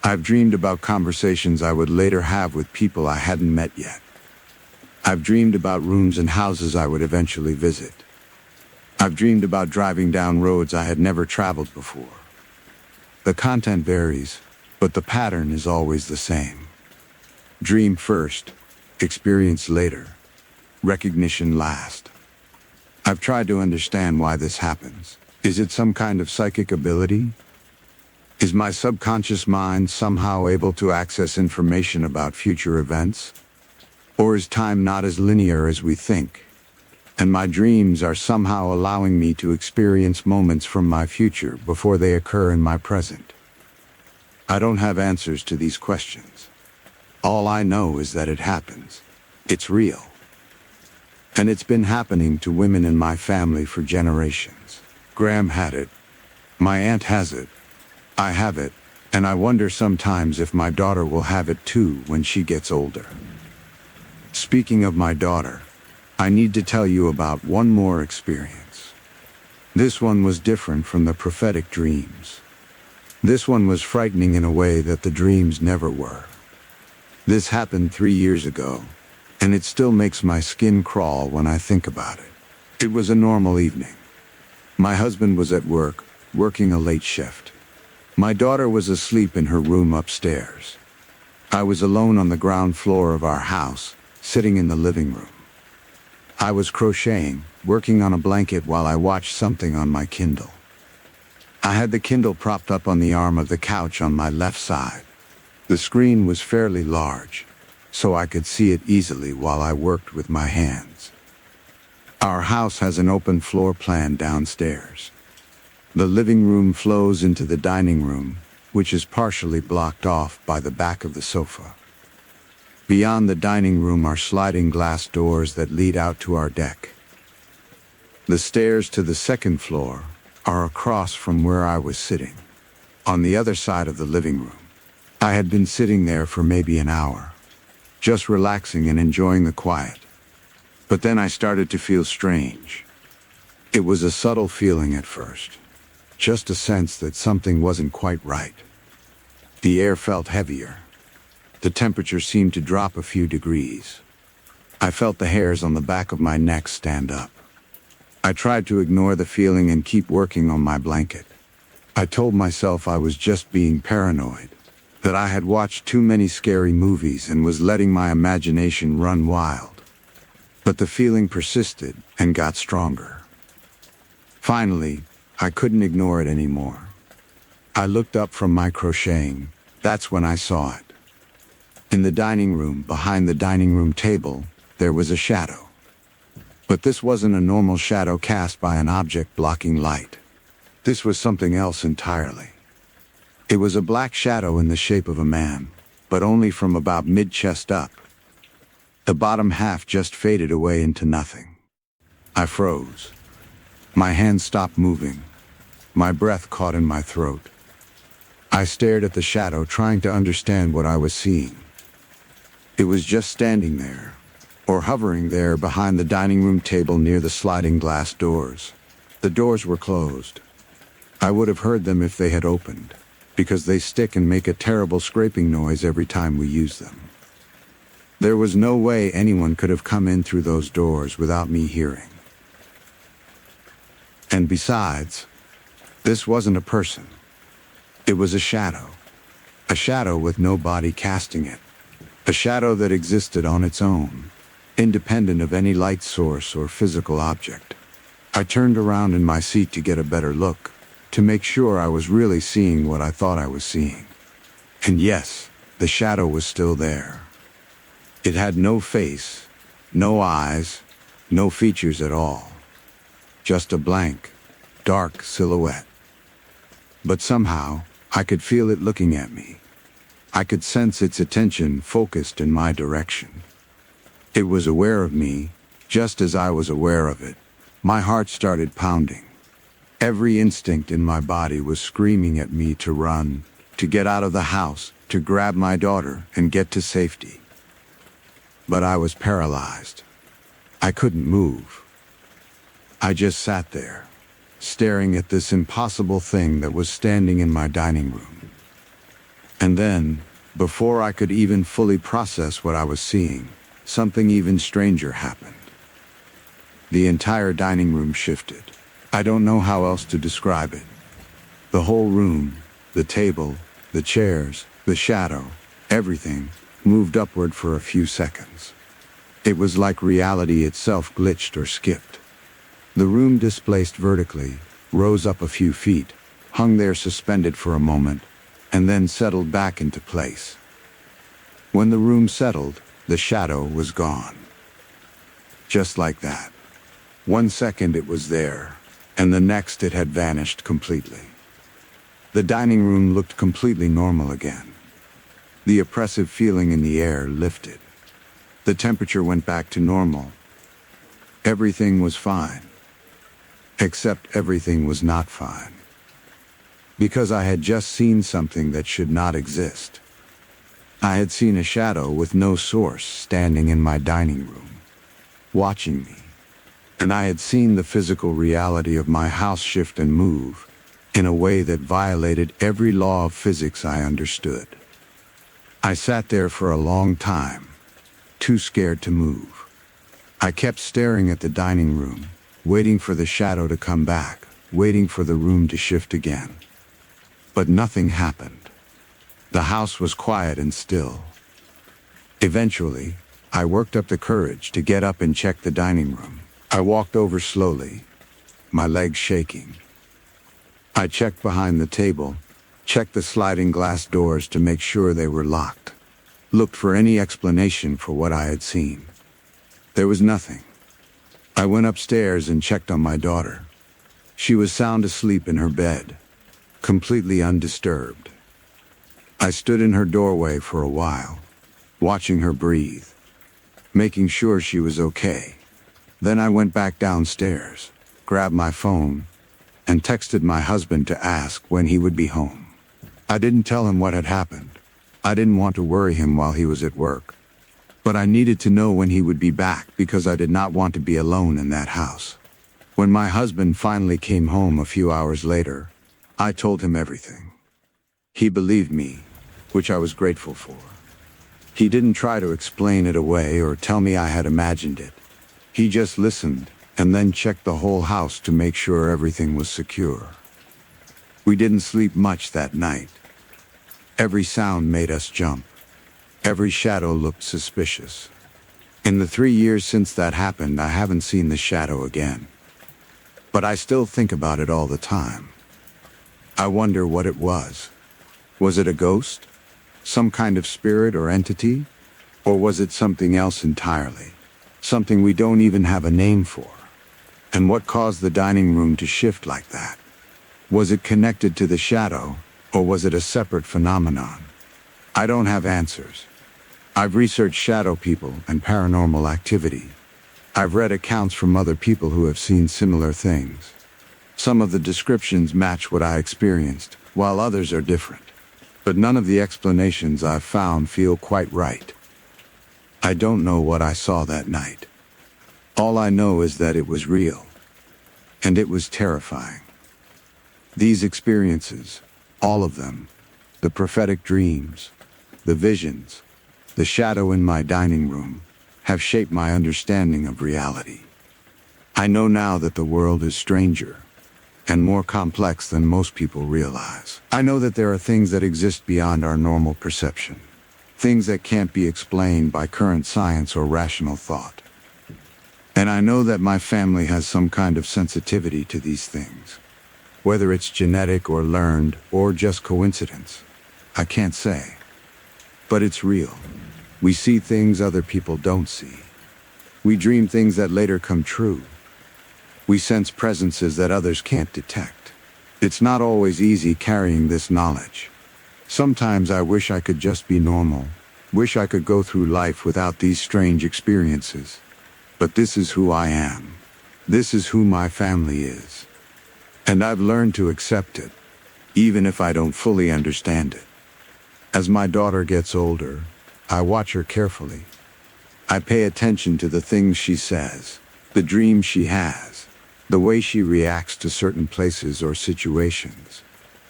I've dreamed about conversations I would later have with people I hadn't met yet. I've dreamed about rooms and houses I would eventually visit. I've dreamed about driving down roads I had never traveled before. The content varies, but the pattern is always the same. Dream first, experience later, recognition last. I've tried to understand why this happens. Is it some kind of psychic ability? Is my subconscious mind somehow able to access information about future events? Or is time not as linear as we think, and my dreams are somehow allowing me to experience moments from my future before they occur in my present? I don't have answers to these questions. All I know is that it happens. It's real. And it's been happening to women in my family for generations. Graham had it. My aunt has it. I have it. And I wonder sometimes if my daughter will have it too when she gets older. Speaking of my daughter, I need to tell you about one more experience. This one was different from the prophetic dreams. This one was frightening in a way that the dreams never were. This happened 3 years ago, and it still makes my skin crawl when I think about it. It was a normal evening. My husband was at work, working a late shift. My daughter was asleep in her room upstairs. I was alone on the ground floor of our house, sitting in the living room. I was crocheting, working on a blanket while I watched something on my Kindle. I had the Kindle propped up on the arm of the couch on my left side. The screen was fairly large, so I could see it easily while I worked with my hands. Our house has an open floor plan downstairs. The living room flows into the dining room, which is partially blocked off by the back of the sofa. Beyond the dining room are sliding glass doors that lead out to our deck. The stairs to the second floor are across from where I was sitting, on the other side of the living room. I had been sitting there for maybe an hour, just relaxing and enjoying the quiet. But then I started to feel strange. It was a subtle feeling at first, just a sense that something wasn't quite right. The air felt heavier. The temperature seemed to drop a few degrees. I felt the hairs on the back of my neck stand up. I tried to ignore the feeling and keep working on my blanket. I told myself I was just being paranoid, that I had watched too many scary movies and was letting my imagination run wild. But the feeling persisted and got stronger. Finally, I couldn't ignore it anymore. I looked up from my crocheting. That's when I saw it. In the dining room, behind the dining room table, there was a shadow. But this wasn't a normal shadow cast by an object blocking light. This was something else entirely. It was a black shadow in the shape of a man, but only from about mid-chest up. The bottom half just faded away into nothing. I froze. My hands stopped moving. My breath caught in my throat. I stared at the shadow, trying to understand what I was seeing. It was just standing there, or hovering there behind the dining room table near the sliding glass doors. The doors were closed. I would have heard them if they had opened, because they stick and make a terrible scraping noise every time we use them. There was no way anyone could have come in through those doors without me hearing. And besides, this wasn't a person. It was a shadow. A shadow with no body casting it. A shadow that existed on its own, independent of any light source or physical object. I turned around in my seat to get a better look, to make sure I was really seeing what I thought I was seeing. And yes, the shadow was still there. It had no face, no eyes, no features at all. Just a blank, dark silhouette. But somehow, I could feel it looking at me. I could sense its attention focused in my direction. It was aware of me, just as I was aware of it. My heart started pounding. Every instinct in my body was screaming at me to run, to get out of the house, to grab my daughter and get to safety. But I was paralyzed. I couldn't move. I just sat there, staring at this impossible thing that was standing in my dining room. And then, before I could even fully process what I was seeing, something even stranger happened. The entire dining room shifted. I don't know how else to describe it. The whole room, the table, the chairs, the shadow, everything, moved upward for a few seconds. It was like reality itself glitched or skipped. The room displaced vertically, rose up a few feet, hung there suspended for a moment, and then settled back into place. When the room settled, the shadow was gone. Just like that. 1 second it was there, and the next it had vanished completely. The dining room looked completely normal again. The oppressive feeling in the air lifted. The temperature went back to normal. Everything was fine. Except everything was not fine. Because I had just seen something that should not exist. I had seen a shadow with no source standing in my dining room, watching me. And I had seen the physical reality of my house shift and move in a way that violated every law of physics I understood. I sat there for a long time, too scared to move. I kept staring at the dining room, waiting for the shadow to come back, waiting for the room to shift again. But nothing happened. The house was quiet and still. Eventually, I worked up the courage to get up and check the dining room. I walked over slowly, my legs shaking. I checked behind the table, checked the sliding glass doors to make sure they were locked, looked for any explanation for what I had seen. There was nothing. I went upstairs and checked on my daughter. She was sound asleep in her bed, completely undisturbed. I stood in her doorway for a while, watching her breathe, making sure she was okay. Then I went back downstairs, grabbed my phone, and texted my husband to ask when he would be home. I didn't tell him what had happened. I didn't want to worry him while he was at work. But I needed to know when he would be back because I did not want to be alone in that house. When my husband finally came home a few hours later, I told him everything. He believed me, which I was grateful for. He didn't try to explain it away or tell me I had imagined it. He just listened and then checked the whole house to make sure everything was secure. We didn't sleep much that night. Every sound made us jump. Every shadow looked suspicious. In the 3 years since that happened, I haven't seen the shadow again. But I still think about it all the time. I wonder what it was. Was it a ghost? Some kind of spirit or entity? Or was it something else entirely? Something we don't even have a name for? And what caused the dining room to shift like that? Was it connected to the shadow, or was it a separate phenomenon? I don't have answers. I've researched shadow people and paranormal activity. I've read accounts from other people who have seen similar things. Some of the descriptions match what I experienced, while others are different. But none of the explanations I've found feel quite right. I don't know what I saw that night. All I know is that it was real. And it was terrifying. These experiences, all of them, The prophetic dreams, the visions, the shadow in my dining room have shaped my understanding of reality. I know now that the world is stranger and more complex than most people realize. I know that there are things that exist beyond our normal perception, things that can't be explained by current science or rational thought. And I know that my family has some kind of sensitivity to these things. Whether it's genetic or learned or just coincidence, I can't say. But it's real. We see things other people don't see. We dream things that later come true. We sense presences that others can't detect. It's not always easy carrying this knowledge. Sometimes I wish I could just be normal, wish I could go through life without these strange experiences. But this is who I am. This is who my family is. And I've learned to accept it, even if I don't fully understand it. As my daughter gets older, I watch her carefully. I pay attention to the things she says, the dreams she has, the way she reacts to certain places or situations.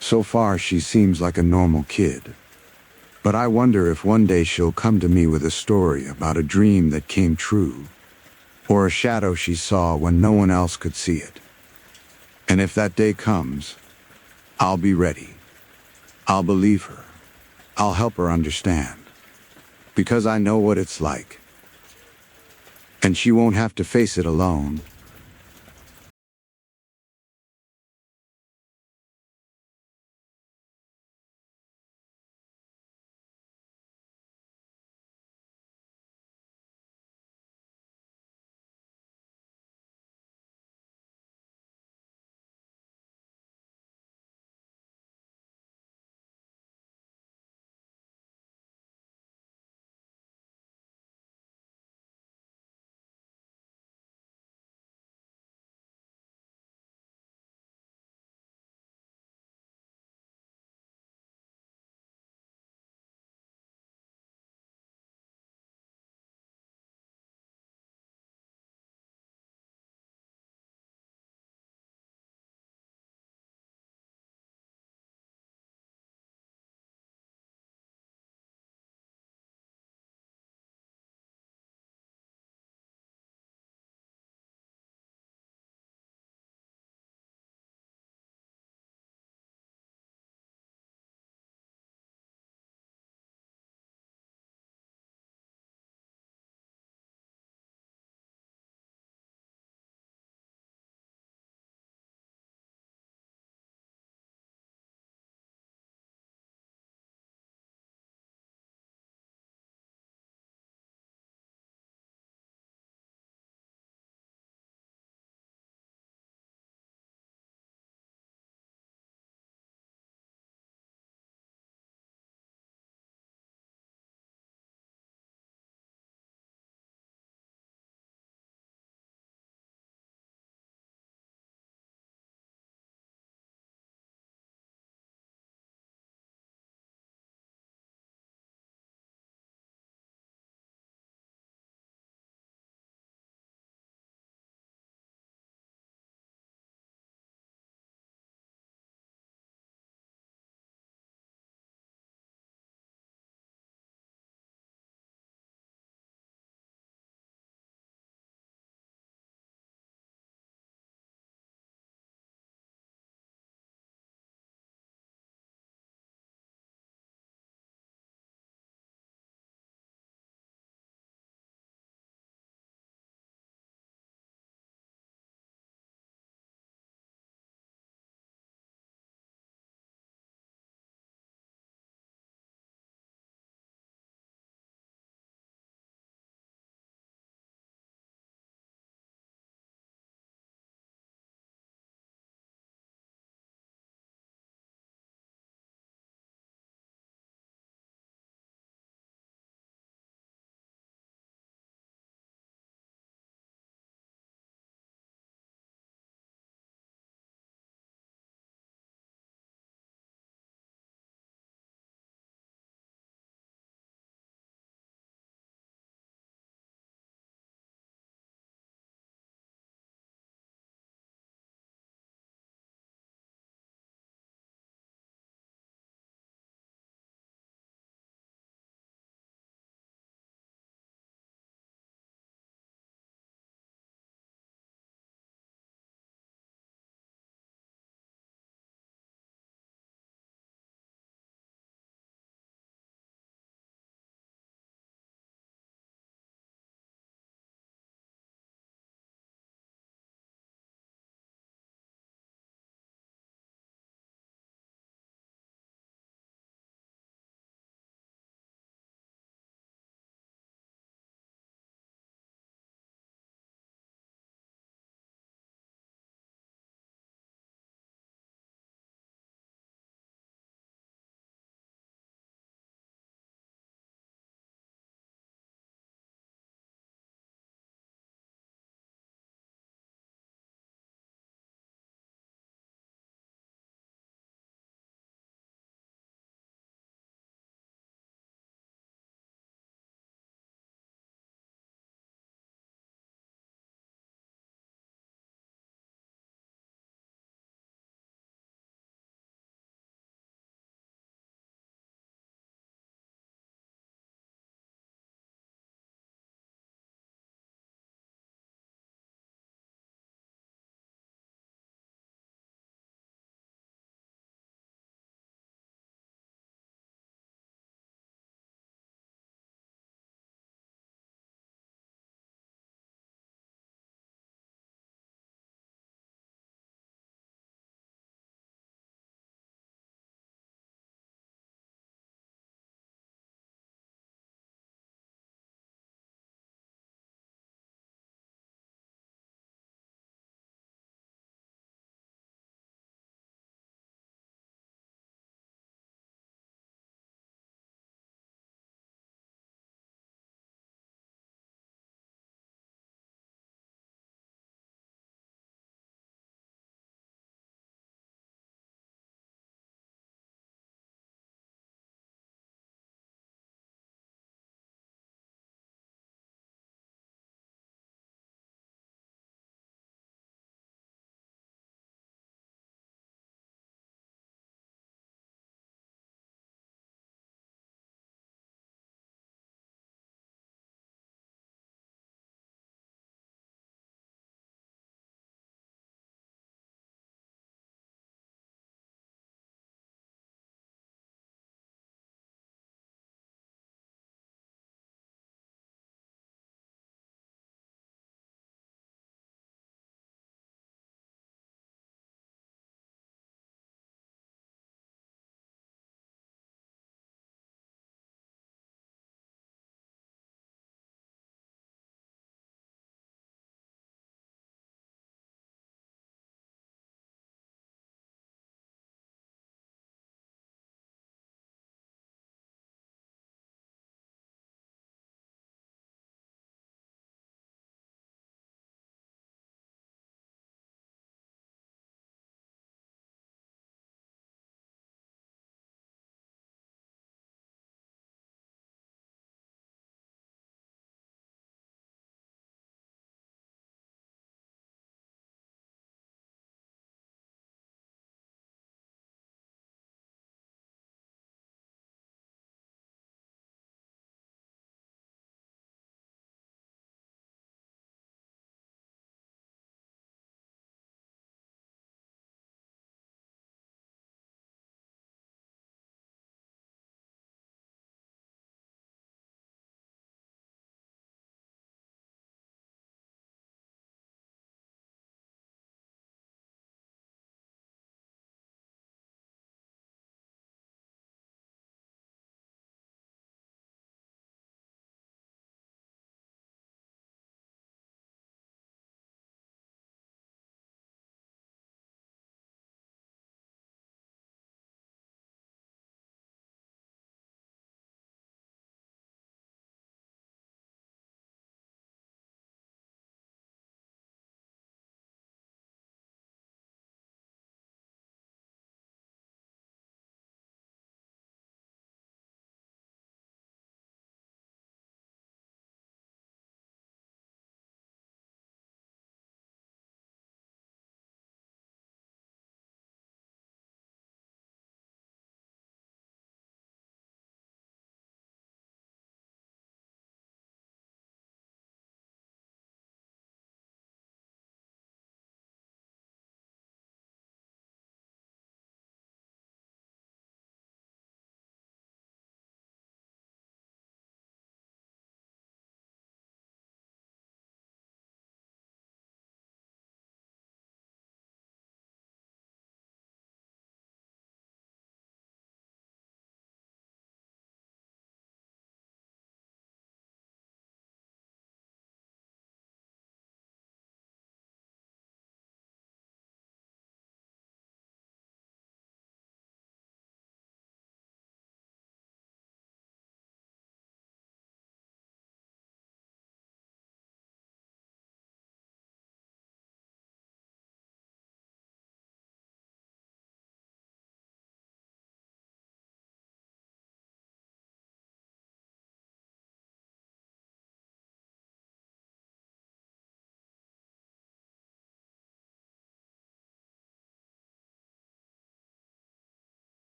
So far, she seems like a normal kid. But I wonder if one day she'll come to me with a story about a dream that came true, or a shadow she saw when no one else could see it. And if that day comes, I'll be ready. I'll believe her. I'll help her understand. Because I know what it's like. And she won't have to face it alone.